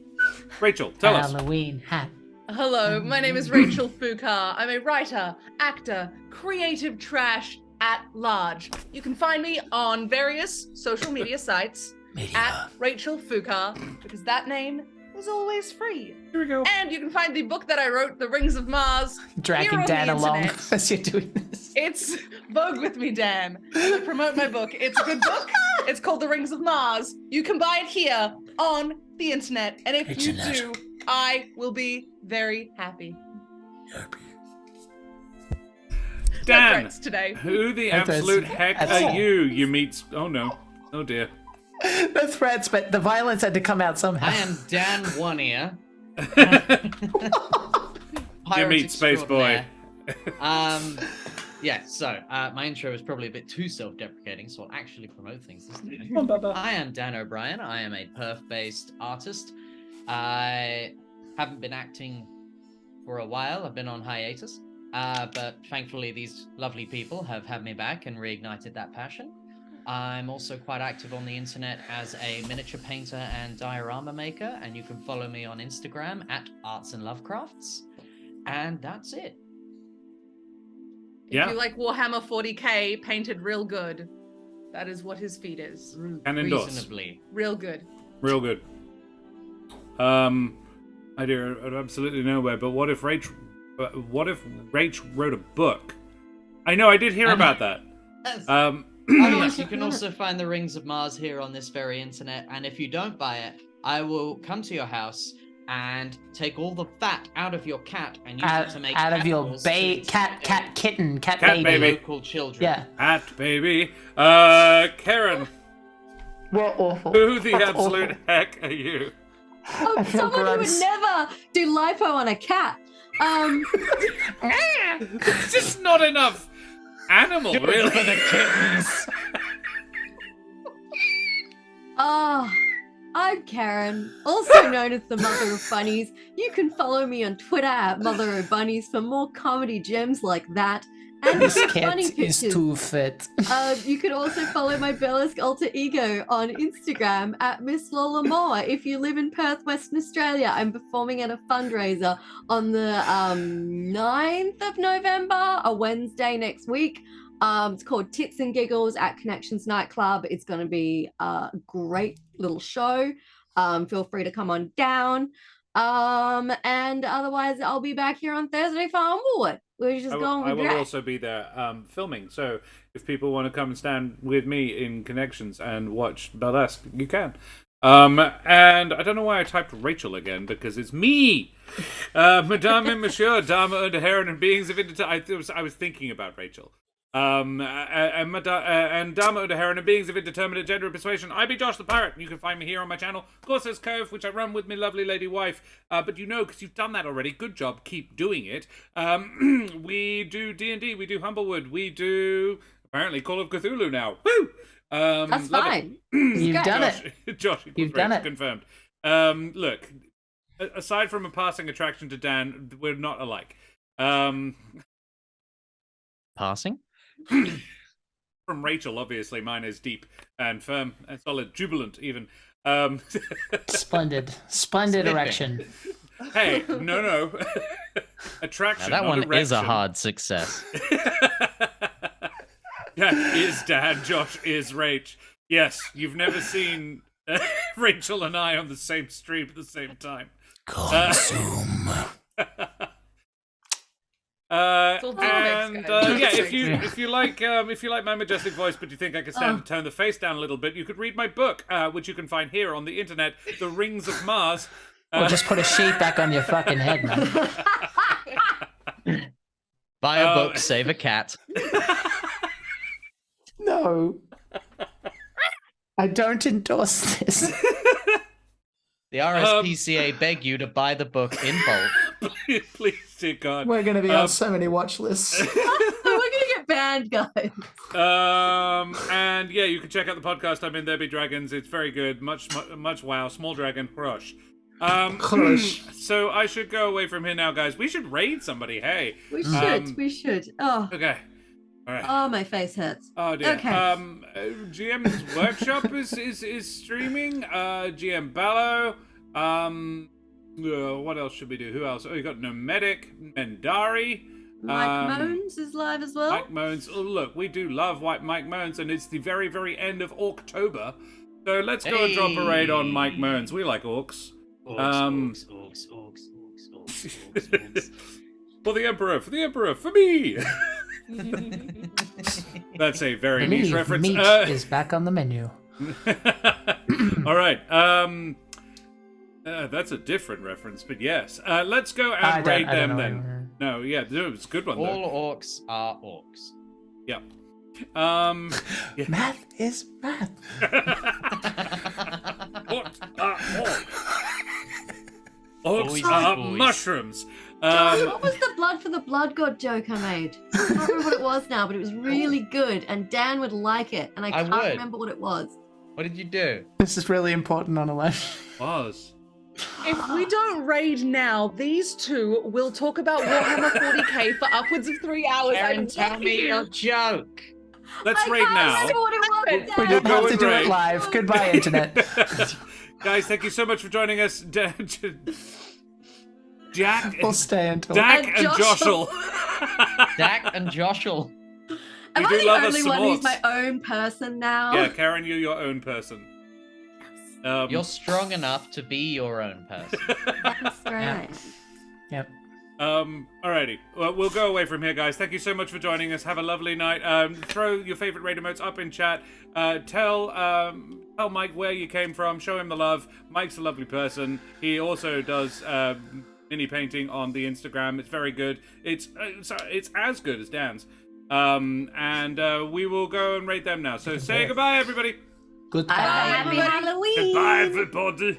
Speaker 1: Rachel, tell us.
Speaker 3: Halloween hat.
Speaker 5: Hello, my name is Rachel Fukar. I'm a writer, actor, creative trash, at large. You can find me on various social media sites at Rachel Fukar, because that name is always free.
Speaker 1: Here we go.
Speaker 5: And you can find the book that I wrote, The Rings of Mars,
Speaker 3: Dragging
Speaker 5: here on
Speaker 3: Dan
Speaker 5: the
Speaker 3: along
Speaker 5: internet.
Speaker 3: as you're doing this.
Speaker 5: It's Vogue with me, Dan. I promote my book. It's a good book. It's called The Rings of Mars. You can buy it here on the internet. And if you do, I will be very happy.
Speaker 1: Dan,
Speaker 5: No threats today.
Speaker 1: who the absolute heck are you? You meet... Oh, no. Oh, dear.
Speaker 3: No threats, but the violence had to come out somehow.
Speaker 4: I am Dan One Ear.
Speaker 1: You meet Space Boy.
Speaker 4: Yeah, so my intro is probably a bit too self-deprecating, so I'll actually promote things this time. I am Dan O'Brien. I am a Perth-based artist. I haven't been acting for a while. I've been on hiatus. But thankfully, these lovely people have had me back and reignited that passion. I'm also quite active on the internet as a miniature painter and diorama maker, and you can follow me on Instagram at Arts and Lovecrafts. And that's it.
Speaker 1: Yeah.
Speaker 5: If you like Warhammer 40k painted real good, that is what his feed is.
Speaker 1: And endorse.
Speaker 4: Reasonably.
Speaker 5: Real good.
Speaker 1: Real good. I do absolutely nowhere, but what if Rach wrote a book? I know, I did hear about that.
Speaker 4: Oh yes, you can also find the Rings of Mars here on this very internet, and if you don't buy it, I will come to your house and take all the fat out of your cat and use it to make
Speaker 3: out of your kitten, cat baby.
Speaker 4: Local children.
Speaker 3: Yeah.
Speaker 1: Cat baby. Keren,
Speaker 3: We're awful.
Speaker 1: who the
Speaker 3: That's
Speaker 1: absolute
Speaker 3: awful.
Speaker 1: heck are you?
Speaker 2: Oh,
Speaker 3: feel
Speaker 2: someone who would
Speaker 3: gross.
Speaker 2: never do lipo on a cat.
Speaker 1: It's just not enough animal, really.
Speaker 4: For the kittens.
Speaker 2: Oh, I'm Karen, also known as the Mother of Bunnies. You can follow me on Twitter at Mother of Bunnies for more comedy gems like that. And
Speaker 3: This
Speaker 2: funny
Speaker 3: cat
Speaker 2: pictures.
Speaker 3: is too fit.
Speaker 2: You can also follow my burlesque alter ego on Instagram at Miss Lola Moore. If you live in Perth, Western Australia, I'm performing at a fundraiser on the 9th of November, a Wednesday next week. It's called Tits and Giggles at Connections Nightclub. It's going to be a great little show. Feel free to come on down. And otherwise, I'll be back here on Thursday for Humblewood. We're just going
Speaker 1: I
Speaker 2: with
Speaker 1: will
Speaker 2: Rach.
Speaker 1: also be there filming. So if people want to come and stand with me in Connections and watch burlesque, you can. And I don't know why I typed Rachel again, because it's me, Madame and Monsieur, Dame und Herren and beings of indeterminate. I was thinking about Rachel. And Dame und Herren and beings of indeterminate gender and persuasion. I be Josh the Pirate. You can find me here on my channel, Corsair's Cove, which I run with my lovely lady wife. But you know, because you've done that already. Good job. Keep doing it. We do D&D. We do Humblewood. We do apparently Call of Cthulhu now. Woo!
Speaker 2: That's
Speaker 1: love
Speaker 2: fine.
Speaker 3: You've done it.
Speaker 1: Josh,
Speaker 3: You've done it.
Speaker 1: Confirmed. Look, aside from a passing attraction to Dan, we're not alike.
Speaker 4: Passing?
Speaker 1: From Rachel, obviously, mine is deep and firm and solid, jubilant even.
Speaker 3: Splendid
Speaker 4: Sniffing.
Speaker 3: erection.
Speaker 1: Hey, no. Attraction,
Speaker 4: Now, that
Speaker 1: not
Speaker 4: one is a
Speaker 1: erection.
Speaker 4: hard success.
Speaker 1: Jack is Dan, Josh is Rach. Yes, you've never seen Rachel and I on the same stream at the same time.
Speaker 3: Consume.
Speaker 1: Yeah, if you like my majestic voice, but you think I could stand to turn the face down a little bit, you could read my book, which you can find here on the internet, The Rings of Mars.
Speaker 3: Or just put a sheet back on your fucking head, man.
Speaker 4: Buy a book, save a cat.
Speaker 3: No. I don't endorse this.
Speaker 4: The RSPCA beg you to buy the book in bulk.
Speaker 1: Please, dear God.
Speaker 3: We're going to be on so many watch lists.
Speaker 2: We're gonna get banned, guys.
Speaker 1: And yeah, you can check out the podcast. I'm in There Be Dragons. It's very good. Much wow. Small dragon. Crush.
Speaker 3: Crush.
Speaker 1: So I should go away from here now, guys. We should raid somebody. Hey.
Speaker 2: We should. Oh,
Speaker 1: Okay. All right.
Speaker 2: oh, my face hurts.
Speaker 1: Oh dear.
Speaker 2: Okay.
Speaker 1: GM's workshop is streaming. GM Ballo. What else should we do? Who else? Oh, you got Nomadic, Mendari.
Speaker 2: Mike Moans is live as well.
Speaker 1: Mike Moans. Oh, look, we do love White Mike Moans, and it's the very, very end of October. So let's go and drop a raid on Mike Moans. We like orcs.
Speaker 6: Orcs.
Speaker 1: For the Emperor, for me! That's a very niche reference.
Speaker 3: Meat is back on the menu.
Speaker 1: All right. That's a different reference, but yes. Let's go and raid them then. No, yeah, it's a good one, though.
Speaker 4: All orcs are orcs.
Speaker 1: Yeah. Yeah.
Speaker 3: Math is math.
Speaker 1: Orcs are orcs. Orcs
Speaker 6: Boys,
Speaker 1: are
Speaker 6: boys.
Speaker 1: mushrooms.
Speaker 2: Josh, what was the blood for the blood god joke I made? I can't remember what it was now, but it was really good, and Dan would like it, and I can't
Speaker 4: would.
Speaker 2: remember what it was.
Speaker 4: What did you do?
Speaker 3: This is really important on a live.
Speaker 1: Was.
Speaker 5: If we don't raid now, these two will talk about Warhammer 40k for upwards of 3 hours.
Speaker 4: Keren,
Speaker 5: and
Speaker 4: tell me your joke.
Speaker 1: Let's
Speaker 2: I
Speaker 1: raid
Speaker 2: can't
Speaker 1: now.
Speaker 2: remember what it was,
Speaker 3: We
Speaker 2: Dan.
Speaker 3: don't
Speaker 1: Go
Speaker 3: have to
Speaker 1: and
Speaker 3: do
Speaker 1: raid.
Speaker 3: it live. Goodbye, internet.
Speaker 1: Guys, thank you so much for joining us. Jack,
Speaker 3: We'll stay until.
Speaker 1: Dak
Speaker 2: And
Speaker 1: and
Speaker 2: Joshel.
Speaker 1: Joshel.
Speaker 4: Dak and Joshel.
Speaker 2: Am
Speaker 1: We
Speaker 2: I
Speaker 1: do
Speaker 2: the
Speaker 1: love us
Speaker 2: only
Speaker 1: some
Speaker 2: one who's
Speaker 1: orcs.
Speaker 2: my own person now?
Speaker 1: Yeah, Karen, you're your own person.
Speaker 4: You're strong enough to be your own person.
Speaker 2: That's right.
Speaker 3: Yep.
Speaker 1: Alrighty. Well, we'll go away from here, guys. Thank you so much for joining us. Have a lovely night. Throw your favorite raid emotes up in chat. Tell Mike where you came from. Show him the love. Mike's a lovely person. He also does mini painting on the Instagram. It's very good. It's as good as Dan's. And we will go and rate them now. So say goodbye, everybody.
Speaker 3: Goodbye.
Speaker 2: Happy Halloween.
Speaker 1: Goodbye, everybody.